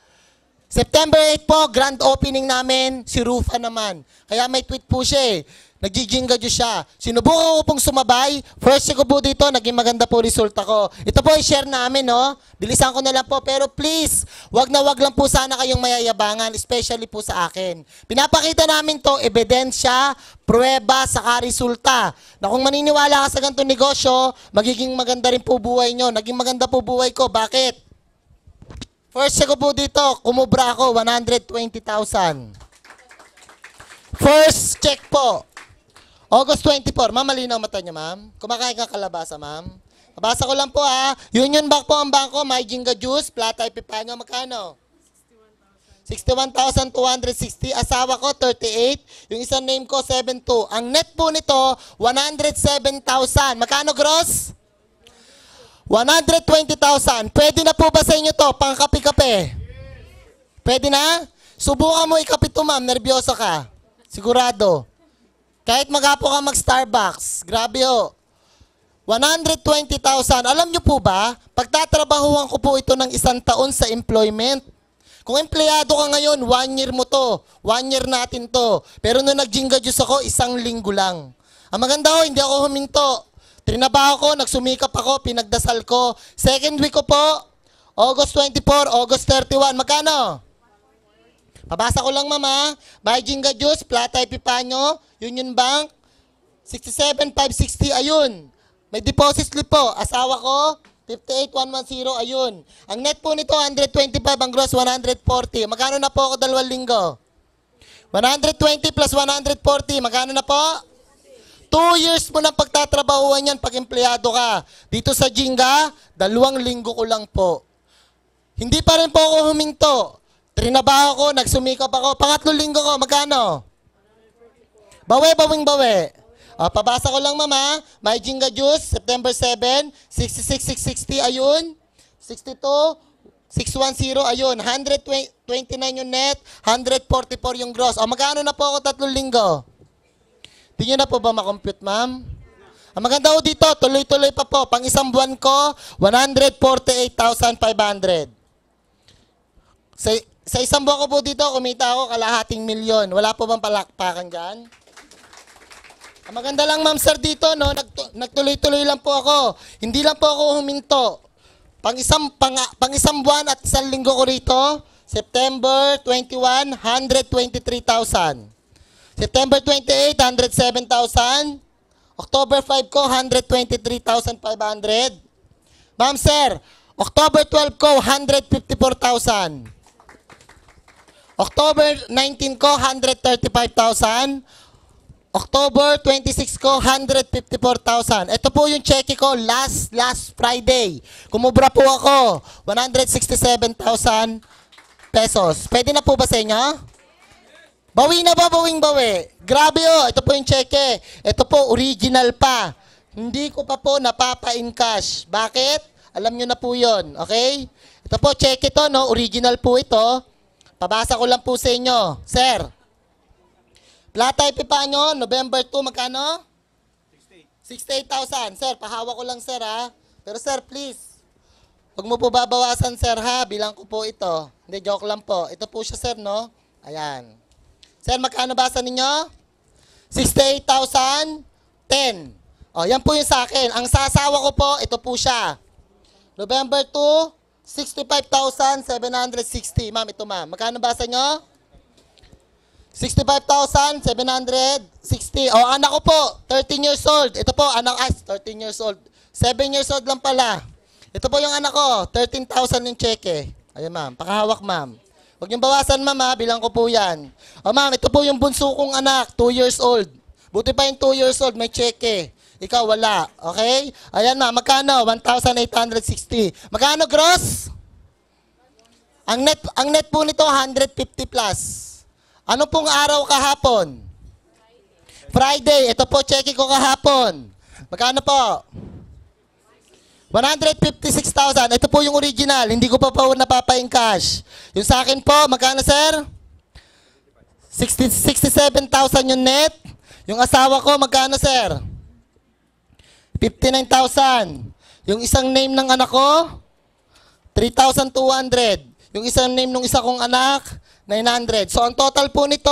September 8 po, grand opening namin, si Rufa naman. Kaya may tweet po siya eh. Nagjijingadyo siya. Sinubukan ko pong sumabay. First ko po dito, naging maganda po resulta ko. Ito po i-share namin, no? Bilisan ko na lang po. Pero please, wag na wag lang po sana kayong mayayabangan, especially po sa akin. Pinapakita namin to, ebidensya, pruweba, saka resulta. Na kung maniniwala ka sa ganitong negosyo, magiging maganda rin po buhay nyo. Naging maganda po buhay ko. Bakit? First ko po dito, kumubra ako, 120,000. First check po. August 24. Ma'am, malinaw mata niyo, ma'am. Kumakain ka kalabasa, ma'am. Babasa ko lang po, ha. Union Bank po ang bangko. May Jinga Juice. Plata Epipanyo. Magkano? 61,260. Asawa ko, 38. Yung isang name ko, 72. Ang net po nito, 107,000. Magkano gross? 120,000. Pwede na po ba sa inyo to? Pang kape-kape? Pwede na? Subukan mo ikape to, ma'am. Nervyoso ka. Sigurado. Kahit magapo ka mag-Starbucks, grabe ho. 120,000. Alam nyo po ba, pagtatrabahuan ko po ito ng 1 taon sa employment. Kung empleyado ka ngayon, 1 year mo to. 1 year natin to. Pero nung nag-Jinga Juice ako, 1 linggo lang. Ang maganda ho, hindi ako huminto. Trinabaho ko, nagsumikap ako, pinagdasal ko. Second week ko po, August 24, August 31. Magkano? Pabasa ko lang, mama. Buy Jinga Juice, Plata Epipanyo, Union Bank, 67,560, ayun. May deposit slip po. Asawa ko, 58,110, ayun. Ang net po nito, 125, ang gross, 140. Magkano na po ako 2 linggo? 120 plus 140, magkano na po? 2 years mo nang pagtatrabahuan yan pag empleyado ka. Dito sa Jinga, 2 linggo ko lang po. Hindi pa rin po ako huminto. Trinabaho ko, nagsumikap ako. 3 linggo ko, magkano? Bawi, bawing bawi. Pabasa ko lang, mama. May Jinga Juice, September 7, 66,660, ayun. 62, 610, ayun. 129 yung net, 144 yung gross. Magkano na po ako 3 linggo? Di nyo na po ba makompute, ma'am? Ang maganda ko dito, tuloy-tuloy pa po. Pang isang buwan ko, 148,500. Sa isang buwan ko po dito, kumita ako 250,000. Wala po bang palakpakan dyan? Ang maganda lang, ma'am sir, dito, no? Nagtuloy-tuloy lang po ako. Hindi lang po ako huminto. Pang isang buwan at 1 linggo ko rito, September 21, 123,000. September 28, 107,000. October 5 ko, 123,500. Ma'am sir, October 12 ko, 154,000. October 19 ko, 135,000. October 26 ko, 154,000. Ito po yung cheque ko last Friday. Kumubra po ako, 167,000 pesos. Pwede na po ba sa inyo? Bawi na ba? Bawing bawi. Grabe oh, ito po yung cheque. Ito po, original pa. Hindi ko pa po napapa-encash. Bakit? Alam nyo na po yun. Okay? Ito po, check ito, no? Original po ito. Pabasa ko lang po sa inyo. Sir, Plata Epifanio, November 2, magkano? 68,000. Sir, pahawak ko lang, sir, ha? Pero sir, please, huwag mo po babawasan, sir, ha? Bilang ko po ito. Hindi, joke lang po. Ito po siya, sir, no? Ayan. Sir, magkano basa ninyo? 68,010. O, yan po yung sa akin. Ang sasawa ko po, ito po siya. November 2, 65,760. Ma'am, ito ma'am. Magkano basa nyo? 65,760. O, anak ko po, 13 years old. Ito po, anak, 13 years old. 7 years old lang pala. Ito po yung anak ko, 13,000 yung cheque. Ayan ma'am, pakahawak ma'am. Huwag niyong bawasan ma'am ha, bilang ko po yan. O ma'am, ito po yung bunso kong anak, 2 years old. Buti pa yung 2 years old, may cheque. Ikaw wala, okay? Ayan ma'am, magkano? 1,860. Magkano gross? Ang net po nito, 150 plus. Ano pong araw kahapon? Friday. Ito po, cheque ko kahapon. Magkano po? 156,000. Ito po yung original. Hindi ko pa po napapa-encash. Yung sa akin po, magkano sir? 67,000 yung net. Yung asawa ko, magkano sir? 59,000. Yung isang name ng anak ko, 3,200. Yung isang name ng isa kong anak, 900. So, ang total po nito,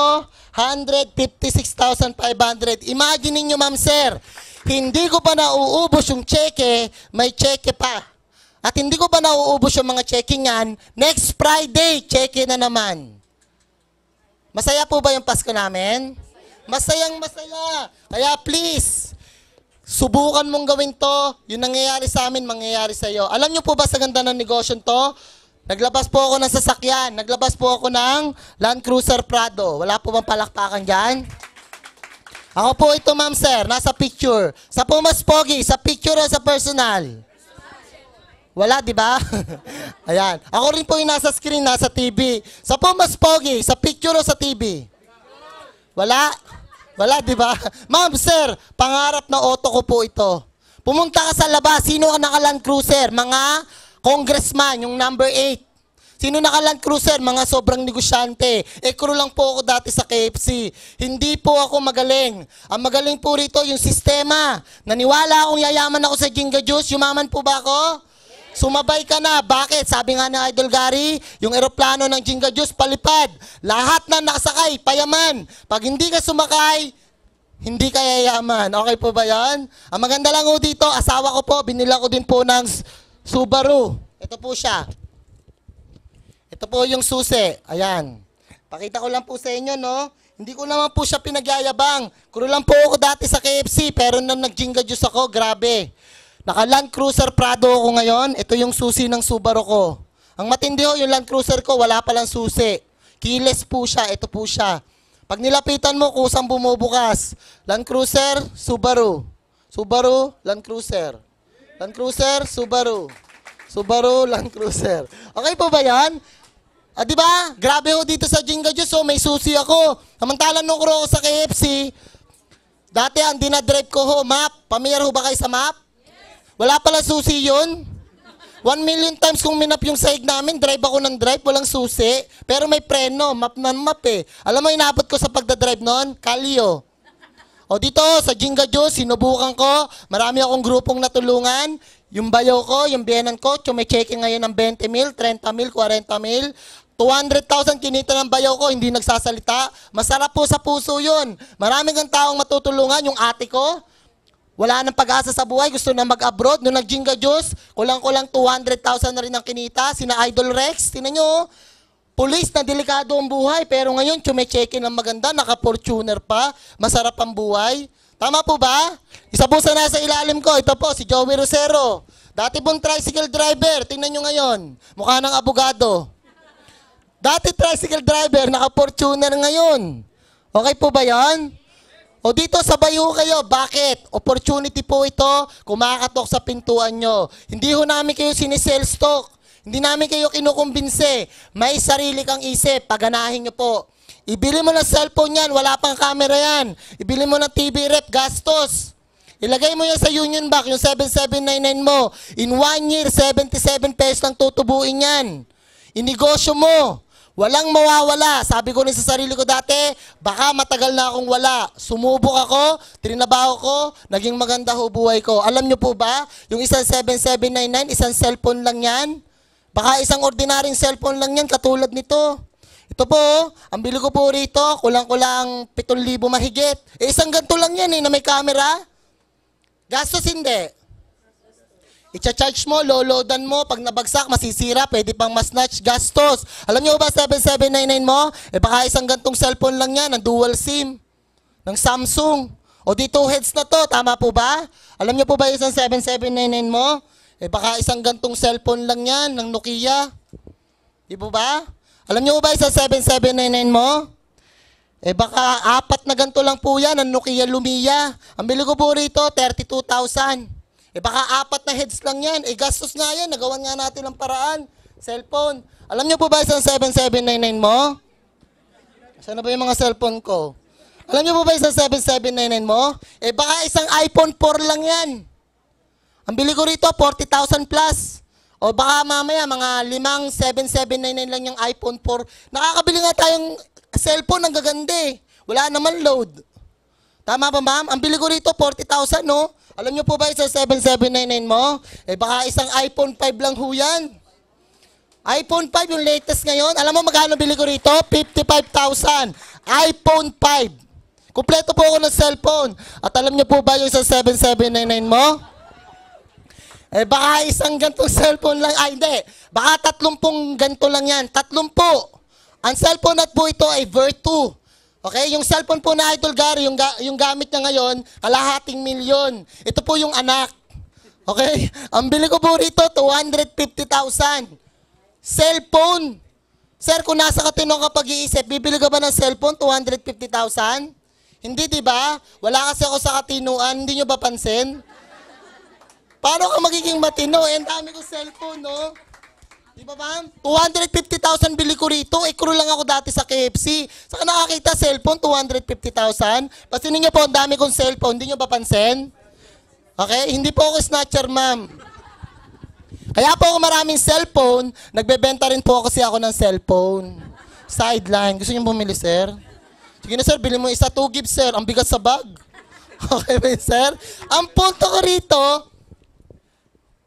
156,500. Imagine niyo, ma'am, sir, hindi ko pa nauubos yung cheque, may cheque pa. At hindi ko pa nauubos yung mga cheque niyan, next Friday, cheque na naman. Masaya po ba yung Pasko namin? Masayang masaya. Kaya please, subukan mong gawin to. Yung nangyayari sa amin, mangyayari sa iyo. Alam niyo po ba sa ganda ng negosyo to? Naglabas po ako ng sasakyan. Naglabas po ako ng Land Cruiser Prado. Wala po bang palakpakan dyan? Ako po ito, ma'am sir. Nasa picture. Sa po mas pogi, sa picture o sa personal? Wala, di ba? Ayan. Ako rin po yung nasa screen, nasa TV. Sa po mas pogi, sa picture o sa TV? Wala? Wala, di ba? Ma'am sir, pangarap na auto ko po ito. Pumunta ka sa labas. Sino ang naka-Land Cruiser? Mga congressman, yung number 8. Sino naka-Land Cruiser? Mga sobrang negosyante. Crew lang po ako dati sa KFC. Hindi po ako magaling. Ang magaling po rito yung sistema. Naniwala akong yayaman ako sa Jinga Juice. Yumaman po ba ako? Sumabay ka na. Bakit? Sabi nga ng Idol Gary, yung eroplano ng Jinga Juice palipad. Lahat na nakasakay, payaman. Pag hindi ka sumakay, hindi ka yayaman. Okay po ba yan? Ang maganda lang po dito, asawa ko po, binila ko din po ng Subaru. Ito po siya. Ito po yung susi. Ayan. Pakita ko lang po sa inyo, no? Hindi ko naman po siya pinagyayabang. Crew lang po ako dati sa KFC, pero nung nag-Jinga Juice ako, grabe. Naka-Land Cruiser Prado ako ngayon. Ito yung susi ng Subaru ko. Ang matindi ho, yung Land Cruiser ko, wala palang susi. Keyless po siya. Ito po siya. Pag nilapitan mo, kusang bumubukas. Land Cruiser, Subaru. Subaru, Land Cruiser. Land Cruiser, Subaru. Subaru, Land Cruiser. Okay po ba yan? Di ba? Grabe ho dito sa Jinga Juice, so may susi ako. Samantalang nung ako sa KFC, dati ang dinadrive ko ho, map. Pamilyar ho ba kayo sa map? Wala pala susi yun. 1,000,000 times kung minap yung sahig namin, drive ako ng drive, walang susi. Pero may preno, map na map eh. Alam mo, inabot ko sa pagdadrive noon? Kalyo. O dito, sa Jinga Juice, sinubukan ko. Marami akong grupong natulungan. Yung bayaw ko, yung biyenan ko, chume-check ngayon ng 20 mil, 30 mil, 40 mil. 200,000 kinita ng bayaw ko, hindi nagsasalita. Masarap po sa puso yun. Maraming kang taong matutulungan. Yung ate ko, wala nang pag-asa sa buhay, gusto na mag-abroad. Nung nag-Jinga Juice, kulang-kulang 200,000 na rin ang kinita. Sina Idol Rex, tinan nyo, pulis na delikado ang buhay, pero ngayon chume-check ng maganda, naka-Fortuner pa, masarap ang buhay. Tama po ba? Isa po sa nasa ilalim ko, ito po, si Joey Rosero. Dati pong tricycle driver, tingnan nyo ngayon, mukha ng abogado. Dati tricycle driver, naka-Fortuner ngayon. Okay po ba yan? O dito, sabay ho kayo. Bakit? Opportunity po ito, kumakatok sa pintuan nyo. Hindi ho namin kayo sinisell stock. Hindi namin kayo kinukumbinse. May sarili kang isip. Paganahin nyo po. Ibili mo ng cellphone yan. Wala pang camera yan. Ibili mo ng TV rep. Gastos. Ilagay mo yan sa Union Bank, yung 7799 mo. In 1 year, 77 pesos lang tutubuin yan. Inegosyo mo. Walang mawawala. Sabi ko rin sa sarili ko dati, baka matagal na akong wala. Sumubok ako, trinabaho ko, naging maganda ho buhay ko. Alam nyo po ba, yung isang 7799, isang cellphone lang yan? Baka isang ordinaryong cellphone lang yan, katulad nito. Ito po, ang bili ko po rito, kulang-kulang 7,000 mahigit. Isang ganito lang yan na may camera. Gastos hindi. I-charge mo, loloadan mo, pag nabagsak, masisira, pwede pang mas-snatch, gastos. Alam nyo ba 7799 mo? Baka isang gantong cellphone lang yan, ng dual SIM, ng Samsung. O di 2 heads na to, tama po ba? Alam nyo po ba isang 7799 mo? Baka isang gantong cellphone lang yan, ng Nokia. Di po ba? Alam nyo ba isang 7799 mo? Baka 4 na ganito lang po yan, ng Nokia Lumia. Ang bili ko po rito, 32,000. Baka 4 na heads lang yan. Gastos nga yan. Nagawan nga natin ang paraan. Cellphone. Alam niyo po ba isang 7799 mo? Saan na ba yung mga cellphone ko? Alam niyo po ba isang 7799 mo? Baka isang iPhone 4 lang yan. Ang bili ko rito, 40,000 plus. O baka mamaya, mga 5 7799 lang yung iPhone 4. Nakakabili nga tayong cellphone, ang gaganda eh. Wala naman load. Tama ba, ma'am? Ang bili ko rito, 40,000, no? Alam niyo po ba isang 7799 mo? Baka isang iPhone 5 lang ho yan. iPhone 5, yung latest ngayon. Alam mo magkano bili ko rito? 55,000. iPhone 5. Kumpleto po ako ng cellphone. At alam niyo po ba yung isang 7799 mo? Baka isang gantong cellphone lang. Ay, hindi. Baka 30 ganito lang yan. 30. Ang cellphone at po ito ay Vertu. Okay, yung cellphone po na Idol Gary, yung gamit niya ngayon, kalahating milyon. Ito po yung anak. Okay? Ang bili ko po rito, 250,000. Cellphone. Sir, kung nasa katino ka pag-iisip, bibili ka ba ng cellphone, 250,000? Hindi, di ba? Wala kasi ako sa katinuan, hindi nyo ba pansin? Paano ka magiging matino? Ang dami ko cellphone, no? Di ba, ma'am? 250,000 bili ko rito. Crew lang ako dati sa KFC. Saka nakakita cellphone, 250,000. Pasinin niyo po, ang dami kong cellphone. Hindi niyo ba pansin? Okay? Hindi po ako snatcher, ma'am. Kaya po ako maraming cellphone, nagbebenta rin po kasi ako ng cellphone. Sideline. Gusto niyo bumili, sir? Sige na, sir. Bili mo isa, 2 gift, sir. Ang bigat sa bag. Okay ba, sir? Ang punto ko rito,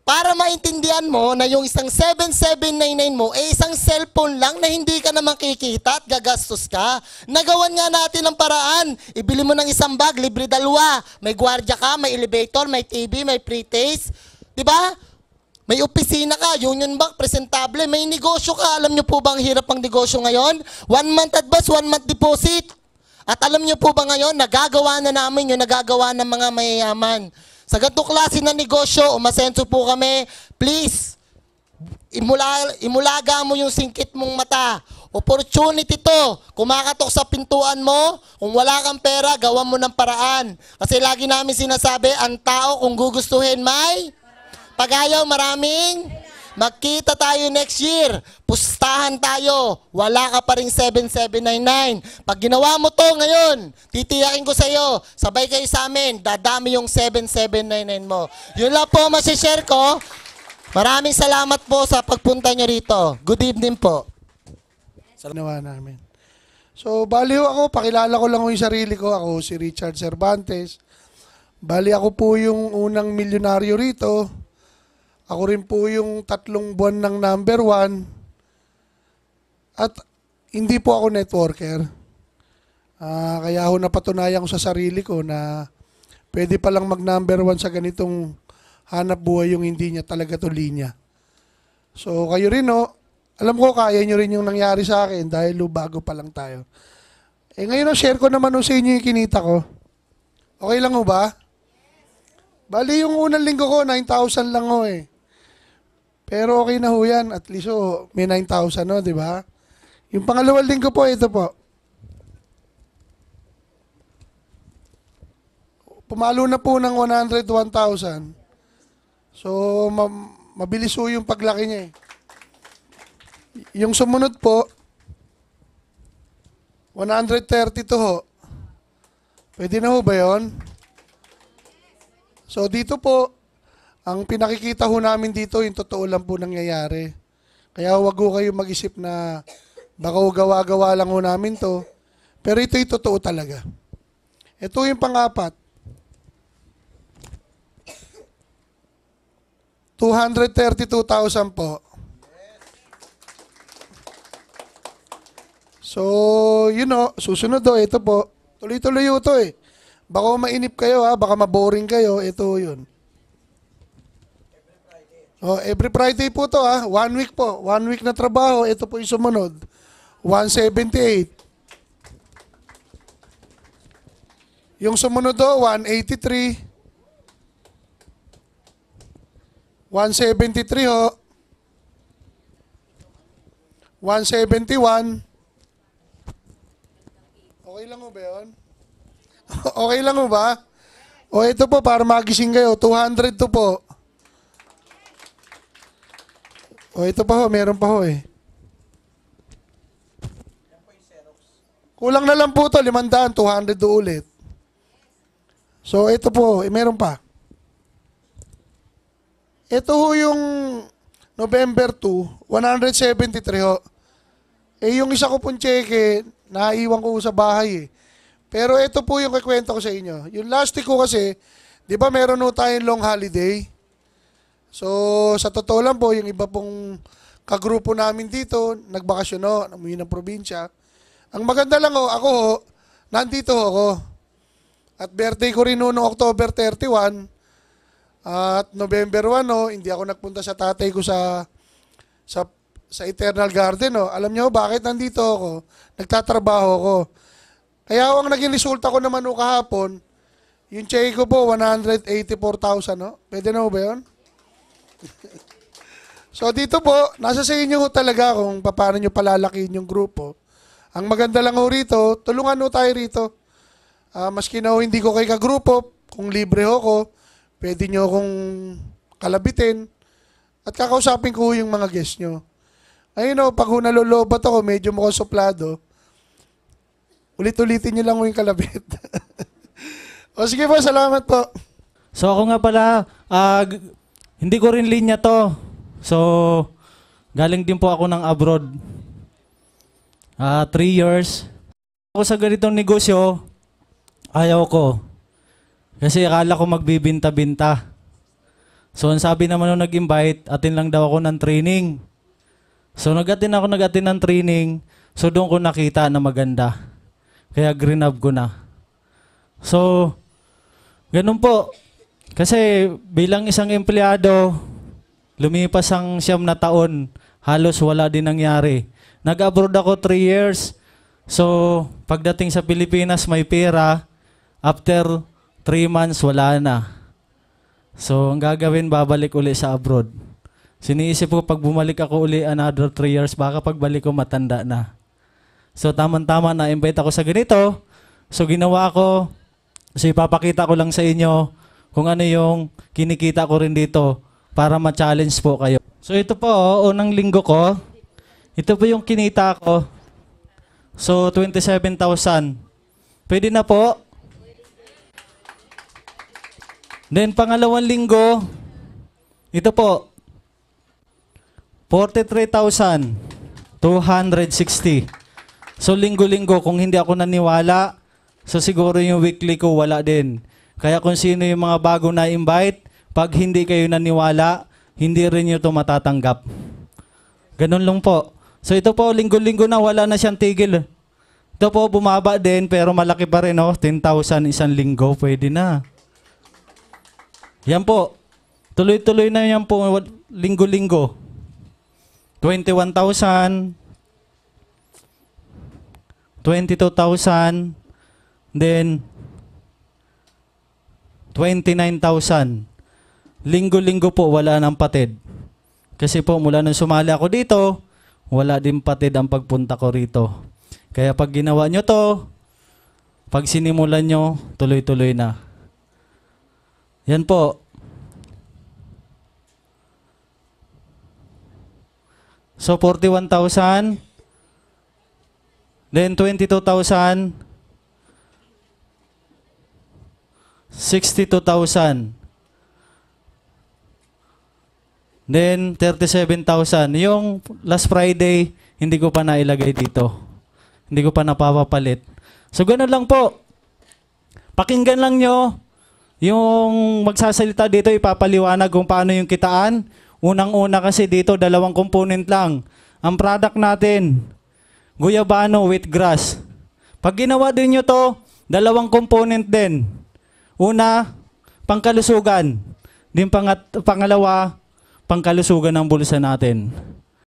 para maintindihan mo na yung isang 7799 mo isang cellphone lang na hindi ka naman kikita at gagastos ka. Nagawan nga natin ang paraan. Ibili mo ng isang bag, libre 2. May gwardiya ka, may elevator, may TV, may pre-taste. Diba? May opisina ka, Union Bank, presentable, may negosyo ka. Alam nyo po ba ang hirap ng negosyo ngayon? 1 month advance, 1 month deposit. At alam nyo po ba ngayon, nagagawa na namin yung nagagawa ng mga mayayaman. Sa ganitong klase na negosyo, umasenso po kami, please, imulaga mo yung singkit mong mata. Opportunity to. Kumakatok sa pintuan mo, kung wala kang pera, gawan mo ng paraan. Kasi lagi namin sinasabi, ang tao kung gugustuhin may pag-ayaw maraming. Magkita tayo next year. Pustahan tayo. Wala ka pa rin 7799. Pag ginawa mo to ngayon, titiyakin ko sa iyo, sabay kayo sa amin, dadami yung 7799 mo. Yun lang po masishare ko. Maraming salamat po sa pagpunta nyo rito. Good evening po. Ginawa namin. So, bali ako, pakilala ko lang yung sarili ko. Ako si Richard Cervantes. Bali ako po yung unang milyonaryo rito. Ako rin po yung 3 buwan ng number 1. At hindi po ako networker. Kaya ako napatunayan ko sa sarili ko na pwede palang mag-number 1 sa ganitong hanap buhay yung hindi niya talaga to linya. So kayo rin, no? Alam ko kaya nyo rin yung nangyari sa akin dahil bago pa lang tayo. Ngayon share ko naman sa inyo yung kinita ko. Okay lang ho ba? Bali yung unang linggo ko, 9,000 lang ho eh. Pero okay na ho yan. At least may 9,000 no, di ba? Yung pangalawang linggo po, ito po. Pumalo na po ng 101,000. So, mabilis ho yung paglaki niya eh. Yung sumunod po, 132 ho. Pwede na ho ba yun? So dito po, ang pinakikita ho namin dito, yung totoo lang po nangyayari. Kaya wag ho kayo mag-isip na baka ho gawa-gawa lang ho namin to. Pero ito'y totoo talaga. Ito yung pang-apat. 232,000 po. So, susunod do, ito po. Tuloy-tuloy ito eh. Baka mainip kayo ha, baka maboring kayo, ito yun. Every Friday po to ha, 1 week po. 1 week na trabaho, ito po yung sumunod. 178. Yung sumunod do, 183. 173 ho. 171. Okay lang ho ba yun? Okay lang ho ba? O ito po, para magising kayo, 200 to po. O ito pa ho, meron pa ho eh. Kulang na lang po to, 500, 200 do ulit. So ito po, meron pa. Ito ho yung November 2, 173 ho. Yung isa ko pong cheque, naiwan ko sa bahay eh. Pero ito po yung kikwento ko sa inyo. Yung last week ko kasi, di ba meron ho tayong long holiday? So, sa totoo lang po, yung iba pong kagrupo namin dito, nagbakasyon ho, umuwi ng probinsya. Ang maganda lang ho, ako ho, nandito ho ako. At birthday ko rin ho noong October 31. At November 1 ho, hindi ako nagpunta sa tatay ko sa Eternal Garden ho. Alam niyo bakit nandito ako? Nagtatrabaho ako. Kaya ang naging resulta ko naman ho kahapon, yung check ko po, 184,000 ho. Pwede na ho ba yun? So dito po, nasa sa inyo ho talaga kung paano nyo palalakihin yung grupo. Ang maganda lang ho rito, tulungan ho tayo rito. Maski na ho hindi ko kay kagrupo, kung libre ho ko, pwede nyo akong kalabitin at kakausapin ko yung mga guest nyo. Ayun o, pag nalolobat ako, medyo mukhang suplado, ulit-ulitin nyo lang yung kalabit. O sige po, salamat po. So ako nga pala, hindi ko rin linya to. So, galing din po ako ng abroad. 3 years. Ako sa ganitong negosyo, ayaw ko. Kasi akala ko magbibinta-binta. So, ang sabi naman nung nag-invite, atin lang daw ako ng training. So, nag-atin ng training. So, doon ko nakita na maganda. Kaya greenab ko na. So, ganun po. Kasi bilang isang empleyado, lumipas ang 9 na taon, halos wala din nangyari. Nag-abroad ako 3 years. So, pagdating sa Pilipinas, may pera. After 3 months, wala na. So, ang gagawin, babalik uli sa abroad. Siniisip ko, pag bumalik ako uli another 3 years, baka pagbalik ko matanda na. So, tamang-tama na invite ako sa ganito. So, ginawa ko. So, ipapakita ko lang sa inyo kung ano yung kinikita ko rin dito para ma-challenge po kayo. So, ito po, unang linggo ko. Ito po yung kinita ko. So, 27,000. Pwede na po. Then, pangalawang linggo, ito po, 43,260. So, linggo-linggo, kung hindi ako naniwala, so siguro yung weekly ko wala din. Kaya kung sino yung mga bago na invite, pag hindi kayo naniwala, hindi rin nyo ito matatanggap. Ganun lang po. So, ito po, linggo-linggo na, wala na siyang tigil. Ito po, bumaba din, pero malaki pa rin, oh, 10,000 isang linggo, pwede na. Yan po. Tuloy-tuloy na yan po, linggo-linggo. 21,000, 22,000, then 29,000. Linggo-linggo po, wala nang patid. Kasi po, mula nung sumali ako dito, wala din patid ang pagpunta ko rito. Kaya pag ginawa nyo to, pag sinimulan nyo, tuloy-tuloy na. Yan po. So, 41,000. Then, 22,000. 62,000. Then 37,000. Yung last Friday, hindi ko pa nailagay dito. Hindi ko pa napapapalit. So ganun lang po. Pakinggan lang nyo yung magsasalita dito, ipapaliwanag kung paano yung kitaan. Unang-una kasi dito, 2 component lang. Ang product natin, guyabano with grass. Pag ginawa din nyo to, 2 component din. Una, pangkalusugan. Din pangalawa, pangkalusugan ng bulsa natin.